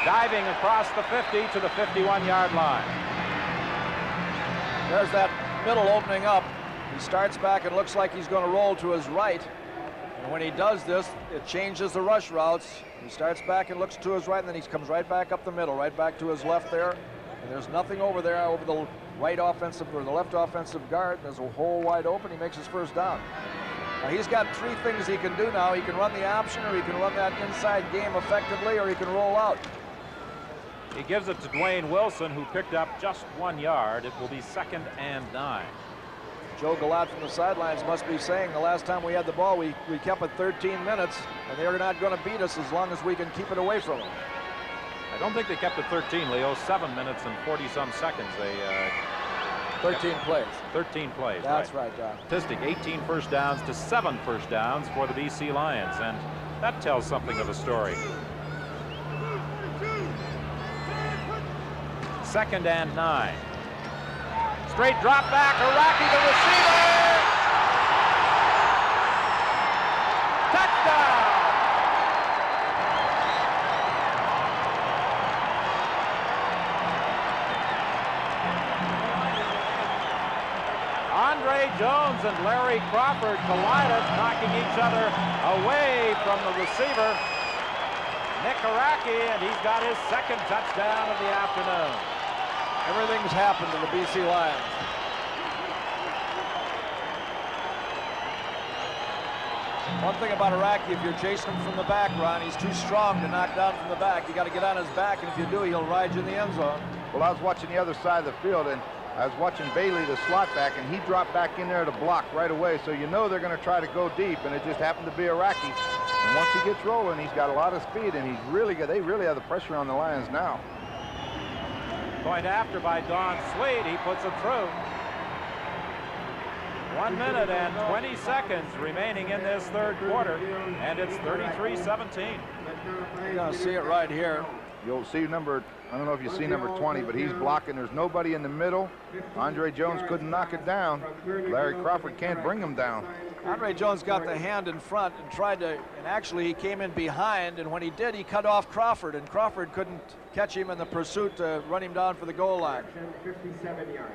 Diving across the 50 to the 51-yard line. There's that middle opening up. He starts back and looks like he's going to roll to his right. And when he does this, it changes the rush routes. He starts back and looks to his right, and then he comes right back up the middle, right back to his left there. And there's nothing over there over the right offensive or the left offensive guard. There's a hole wide open. He makes his first down. Now he's got 3 things he can do now. He can run the option, or he can run that inside game effectively, or he can roll out. He gives it to Dwayne Wilson, who picked up just 1 yard. It will be 2nd and 9. Joe Galat from the sidelines must be saying the last time we had the ball, we kept it 13 minutes, and they're not going to beat us as long as we can keep it away from them. I don't think they kept it 13, Leo. 7 minutes and 40-some seconds. They 13 plays. 13 plays. That's right, Don. Statistic: 18 first downs to 7 first downs for the BC Lions, and that tells something of a story. 2nd and 9. Straight drop back, Iraqi the receiver. Touchdown! Andre Jones and Larry Crawford collided, knocking each other away from the receiver, Nick Iraqi, and he's got his 2nd touchdown of the afternoon. Everything's happened to the BC Lions. One thing about Iraqi, if you're chasing him from the back, Ron, he's too strong to knock down from the back. You got to get on his back, and if you do, he'll ride you in the end zone. Well, I was watching the other side of the field, and I was watching Bailey, the slot back, and he dropped back in there to block right away. So you know they're going to try to go deep, and it just happened to be Iraqi. And once he gets rolling, he's got a lot of speed, and he's really good. They really have the pressure on the Lions now. Point after by Don Sweet. He puts it through. 1 minute and 20 seconds remaining in this 3rd quarter, and it's 33-17. You're going to see it right here. You'll see number, I don't know if you see number 20, but he's blocking. There's nobody in the middle. Andre Jones couldn't knock it down. Larry Crawford can't bring him down. Andre Jones got the hand in front and tried to, and actually he came in behind, and when he did, he cut off Crawford, and Crawford couldn't catch him in the pursuit to run him down for the goal line.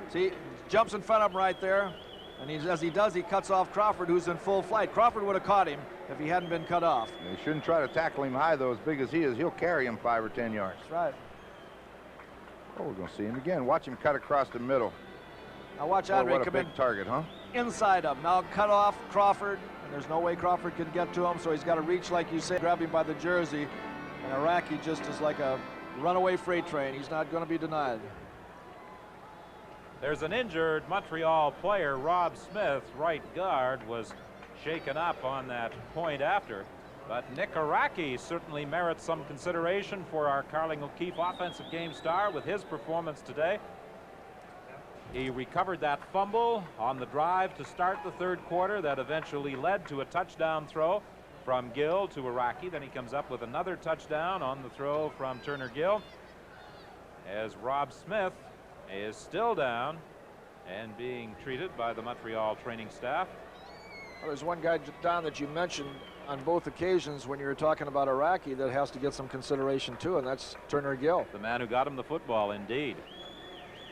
See, jumps in front of him right there, and as he does, he cuts off Crawford, who's in full flight. Crawford would have caught him if he hadn't been cut off. You shouldn't try to tackle him high, though, as big as he is. He'll carry him 5 or 10 yards. That's right. Oh, we're going to see him again. Watch him cut across the middle. Now watch Andre what a come big in target, huh? inside him. Now cut off Crawford, and there's no way Crawford can get to him, so he's got to reach, like you say, grab him by the jersey. And Iraqi just is like a runaway freight train. He's not going to be denied. There's an injured Montreal player. Rob Smith, right guard, was shaken up on that point after. But Nick Iraqi certainly merits some consideration for our Carling O'Keefe offensive game star with his performance today. He recovered that fumble on the drive to start the 3rd quarter that eventually led to a touchdown throw from Gill to Iraqi. Then he comes up with another touchdown on the throw from Turner Gill, as Rob Smith is still down and being treated by the Montreal training staff. Well, there's one guy, Don, that you mentioned on both occasions when you were talking about Iraqi that has to get some consideration too, and that's Turner Gill. The man who got him the football, indeed.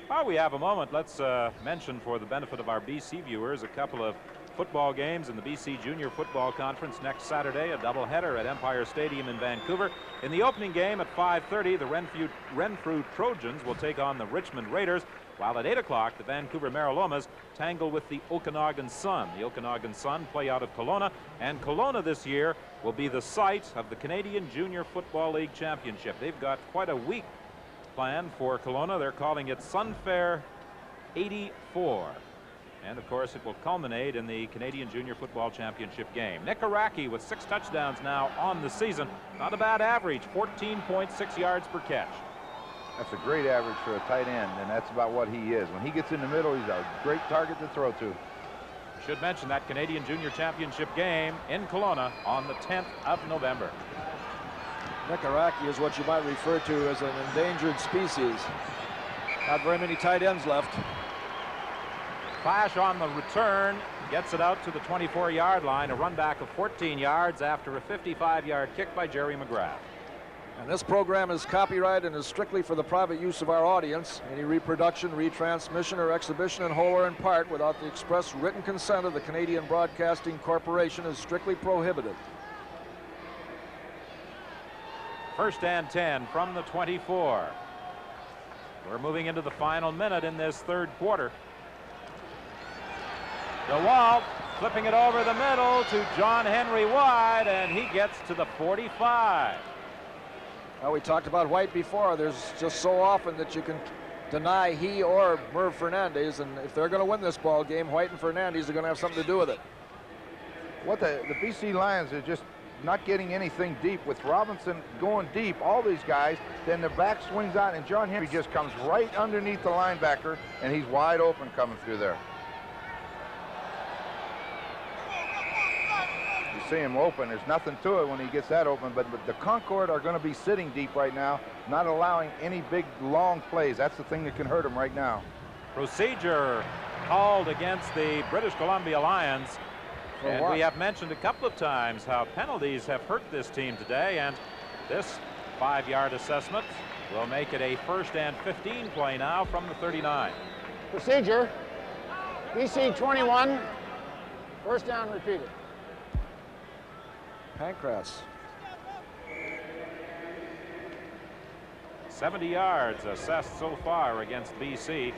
While we have a moment, let's mention, for the benefit of our BC viewers, a couple of football games in the BC Junior Football Conference next Saturday, a doubleheader at Empire Stadium in Vancouver. In the opening game at 5:30, the Renfrew Trojans will take on the Richmond Raiders, while at 8 o'clock, the Vancouver Marilomas tangle with the Okanagan Sun. The Okanagan Sun play out of Kelowna, and Kelowna this year will be the site of the Canadian Junior Football League Championship. They've got quite a week planned for Kelowna. They're calling it Sunfair 84. And of course, it will culminate in the Canadian Junior Football Championship game. Nick Iraqi with 6 touchdowns now on the season. Not a bad average, 14.6 yards per catch. That's a great average for a tight end, and that's about what he is. When he gets in the middle, he's a great target to throw to. Should mention that Canadian Junior Championship game in Kelowna on the 10th of November. Nick Iraqi is what you might refer to as an endangered species. Not very many tight ends left. Flash on the return, gets it out to the 24-yard line, a run back of 14 yards after a 55-yard kick by Jerry McGrath. And this program is copyrighted and is strictly for the private use of our audience. Any reproduction, retransmission, or exhibition in whole or in part without the express written consent of the Canadian Broadcasting Corporation is strictly prohibited. 1st and 10 from the 24. We're moving into the final minute in this 3rd quarter. DeWalt flipping it over the middle to John Henry White, and he gets to the 45. Well, we talked about White before. There's just so often that you can deny he or Merv Fernandez, and if they're going to win this ball game, White and Fernandez are going to have something to do with it. What the BC Lions are just not getting anything deep. With Robinson going deep, all these guys, then the back swings out, and John Henry just comes right underneath the linebacker, and he's wide open coming through there. You see him open. There's nothing to it when he gets that open, but the Concord are going to be sitting deep right now, not allowing any big, long plays. That's the thing that can hurt them right now. Procedure called against the British Columbia Lions. And what? we have mentioned a couple of times how penalties have hurt this team today, and this 5-yard assessment will make it a 1st and 15 play now from the 39. Procedure. BC 21. First down repeated. Pancras. 70 yards assessed so far against BC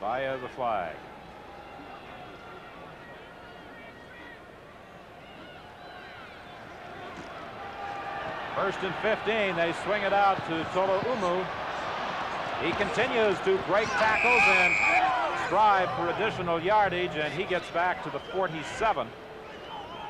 via the flag. First and 15, they swing it out to Tolo Umu. He continues to break tackles and strive for additional yardage, and he gets back to the 47.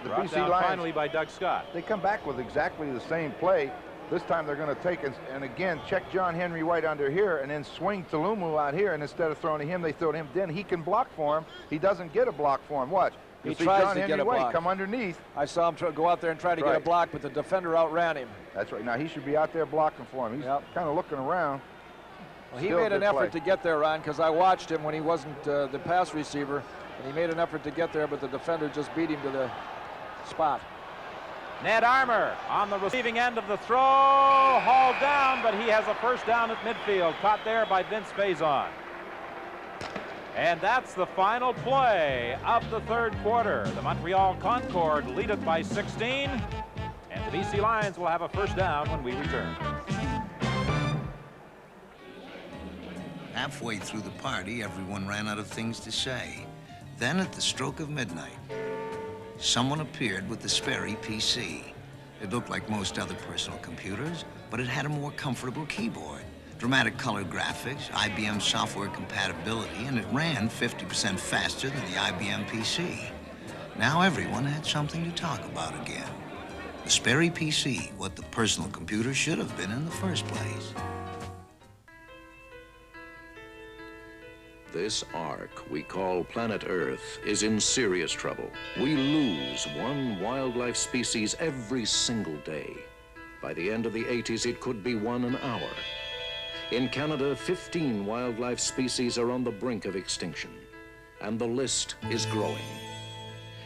The Brought BC down Lions, finally by Doug Scott. they come back with exactly the same play. This time they're going to take and again check John Henry White under here and then swing Tulumu out here, and instead of throwing to him, they throw to him. Then he can block for him. He doesn't get a block for him. Watch. You He see tries John to Henry get a White block. come underneath. I saw him go out there and try to That's get a right. block, but the defender outran him. That's right. Now he should be out there blocking for him. He's kind of looking around. Well, he Still made an good effort play. to get there, Ron, because I watched him when he wasn't the pass receiver, and he made an effort to get there, but the defender just beat him to the spot. Ned Armour on the receiving end of the throw, hauled down, but he has a first down at midfield, caught there by Vince Faison. And that's the final play of the 3rd quarter. The Montreal Concord lead it by 16, and the BC Lions will have a first down when we return. Halfway through the party, everyone ran out of things to say. Then, at the stroke of midnight, someone appeared with the Sperry PC. It looked like most other personal computers, but it had a more comfortable keyboard, dramatic color graphics, IBM software compatibility, and it ran 50% faster than the IBM PC. Now everyone had something to talk about again. The Sperry PC, what the personal computer should have been in the first place. This ark we call planet Earth is in serious trouble. We lose one wildlife species every single day. By the end of the 80s, it could be one an hour. In Canada, 15 wildlife species are on the brink of extinction, and the list is growing.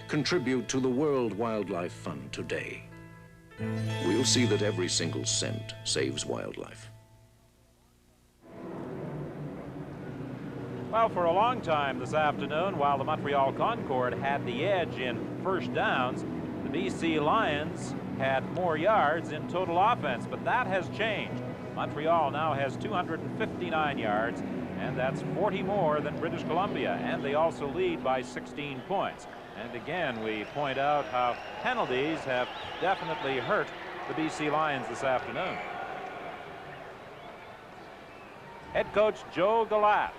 Contribute to the World Wildlife Fund today. We'll see that every single cent saves wildlife. Well, for a long time this afternoon, while the Montreal Concord had the edge in first downs, the BC Lions had more yards in total offense, but that has changed. Montreal now has 259 yards, and that's 40 more than British Columbia, and they also lead by 16 points. And again, we point out how penalties have definitely hurt the BC Lions this afternoon. Head coach Joe Galat.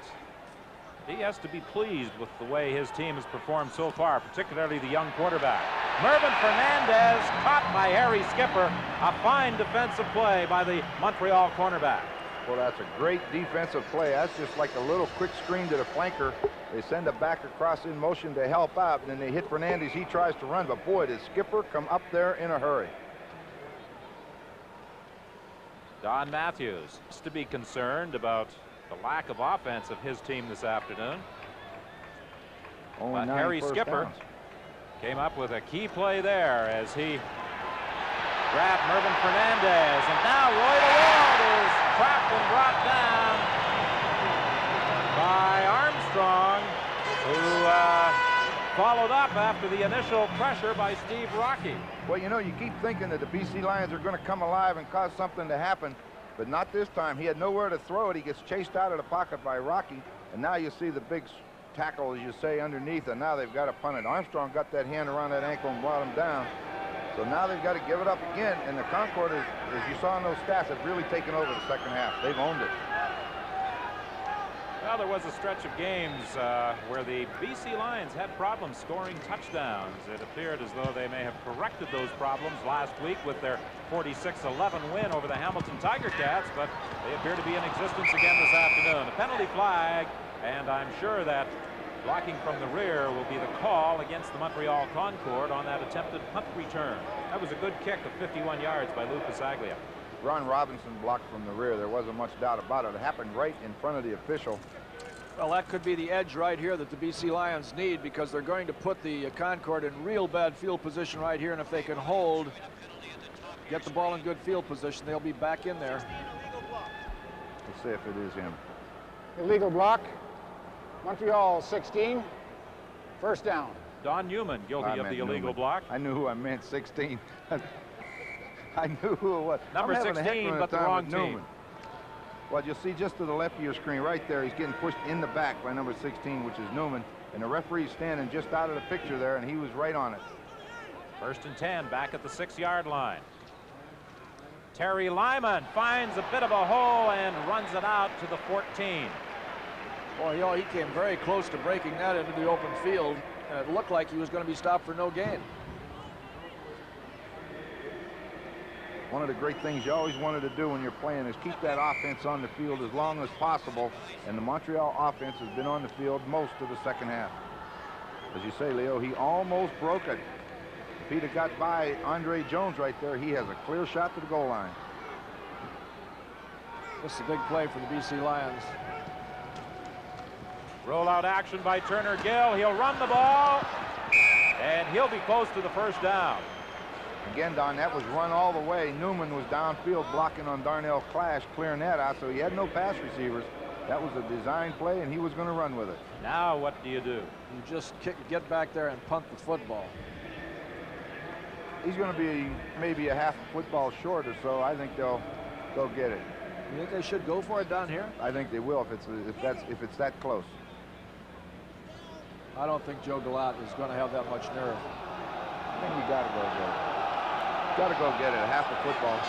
He has to be pleased with the way his team has performed so far, particularly the young quarterback. Mervyn Fernandez caught by Harry Skipper. A fine defensive play by the Montreal cornerback. Well, that's a great defensive play. That's just like a little quick screen to the flanker. They send it back across in motion to help out, and then they hit Fernandez. He tries to run, but boy, did Skipper come up there in a hurry. Don Matthews is to be concerned about the lack of offense of his team this afternoon. But Harry Skipper came up with a key play there as he grabbed Mervyn Fernandez, and now Roy DeWald is trapped and brought down by Armstrong, who followed up after the initial pressure by Steve Rocky. Well, you know, you keep thinking that the BC Lions are going to come alive and cause something to happen, but not this time. He had nowhere to throw it. He gets chased out of the pocket by Rocky, and now you see the big tackle, as you say, underneath, and now they've got to punt it. Armstrong got that hand around that ankle and brought him down. So now they've got to give it up again, and the Concord, as you saw in those stats, have really taken over the second half. They've owned it. Well, there was a stretch of games where the BC Lions had problems scoring touchdowns. It appeared as though they may have corrected those problems last week with their 46-11 win over the Hamilton Tiger Cats, but they appear to be in existence again this afternoon. A penalty flag, and I'm sure that blocking from the rear will be the call against the Montreal Concorde on that attempted punt return. That was a good kick of 51 yards by Lou Pasaglia. Ron Robinson blocked from the rear. There wasn't much doubt about it. It happened right in front of the official. Well, that could be the edge right here that the BC Lions need, because they're going to put the Concorde in real bad field position right here, and if they can hold, get the ball in good field position, they'll be back in there. Let's see if it is him. Illegal block. Montreal 16. First down. Don Newman guilty of the illegal block. I knew who I meant, 16. I knew who it was. Number 16, but the wrong team. Newman. Well, you'll see just to the left of your screen right there, he's getting pushed in the back by number 16, which is Newman. And the referee's standing just out of the picture there, and he was right on it. 1st and 10, back at the 6-yard line. Terry Lyman finds a bit of a hole and runs it out to the 14. Boy, you know, he came very close to breaking that into the open field. It looked like he was going to be stopped for no gain. One of the great things you always wanted to do when you're playing is keep that offense on the field as long as possible. And the Montreal offense has been on the field most of the second half. As you say, Leo, he almost broke it. If he'd have got by Andre Jones right there, he has a clear shot to the goal line. This is a big play for the BC Lions. Rollout action by Turner Gill. He'll run the ball, and he'll be close to the first down. Again, Don, that was run all the way. Newman was downfield blocking on Darnell Clash, clearing that out, so he had no pass receivers. That was a design play, and he was going to run with it. Now what do? You just get back there and punt the football. He's going to be maybe a half a football short or so. I think they'll get it. You think they should go for it down here? I think they will if it's that close. I don't think Joe Galat is going to have that much nerve. I think you got to go get it. Got to go get it, a half a football.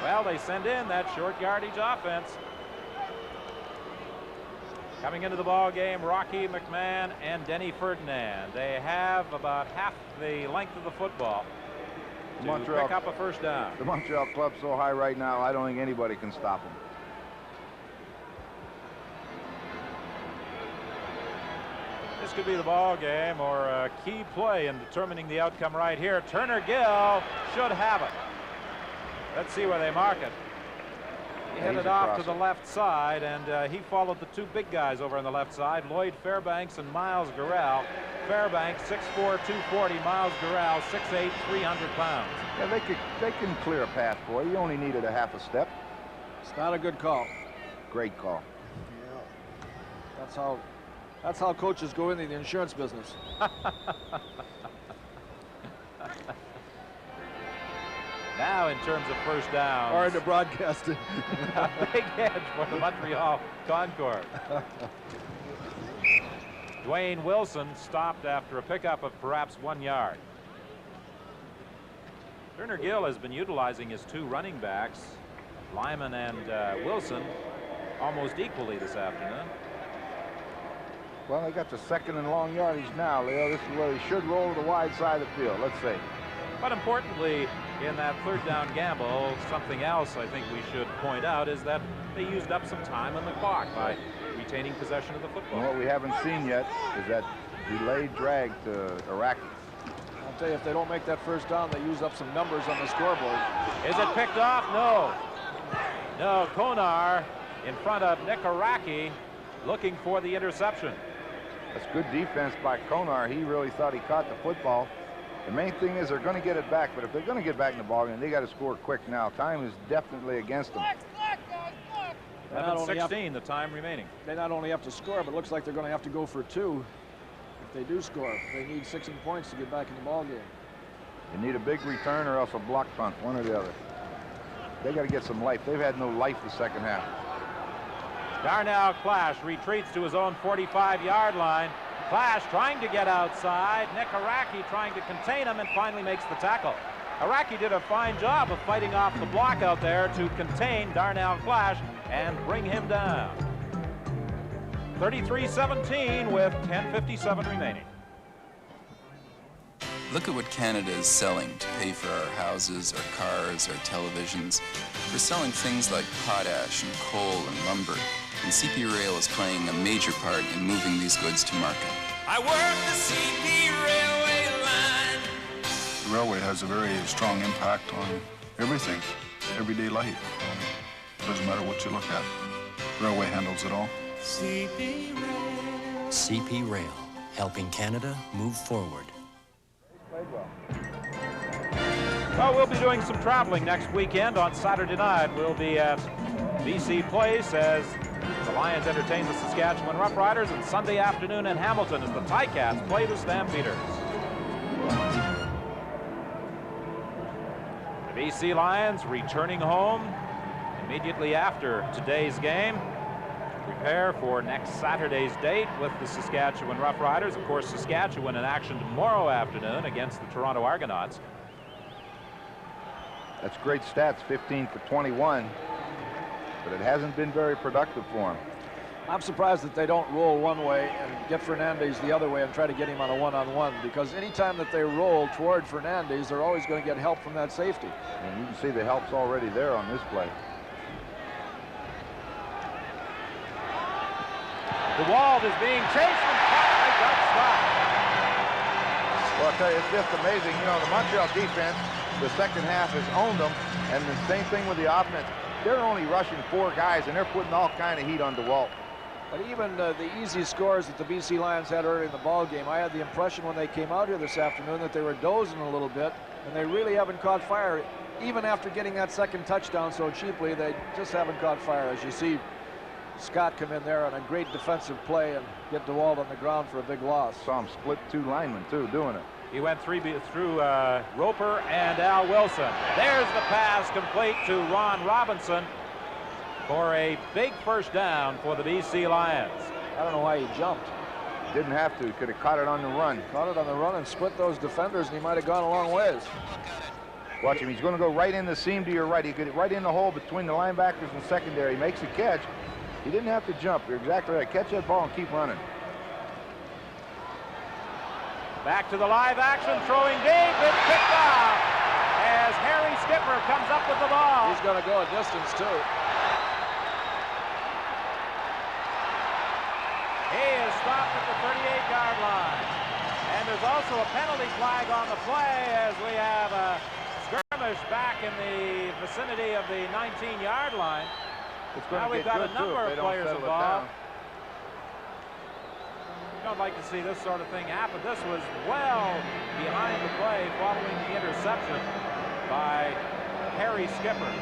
Well, they send in that short yardage offense. Coming into the ball game, Rocky McMahon and Denny Ferdinand. They have about half the length of the football to pick up a first down. The Montreal club's so high right now, I don't think anybody can stop them. This could be the ball game or a key play in determining the outcome right here. Turner Gill should have it. Let's see where they mark it. He headed off to the left side, and he followed the two big guys over on the left side, Lloyd Fairbanks and Miles Gurrell. Fairbanks 6'4", 240, Miles Gurrell 6'8", 300 pounds. Yeah, they can clear a path for you. You only needed a half a step. It's not a good call. Great call. Yeah. That's how coaches go into the insurance business. Now, in terms of first down, or into broadcasting, a big edge for the Montreal Concorde. Dwayne Wilson stopped after a pickup of perhaps 1 yard. Turner Gill has been utilizing his two running backs, Lyman and Wilson, almost equally this afternoon. Well, they got the second and long yardage now, Leo. This is where he should roll to the wide side of the field. Let's see. But importantly, in that third down gamble, something else I think we should point out is that they used up some time on the clock by retaining possession of the football. And what we haven't seen yet is that delayed drag to Iraqi. I'll tell you, if they don't make that first down, they use up some numbers on the scoreboard. Is it picked off? No. No, Konar in front of Nick Iraqi looking for the interception. That's good defense by Konar. He really thought he caught the football. The main thing is they're going to get it back, but if they're going to get back in the ballgame, they got to score quick now. Time is definitely against them. 16, the time remaining. They not only have to score, but it looks like they're going to have to go for two if they do score. They need 16 points to get back in the ballgame. You need a big return or else a block punt, one or the other. They got to get some life. They've had no life the second half. Darnell Clash retreats to his own 45-yard line. Clash trying to get outside. Nick Iraqi trying to contain him and finally makes the tackle. Araki did a fine job of fighting off the block out there to contain Darnell Clash and bring him down. 33-17 with 10:57 remaining. Look at what Canada is selling to pay for our houses, our cars, our televisions. We're selling things like potash and coal and lumber, and CP Rail is playing a major part in moving these goods to market. I work the CP Railway line. The railway has a very strong impact on everything, everyday life. Doesn't matter what you look at. Railway handles it all. CP Rail. CP Rail, helping Canada move forward. Well, we'll be doing some traveling next weekend. On Saturday night, we'll be at BC Place as the Lions entertain the Saskatchewan Roughriders, and Sunday afternoon in Hamilton as the Ticats play the Stampeders. The BC Lions returning home immediately after today's game to prepare for next Saturday's date with the Saskatchewan Roughriders. Of course, Saskatchewan in action tomorrow afternoon against the Toronto Argonauts. That's great stats, 15 for 21, but it hasn't been very productive for him. I'm surprised that they don't roll one way and get Fernandez the other way and try to get him on a one-on-one, because anytime that they roll toward Fernandez, they're always going to get help from that safety. And you can see the help's already there on this play. DeWalt is being chased and caught by Doug Scott. Well, I'll tell you, it's just amazing. You know, the Montreal defense, the second half has owned them, and the same thing with the offense. They're only rushing 4 guys, and they're putting all kind of heat on DeWalt. But even the easy scores that the BC Lions had early in the ball game, I had the impression when they came out here this afternoon that they were dozing a little bit, and they really haven't caught fire. Even after getting that second touchdown so cheaply, they just haven't caught fire. As you see Scott come in there on a great defensive play and get DeWalt on the ground for a big loss. Saw him split 2 linemen, too, doing it. He went through Roper and Al Wilson. There's the pass complete to Ron Robinson for a big first down for the BC Lions. I don't know why he jumped. Didn't have to. He could have caught it on the run. Caught it on the run and split those defenders, and he might have gone a long ways. Watch him. He's going to go right in the seam to your right. He could right in the hole between the linebackers and secondary. He makes a catch. He didn't have to jump. You're exactly right. Catch that ball and keep running. Back to the live action, throwing deep. It's picked off as Harry Skipper comes up with the ball. He's going to go a distance, too. He is stopped at the 38-yard line. And there's also a penalty flag on the play as we have a skirmish back in the vicinity of the 19-yard line. Now we've got a number of players involved. You don't like to see this sort of thing happen. This was well behind the play following the interception by Harry Skipper.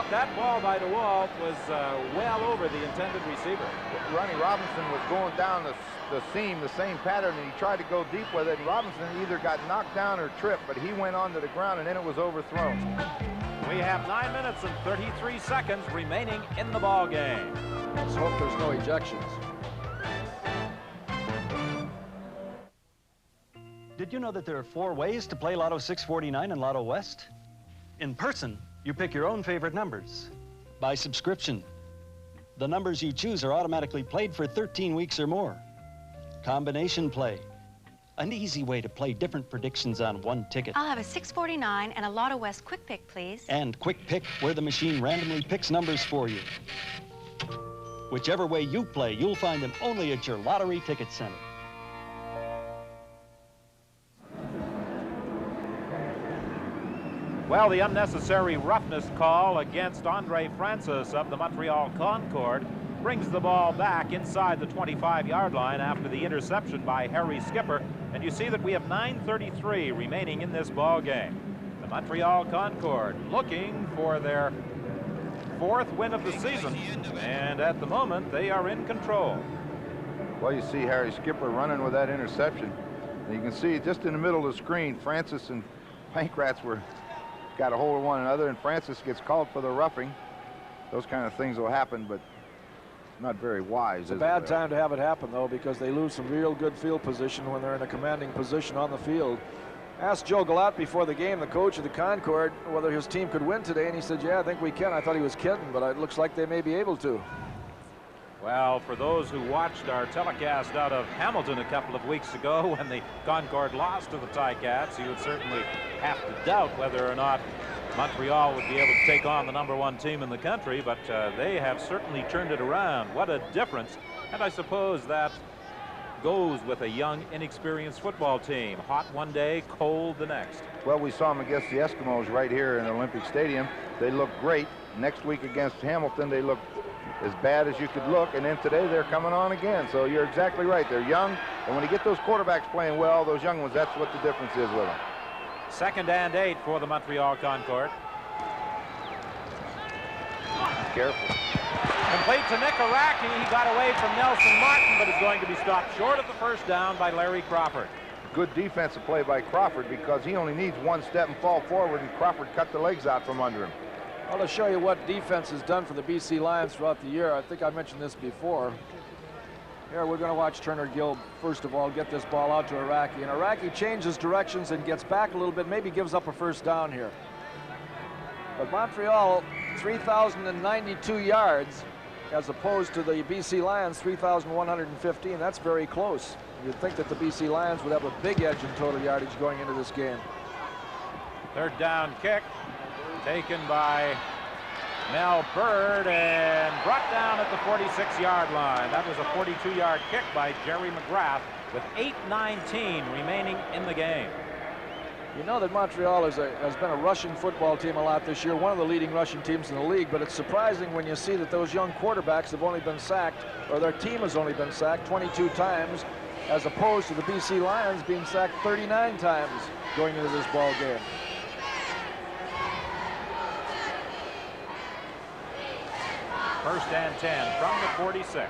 That ball by DeWalt was well over the intended receiver. Ronnie Robinson was going down the seam, the same pattern, and he tried to go deep with it. And Robinson either got knocked down or tripped, but he went onto the ground, and then it was overthrown. We have 9 minutes and 33 seconds remaining in the ball game. Let's hope there's no ejections. Did you know that there are 4 ways to play Lotto 649 and Lotto West? In person, you pick your own favorite numbers. By subscription, the numbers you choose are automatically played for 13 weeks or more. Combination play, an easy way to play different predictions on one ticket. I'll have a 649 and a Lotto West Quick Pick, please. And Quick Pick, where the machine randomly picks numbers for you. Whichever way you play, you'll find them only at your lottery ticket center. Well, the unnecessary roughness call against Andre Francis of the Montreal Concorde brings the ball back inside the 25-yard line after the interception by Harry Skipper. And you see that we have 9:33 remaining in this ball game. The Montreal Concorde looking for their 4th win of the season. And at the moment, they are in control. Well, you see Harry Skipper running with that interception. And you can see just in the middle of the screen, Francis and Pankratz got a hold of one another, and Francis gets called for the roughing. Those kind of things will happen, but not very wise. It's a bad time to have it happen, though, because they lose some real good field position when they're in a commanding position on the field. Asked Joe Galat before the game, the coach of the Concord, whether his team could win today, and he said, yeah, I think we can. I thought he was kidding, but it looks like they may be able to. Well, for those who watched our telecast out of Hamilton a couple of weeks ago when the Concord lost to the Ticats, you would certainly have to doubt whether or not Montreal would be able to take on the #1 team in the country, but they have certainly turned it around. What a difference. And I suppose that goes with a young, inexperienced football team. Hot one day, cold the next. Well, we saw them against the Eskimos right here in the Olympic Stadium. They look great. Next week against Hamilton, they look as bad as you could look, and then today they're coming on again. So you're exactly right. They're young, and when you get those quarterbacks playing well, those young ones, that's what the difference is with them. 2nd and 8 for the Montreal Concord. Careful. Complete to Nick Araki. He got away from Nelson Martin, but is going to be stopped short of the first down by Larry Crawford. Good defensive play by Crawford, because he only needs one step and fall forward, and Crawford cut the legs out from under him. Well, to show you what defense has done for the BC Lions throughout the year, I think I mentioned this before. Here we're going to watch Turner Gill, first of all, get this ball out to Araki. And Araki changes directions and gets back a little bit, maybe gives up a first down here. But Montreal, 3,092 yards, as opposed to the BC Lions, 3,115. That's very close. You'd think that the BC Lions would have a big edge in total yardage going into this game. 3rd down kick taken by Mel Bird and brought down at the 46-yard line. That was a 42-yard kick by Jerry McGrath with 8:19 remaining in the game. You know that Montreal has been a rushing football team a lot this year, one of the leading rushing teams in the league, but it's surprising when you see that those young quarterbacks have only been sacked, or their team has only been sacked 22 times, as opposed to the BC Lions being sacked 39 times going into this ball game. First and 10 from the 46.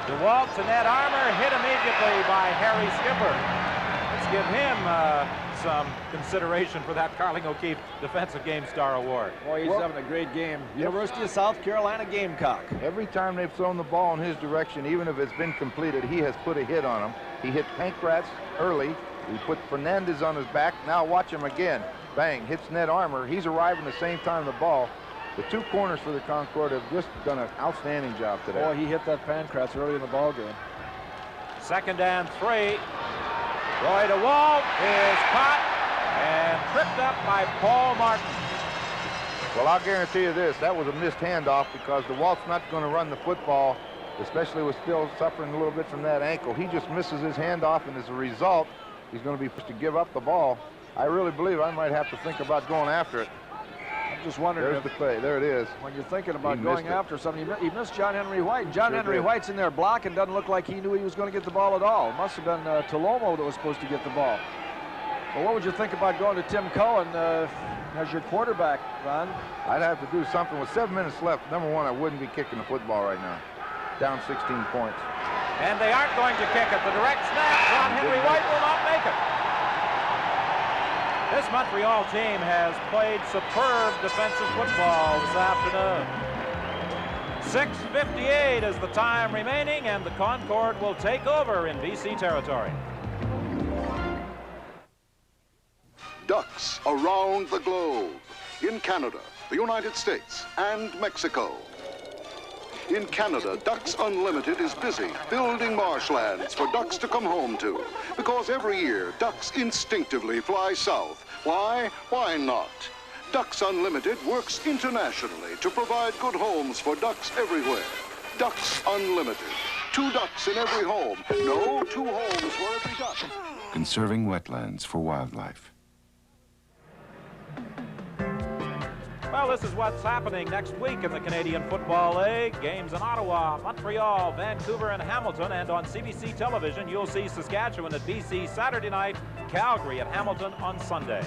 DeWalt to Ned Armour, hit immediately by Harry Skipper. Let's give him some consideration for that Carling O'Keefe Defensive Game Star Award. Boy, he's having a great game. University of South Carolina Gamecock. Every time they've thrown the ball in his direction, even if it's been completed, he has put a hit on him. He hit Pankratz early. He put Fernandez on his back. Now watch him again. Bang, hits Ned Armour. He's arriving the same time the ball. The two corners for the Concord have just done an outstanding job today. Boy, he hit that Pankratz early in the ball game. 2nd and 3. Roy DeWalt is caught and tripped up by Paul Martin. Well, I'll guarantee you this. That was a missed handoff, because DeWalt's not going to run the football, especially with still suffering a little bit from that ankle. He just misses his handoff, and as a result, he's going to be forced to give up the ball. I really believe I might have to think about going after it. I'm just wondering. There's the play. There it is. When you're thinking about going after something, he missed John Henry White. John Henry White's in there blocking. Doesn't look like he knew he was going to get the ball at all. It must have been Tolomo that was supposed to get the ball. Well, what would you think about going to Tim Cohen as your quarterback, Ron? I'd have to do something. With 7 minutes left, number one, I wouldn't be kicking the football right now. Down 16 points. And they aren't going to kick it. The direct snap. John Henry White will not make it. This Montreal team has played superb defensive football this afternoon. 6:58 is the time remaining, and the Concord will take over in BC territory. Ducks around the globe. In Canada, the United States, and Mexico. In Canada, Ducks Unlimited is busy building marshlands for ducks to come home to. Because every year, ducks instinctively fly south. Why? Why not? Ducks Unlimited works internationally to provide good homes for ducks everywhere. Ducks Unlimited. 2 ducks in every home. No, 2 homes for every duck. Conserving wetlands for wildlife. Well, this is what's happening next week in the Canadian Football League. Games in Ottawa, Montreal, Vancouver, and Hamilton. And on CBC television, you'll see Saskatchewan at BC Saturday night, Calgary at Hamilton on Sunday.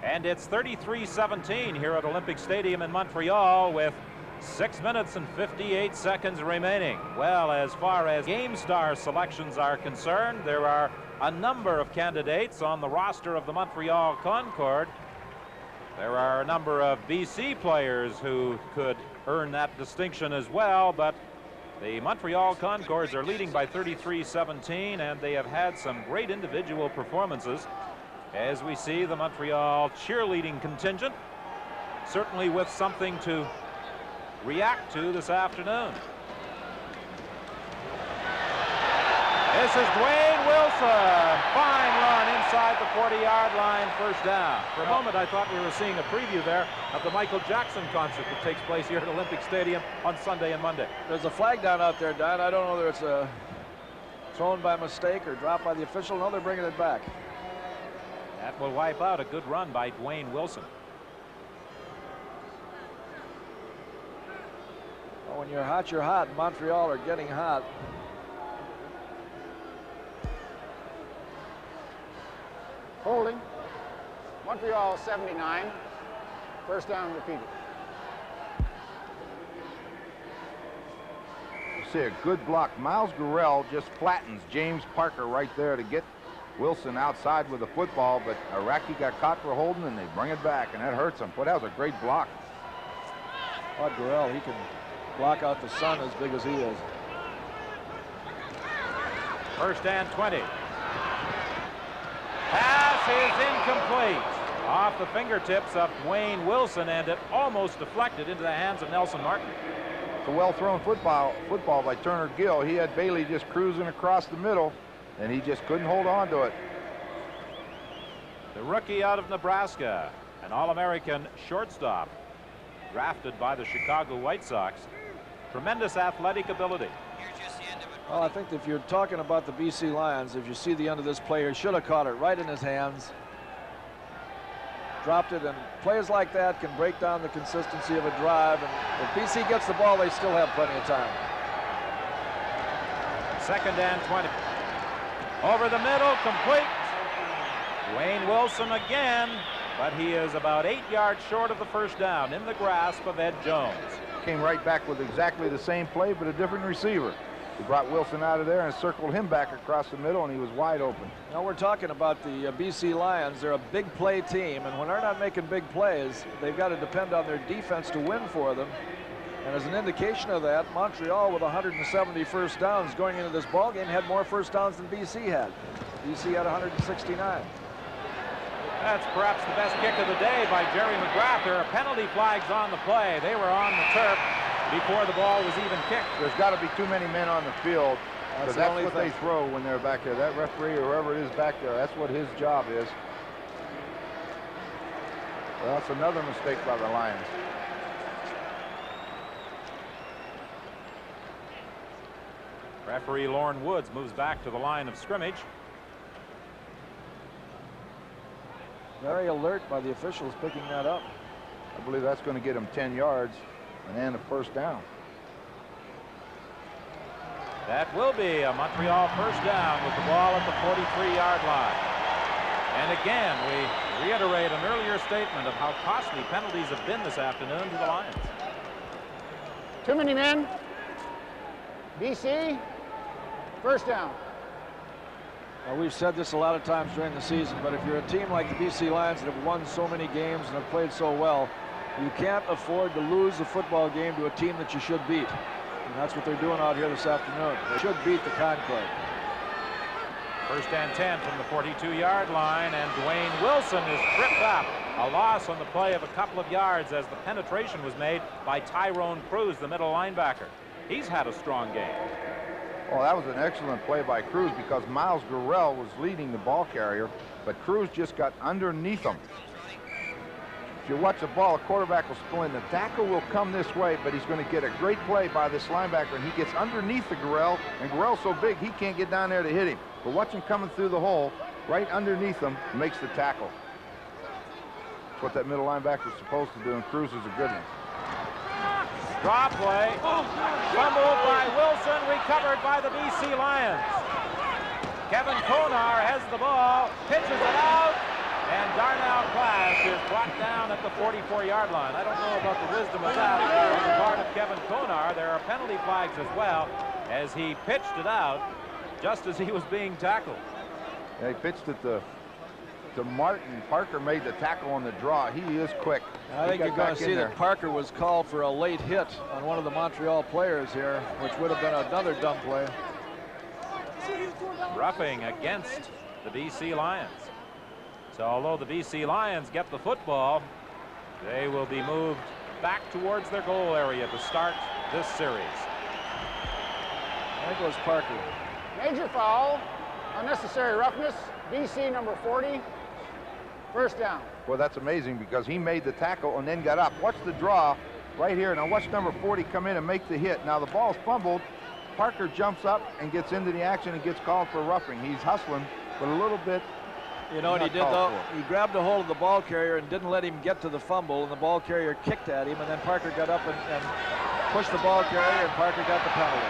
And it's 33-17 here at Olympic Stadium in Montreal with 6 minutes and 58 seconds remaining. Well, as far as Game Star selections are concerned, there are a number of candidates on the roster of the Montreal Concord. There are a number of BC players who could earn that distinction as well, but The Montreal Concordes are leading by 33-17, and they have had some great individual performances. As we see the Montreal cheerleading contingent, certainly with something to react to this afternoon. This is Dwayne Wilson. Fine run inside the 40-yard line, first down. For a moment, I thought we were seeing a preview there of the Michael Jackson concert that takes place here at Olympic Stadium on Sunday and Monday. There's a flag down out there, Don. I don't know whether it's thrown by mistake or dropped by the official. No, they're bringing it back. That will wipe out a good run by Dwayne Wilson. Well, when you're hot, you're hot. Montreal are getting hot. Holding. Montreal 79. First down repeated. You see a good block. Miles Gurrell just flattens James Parker right there to get Wilson outside with the football, but Iraqi got caught for holding, and they bring it back, and that hurts him. But that was a great block. Claude Gurrell, he can block out the sun as big as he is. First and 20. Pass is incomplete. Off the fingertips of Dwayne Wilson, and it almost deflected into the hands of Nelson Martin. It's a well-thrown football by Turner Gill. He had Bailey just cruising across the middle, and he just couldn't hold on to it. The rookie out of Nebraska, an All-American shortstop, drafted by the Chicago White Sox. Tremendous athletic ability. Well, I think if you're talking about the BC Lions, if you see the end of this play, he should have caught it right in his hands. Dropped it, and plays like that can break down the consistency of a drive. And if BC gets the ball, they still have plenty of time. Second and 20. Over the middle, complete. Dwayne Wilson again, but he is about 8 yards short of the first down, in the grasp of Ed Jones. Came right back with exactly the same play, but a different receiver. He brought Wilson out of there and circled him back across the middle, and he was wide open. Now we're talking about the BC Lions. They're a big play team, and when they're not making big plays, they've got to depend on their defense to win for them. And as an indication of that, Montreal with 170 first downs going into this ball game had more first downs than BC had. BC had 169. That's perhaps the best kick of the day by Jerry McGrath. There are penalty flags on the play. They were on the turf before the ball was even kicked. There's got to be too many men on the field, because that's what thing they throw when they're back there. That referee or whoever it is back there, that's what his job is. Well, that's another mistake by the Lions. Referee Lorne Woods moves back to the line of scrimmage. Very alert by the officials picking that up. I believe that's going to get him 10 yards and a first down. That will be a Montreal first down with the ball at the 43-yard line. And again, we reiterate an earlier statement of how costly penalties have been this afternoon to the Lions. Too many men. BC, first down. Well, we've said this a lot of times during the season, but if you're a team like the BC Lions that have won so many games and have played so well, you can't afford to lose a football game to a team that you should beat. And that's what they're doing out here this afternoon. They should beat the Concord. First and 10 from the 42-yard line, and Dwayne Wilson is tripped up. A loss on the play of a couple of yards as the penetration was made by Tyrone Cruz, the middle linebacker. He's had a strong game. Well, that was an excellent play by Cruz, because Miles Gurrell was leading the ball carrier, but Cruz just got underneath him. If you watch the ball, a quarterback will split. The tackle will come this way, but he's going to get a great play by this linebacker, and he gets underneath the Gurrell, and Gurrell's so big he can't get down there to hit him. But watch him coming through the hole, right underneath him, makes the tackle. That's what that middle linebacker is supposed to do, and Cruz is a good one. Drop play, fumbled by Wilson, recovered by the BC Lions. Kevin Konar has the ball, pitches it out, and Darnell Clash is brought down at the 44-yard line. I don't know about the wisdom of that on the part of Kevin Konar. There are penalty flags as well, as he pitched it out just as he was being tackled. Yeah, he pitched it the to Martin. Parker made the tackle on the draw. He is quick. I think you're going to see that Parker was called for a late hit on one of the Montreal players here, which would have been another dumb play. Roughing against the BC Lions. So although the BC Lions get the football, they will be moved back towards their goal area to start this series. There goes Parker. Major foul, unnecessary roughness, BC number 40, first down. Well, that's amazing because he made the tackle and then got up. Watch the draw right here. Now watch number 40 come in and make the hit. Now the ball's fumbled. Parker jumps up and gets into the action and gets called for roughing. He's hustling, but a little bit. You know what he did, though? He grabbed a hold of the ball carrier and didn't let him get to the fumble, and the ball carrier kicked at him, and then Parker got up and pushed the ball carrier, and Parker got the penalty.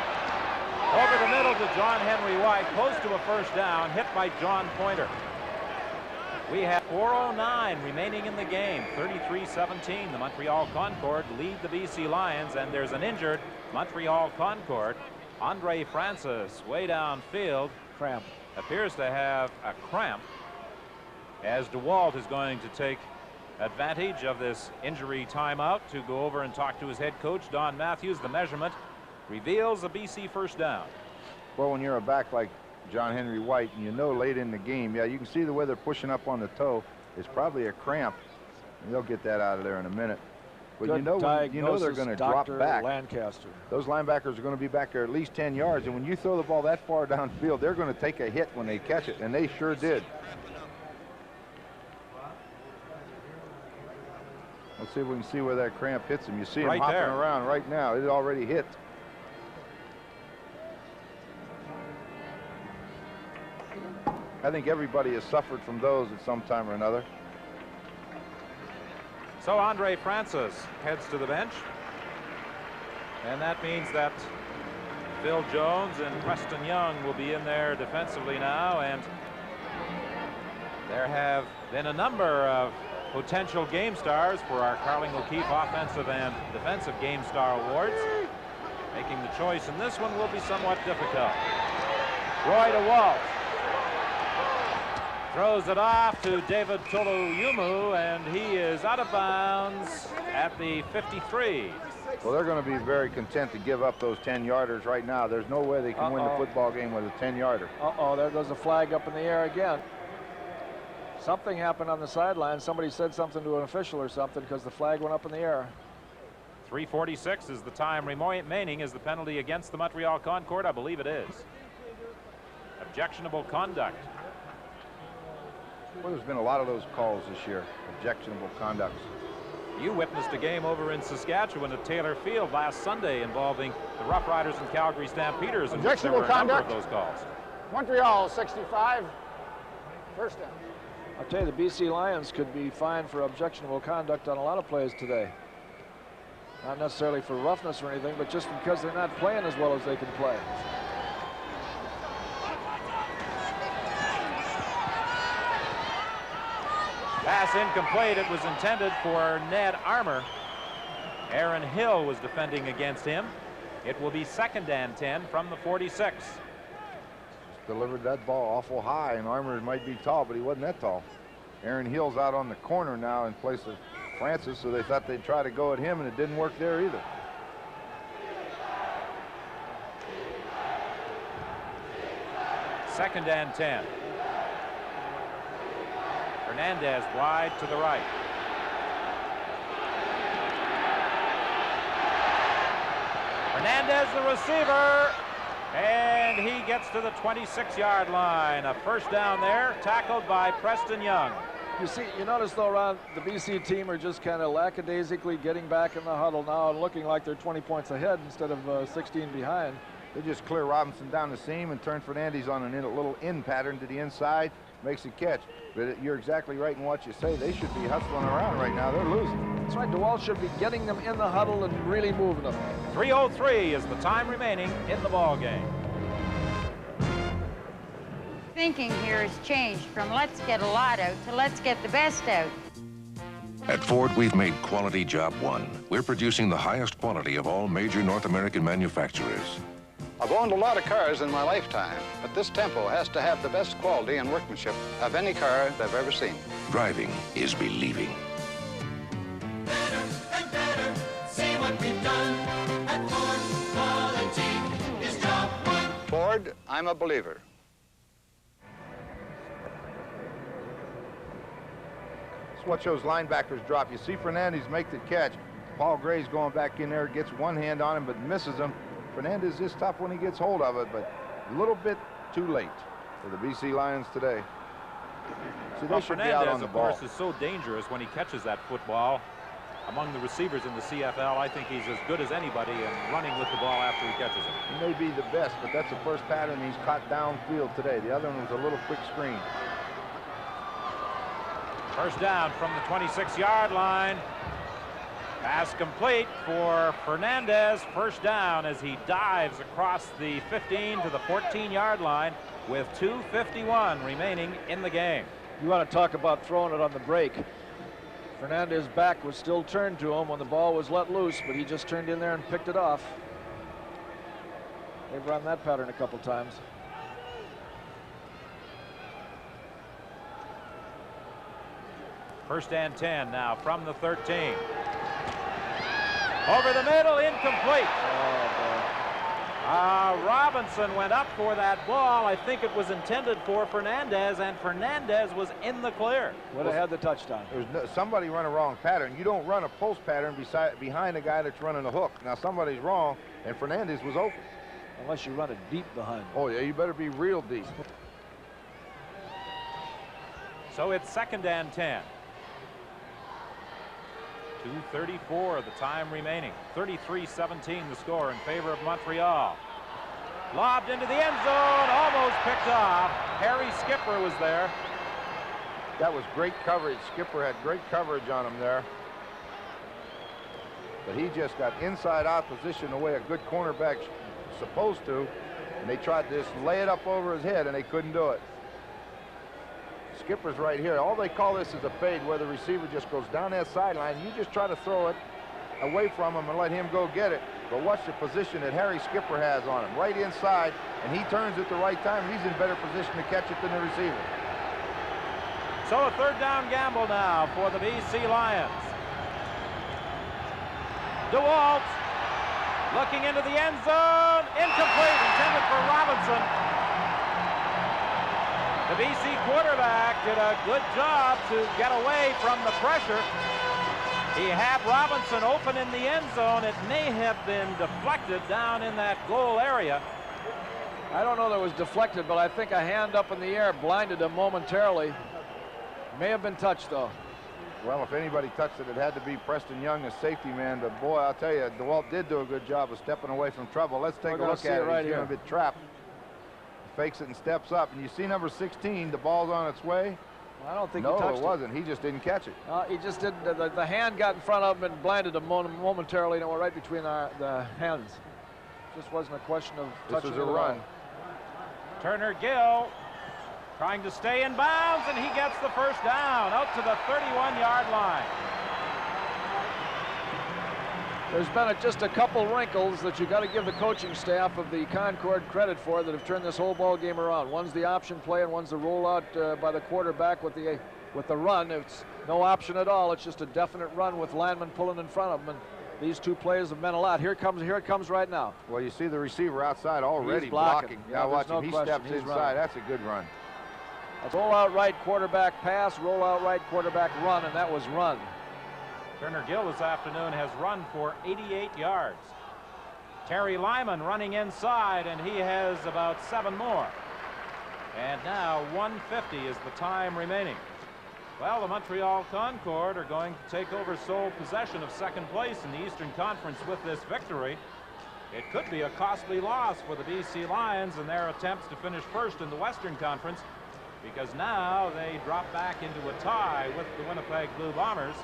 Over the middle to John Henry White, close to a first down, hit by John Pointer. We have 4:09 remaining in the game, 33-17. The Montreal Concorde lead the BC Lions, and there's an injured Montreal Concorde. Andre Francis, way downfield, cramp, appears to have a cramp, as DeWalt is going to take advantage of this injury timeout to go over and talk to his head coach, Don Matthews. The measurement reveals a BC first down. Well, when you're a back like John Henry White, and you know late in the game, yeah, you can see the way they're pushing up on the toe. It's probably a cramp, and they'll get that out of there in a minute. But you know they're going to drop back. Lancaster. Those linebackers are going to be back there at least 10 yards, and when you throw the ball that far downfield, they're going to take a hit when they catch it, and they sure did. Let's see if we can see where that cramp hits him. You see him hopping around right now. It already hit. I think everybody has suffered from those at some time or another. So Andre Francis heads to the bench. And that means that Phil Jones and Preston Young will be in there defensively now. And there have been a number of potential game stars for our Carling O'Keefe Offensive and Defensive Game Star Awards. Making the choice in this one will be somewhat difficult. Roy DeWalt throws it off to David Toluyumu, and he is out of bounds at the 53. Well, they're going to be very content to give up those 10-yarders right now. There's no way they can win the football game with a 10-yarder. There goes the flag up in the air again. Something happened on the sideline. Somebody said something to an official or something because the flag went up in the air. 3:46 is the time remaining. Is the penalty against the Montreal Concorde? I believe it is. Objectionable conduct. Well, there's been a lot of those calls this year, objectionable conducts. You witnessed a game over in Saskatchewan at Taylor Field last Sunday involving the Rough Riders and Calgary Stampeders, in which there were a number of those calls. Montreal 65, first down. I'll tell you, the BC Lions could be fined for objectionable conduct on a lot of plays today. Not necessarily for roughness or anything, but just because they're not playing as well as they can play. Pass incomplete. It was intended for Ned Armour. Aaron Hill was defending against him. It will be 2nd and 10 from the 46. Just delivered that ball awful high, and Armour might be tall, but he wasn't that tall. Aaron Hill's out on the corner now in place of Francis, so they thought they'd try to go at him, and it didn't work there either. Second and 10. Hernandez wide to the right. Hernandez, the receiver, and he gets to the 26-yard line. A first down there, tackled by Preston Young. You notice, though, Ron, the BC team are just kind of lackadaisically getting back in the huddle now and looking like they're 20 points ahead instead of 16 behind. They just clear Robinson down the seam and turn Fernandez on a little in pattern to the inside, makes a catch. But you're exactly right in what you say. They should be hustling around right now. They're losing. That's right. DeWalt should be getting them in the huddle and really moving them. 3:03 is the time remaining in the ball game. Thinking here has changed from let's get a lot out to let's get the best out. At Ford, we've made quality job one. We're producing the highest quality of all major North American manufacturers. I've owned a lot of cars in my lifetime, but this Tempo has to have the best quality and workmanship of any car I've ever seen. Driving is believing. Better and better, see what we've done at Ford. Quality is job one. Ford, I'm a believer. That's what shows linebackers drop. You see Fernandez make the catch. Paul Gray's going back in there, gets one hand on him, but misses him. Fernandez is tough when he gets hold of it, but a little bit too late for the BC Lions today. See, they should be out on Fernandez, the of ball. course, is so dangerous when he catches that football. Among the receivers in the CFL, I think he's as good as anybody in running with the ball after he catches it. He may be the best, but that's the first pattern he's caught downfield today. The other one was a little quick screen. First down from the 26-yard line. Pass complete for Fernandez. First down as he dives across the 15 to the 14-yard line with 2:51 remaining in the game. You want to talk about throwing it on the break. Fernandez's back was still turned to him when the ball was let loose, but he just turned in there and picked it off. They've run that pattern a couple times. First and 10 now from the 13. Over the middle, incomplete. Robinson went up for that ball. I think it was intended for Fernandez, and Fernandez was in the clear. Would have had the touchdown. Somebody run a wrong pattern. You don't run a post pattern behind a guy that's running a hook. Now somebody's wrong, and Fernandez was open. Unless you run it deep behind. Oh yeah, you better be real deep. So it's second and 10. 2:34 the time remaining. 33-17 the score in favor of Montreal. Lobbed into the end zone, almost picked off. Harry Skipper was there. That was great coverage. Skipper had great coverage on him there. But he just got inside opposition the way a good cornerback's supposed to. And they tried to just lay it up over his head, and they couldn't do it. Skipper's right here. All they call this is a fade, where the receiver just goes down that sideline. You just try to throw it away from him and let him go get it. But watch the position that Harry Skipper has on him. Right inside, and he turns at the right time. He's in better position to catch it than the receiver. So a third down gamble now for the BC Lions. DeWalt looking into the end zone. Incomplete, intended for Robinson. The BC quarterback did a good job to get away from the pressure. He had Robinson open in the end zone. It may have been deflected down in that goal area. I don't know that it was deflected, but I think a hand up in the air blinded him momentarily. May have been touched, though. Well, if anybody touched it, it had to be Preston Young, a safety man. But boy, I'll tell you, DeWalt did do a good job of stepping away from trouble. Let's take a look at it. Right He's here. going to be trapped. Fakes it and steps up. And you see number 16, the ball's on its way. I don't think no, he touched it. No, it wasn't. He just didn't catch it. He just didn't. The hand got in front of him and blinded him momentarily, and it went right between the hands. Just wasn't a question of touching. This was a run. Turner Gill trying to stay in bounds, and he gets the first down out to the 31-yard line. There's been just a couple wrinkles that you got to give the coaching staff of the Concord credit for that have turned this whole ball game around. One's the option play, and one's the rollout by the quarterback with the run. It's no option at all. It's just a definite run with Landman pulling in front of him. And these two plays have meant a lot. Here it comes right now. Well, you see the receiver outside already He's blocking. Yeah, now watch no him. He question. steps He's inside. running. That's a good run. That's roll out right quarterback pass, roll out right quarterback run, and that was run. Turner Gill this afternoon has run for 88 yards. Terry Lyman running inside, and he has about 7 more. And now 1:50 is the time remaining. Well, the Montreal Concord are going to take over sole possession of second place in the Eastern Conference with this victory. It could be a costly loss for the BC Lions in their attempts to finish first in the Western Conference, because now they drop back into a tie with the Winnipeg Blue Bombers,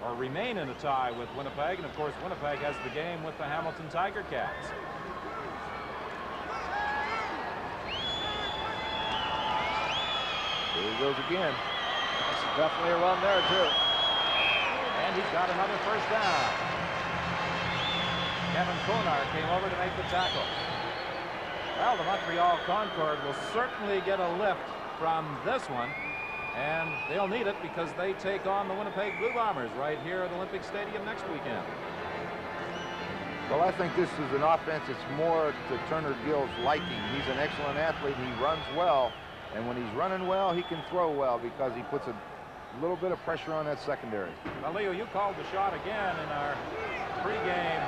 or remain in a tie with Winnipeg, and of course Winnipeg has the game with the Hamilton Tiger Cats. Here he goes again. That's definitely a run there too. And he's got another first down. Kevin Konar came over to make the tackle. Well, the Montreal Concorde will certainly get a lift from this one, and they'll need it because they take on the Winnipeg Blue Bombers right here at Olympic Stadium next weekend. Well, I think this is an offense that's more to Turner Gill's liking. He's an excellent athlete. He runs well, and when he's running well, he can throw well because he puts a little bit of pressure on that secondary. Well, Leo, you called the shot again in our pregame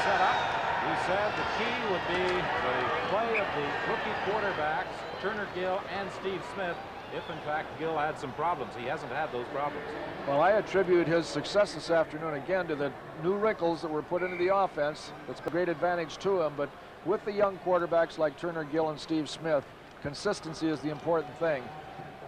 setup. We said the key would be the play of the rookie quarterbacks, Turner Gill and Steve Smith, if in fact Gill had some problems. He hasn't had those problems. Well, I attribute his success this afternoon again to the new wrinkles that were put into the offense. That's a great advantage to him, but with the young quarterbacks like Turner Gill and Steve Smith, consistency is the important thing.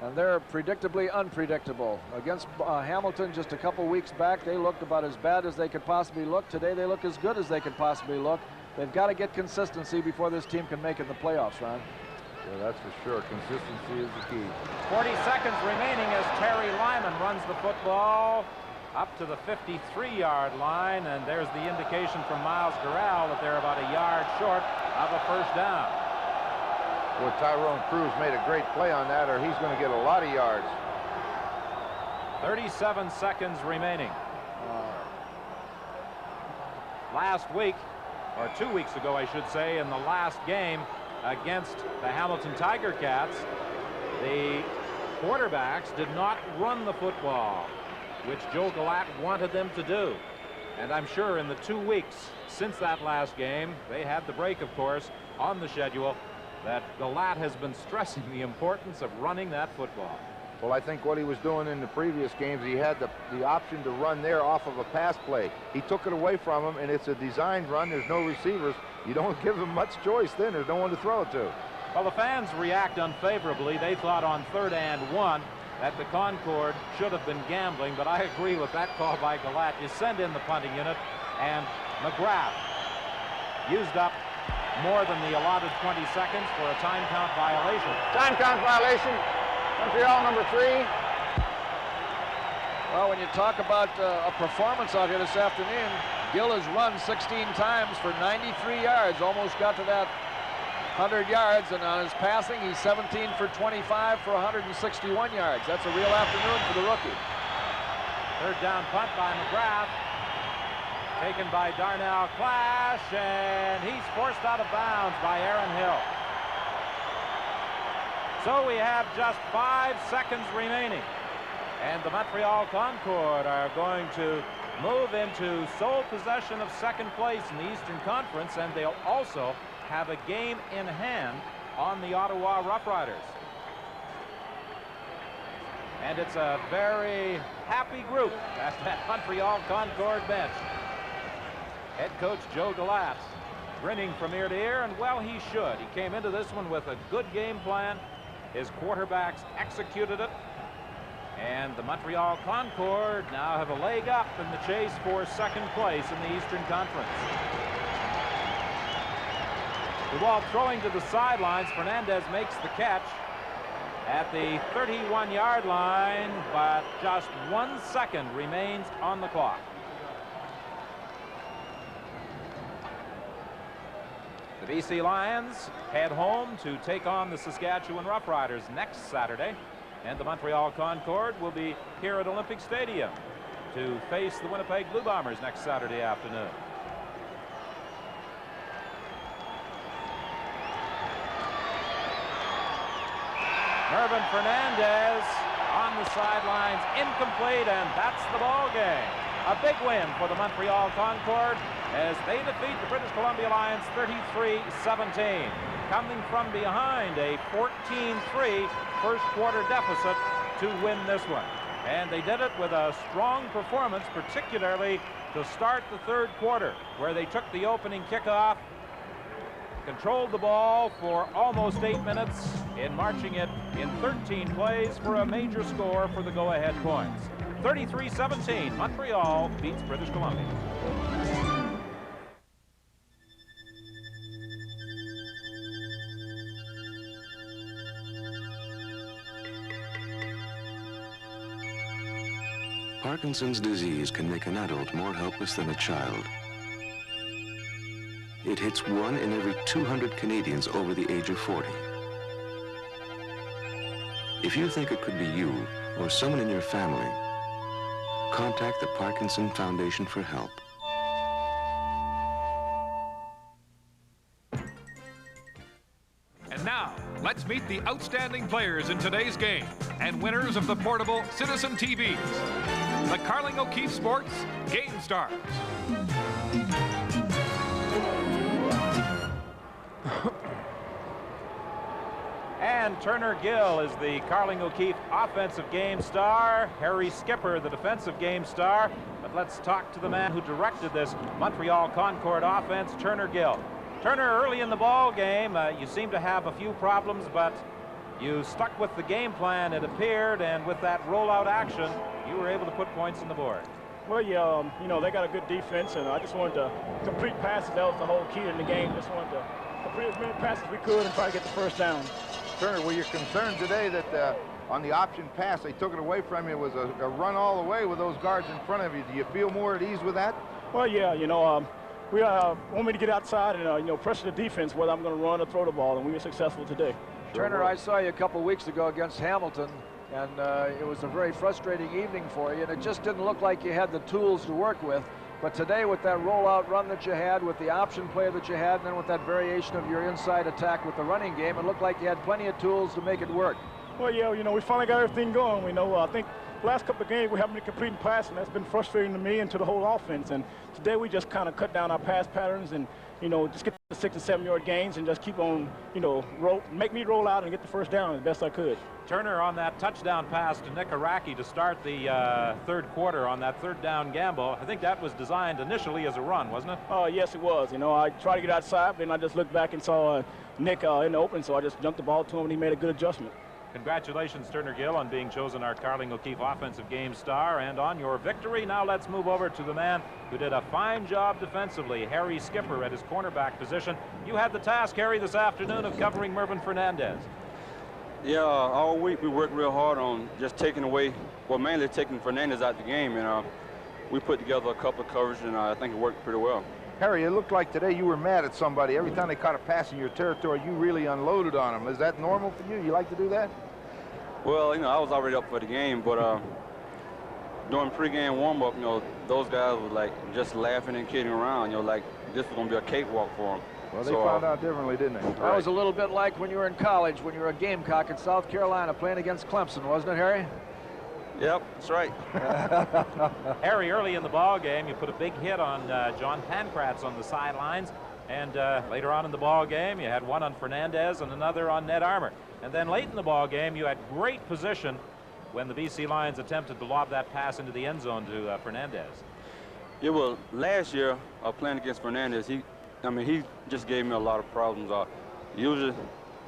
And they're predictably unpredictable. Against Hamilton just a couple weeks back, they looked about as bad as they could possibly look. Today they look as good as they could possibly look. They've got to get consistency before this team can make it in the playoffs, Ron. Yeah, that's for sure. Consistency is the key. 40 seconds remaining as Terry Lyman runs the football up to the 53-yard line, and there's the indication from Miles Garrell that they're about a yard short of a first down. Well, Tyrone Cruz made a great play on that, or he's going to get a lot of yards. 37 seconds remaining. Last week, or 2 weeks ago, I should say, in the last game against the Hamilton Tiger Cats, the quarterbacks did not run the football, which Joe Galat wanted them to do. And I'm sure in the 2 weeks since that last game, they had the break, of course, on the schedule, that Galat has been stressing the importance of running that football. Well, I think what he was doing in the previous games, he had the option to run there off of a pass play. He took it away from him, and it's a designed run. There's no receivers. You don't give him much choice then. There's no one to throw it to. Well, the fans react unfavorably. They thought on 3rd and 1 that the Concorde should have been gambling, but I agree with that call by Galat. You send in the punting unit, and McGrath used up more than the allotted 20 seconds for a time count violation. Time count violation. Montreal number 3. Well, when you talk about a performance out here this afternoon, Gill has run 16 times for 93 yards, almost got to that 100 yards, and on his passing, he's 17 for 25 for 161 yards. That's a real afternoon for the rookie. 3rd down punt by McGrath. Taken by Darnell Clash, and he's forced out of bounds by Aaron Hill. So we have just 5 seconds remaining, and the Montreal Concorde are going to move into sole possession of 2nd place in the Eastern Conference, and they'll also have a game in hand on the Ottawa Roughriders. And it's a very happy group at that Montreal Concorde bench. Head coach Joe Galat grinning from ear to ear, and well, he should. He came into this one with a good game plan. His quarterbacks executed it, and the Montreal Concorde now have a leg up in the chase for 2nd place in the Eastern Conference. The ball throwing to the sidelines. Fernandez makes the catch at the 31-yard line, but just 1 second remains on the clock. The BC Lions head home to take on the Saskatchewan Roughriders next Saturday, and the Montreal Concorde will be here at Olympic Stadium to face the Winnipeg Blue Bombers next Saturday afternoon. Mervyn Fernandez on the sidelines, incomplete, and that's the ball game. A big win for the Montreal Concorde as they defeat the British Columbia Lions 33-17. Coming from behind a 14-3 first quarter deficit to win this one. And they did it with a strong performance, particularly to start the 3rd quarter, where they took the opening kickoff, controlled the ball for almost 8 minutes in marching it in 13 plays for a major score for the go-ahead points. 33-17, Montreal beats British Columbia. Parkinson's disease can make an adult more helpless than a child. it hits 1 in every 200 Canadians over the age of 40. If you think it could be you or someone in your family, contact the Parkinson Foundation for help. And now, let's meet the outstanding players in today's game and winners of the portable Citizen TVs. The Carling O'Keefe Sports Game Stars. And Turner Gill is the Carling O'Keefe offensive game star. Harry Skipper, the defensive game star. But let's talk to the man who directed this Montreal Concorde offense, Turner Gill. Turner, early in the ball game, you seem to have a few problems, but you stuck with the game plan, it appeared, and with that rollout action, you were able to put points on the board. Well, yeah, you know, they got a good defense, and I just wanted to complete passes. That was the whole key in the game. Just wanted to complete as many passes as we could and try to get the first down. Turner, were you concerned today that on the option pass, they took it away from you? It was a run all the way with those guards in front of you. Do you feel more at ease with that? Well, yeah, you know, we want me to get outside and, you know, pressure the defense whether I'm going to run or throw the ball, and we were successful today. Turner, I saw you a couple weeks ago against Hamilton, and it was a very frustrating evening for you, and it just didn't look like you had the tools to work with. But today, with that rollout run that you had, with the option play that you had, and then with that variation of your inside attack with the running game, it looked like you had plenty of tools to make it work. Well, yeah, you know, we finally got everything going. We know, I think the last couple of games we haven't been completing passes, and that's been frustrating to me and to the whole offense. And today we just kind of cut down our pass patterns and, you know, just get the 6- and 7-yard gains and just keep on, you know, make me roll out and get the first down as best I could. Turner on that touchdown pass to Nick Araki to start the third quarter on that third down gamble. I think that was designed initially as a run, wasn't it? Yes, it was. You know, I tried to get outside, but then I just looked back and saw Nick in the open, so I just jumped the ball to him, and he made a good adjustment. Congratulations, Turner Gill, on being chosen our Carling O'Keefe offensive game star and on your victory. Now let's move over to the man who did a fine job defensively, Harry Skipper, at his cornerback position. You had the task, Harry, this afternoon of covering Mervyn Fernandez. Yeah, all week we worked real hard on just taking away, well, mainly taking Fernandez out the game, and we put together a couple of coverages, and I think it worked pretty well. Harry, it looked like today you were mad at somebody. Every time they caught a pass in your territory, you really unloaded on them. Is that normal for you? You like to do that? Well, you know, I was already up for the game, but during pregame warm-up, you know, those guys were like just laughing and kidding around, you know, like this was going to be a cakewalk for them. Well, they found out differently, didn't they? That was a little bit like when you were in college, when you were a Gamecock in South Carolina playing against Clemson, wasn't it, Harry? Yep, that's right. Harry, early in the ball game, you put a big hit on John Pankratz on the sidelines, and later on in the ball game, you had one on Fernandez and another on Ned Armour. And then late in the ball game, you had great position when the BC Lions attempted to lob that pass into the end zone to Fernandez. Yeah, well, last year, playing against Fernandez, he just gave me a lot of problems. Usually,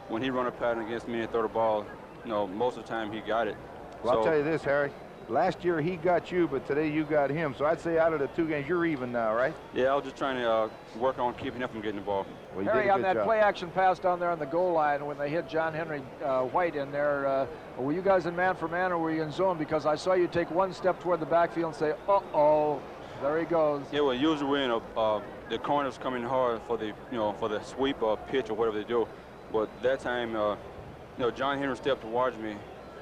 when he run a pattern against me and throw the ball, you know, most of the time he got it. Well, I'll tell you this, Harry. Last year he got you, but today you got him. So I'd say out of the two games, you're even now, right? Yeah, I was just trying to work on keeping him from getting the ball. Well, Harry, on that play-action pass down there on the goal line, when they hit John Henry White in there, were you guys in man-for-man or were you in zone? Because I saw you take one step toward the backfield and say, uh-oh, there he goes. Yeah, well, usually we're in the corners coming hard for the, you know, for the sweep or pitch or whatever they do. But that time, you know, John Henry stepped towards me,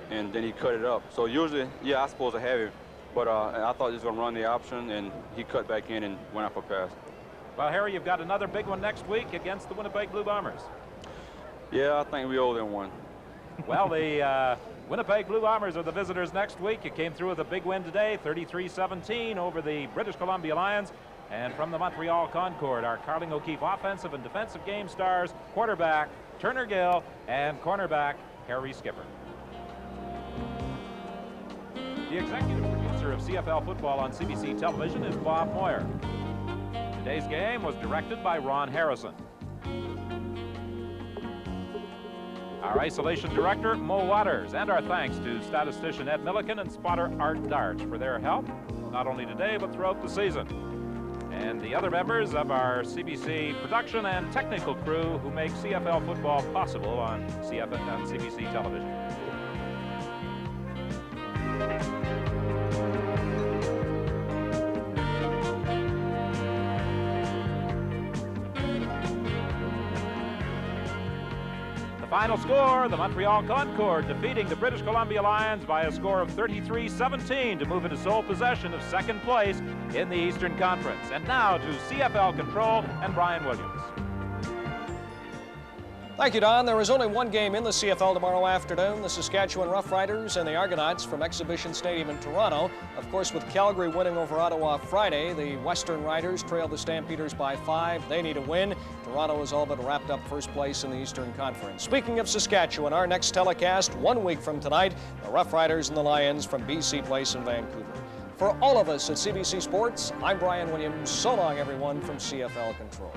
and then he cut it up. So usually, yeah, I suppose I have him, but I thought he was going to run the option, and he cut back in and went out for a pass. Well, Harry, you've got another big one next week against the Winnipeg Blue Bombers. Yeah, I think we owe them one. Well, the Winnipeg Blue Bombers are the visitors next week. You came through with a big win today, 33-17 over the British Columbia Lions. And from the Montreal Concorde, our Carling O'Keefe offensive and defensive game stars, quarterback Turner Gill and cornerback Harry Skipper. The executive producer of CFL football on CBC television is Bob Moyer. Today's game was directed by Ron Harrison. Our isolation director, Mo Waters, and our thanks to statistician Ed Milliken and spotter Art Darch for their help, not only today but throughout the season. And the other members of our CBC production and technical crew who make CFL football possible on CBC television. final score, the Montreal Concordes defeating the British Columbia Lions by a score of 33-17 to move into sole possession of second place in the Eastern Conference. And now to CFL Control and Brian Williams. Thank you, Don. There is only one game in the CFL tomorrow afternoon. The Saskatchewan Roughriders and the Argonauts from Exhibition Stadium in Toronto. Of course, with Calgary winning over Ottawa Friday, the Western Riders trail the Stampeders by 5. They need a win. Toronto has all but wrapped up first place in the Eastern Conference. Speaking of Saskatchewan, our next telecast 1 week from tonight, the Roughriders and the Lions from BC Place in Vancouver. For all of us at CBC Sports, I'm Brian Williams. So long, everyone, from CFL Control.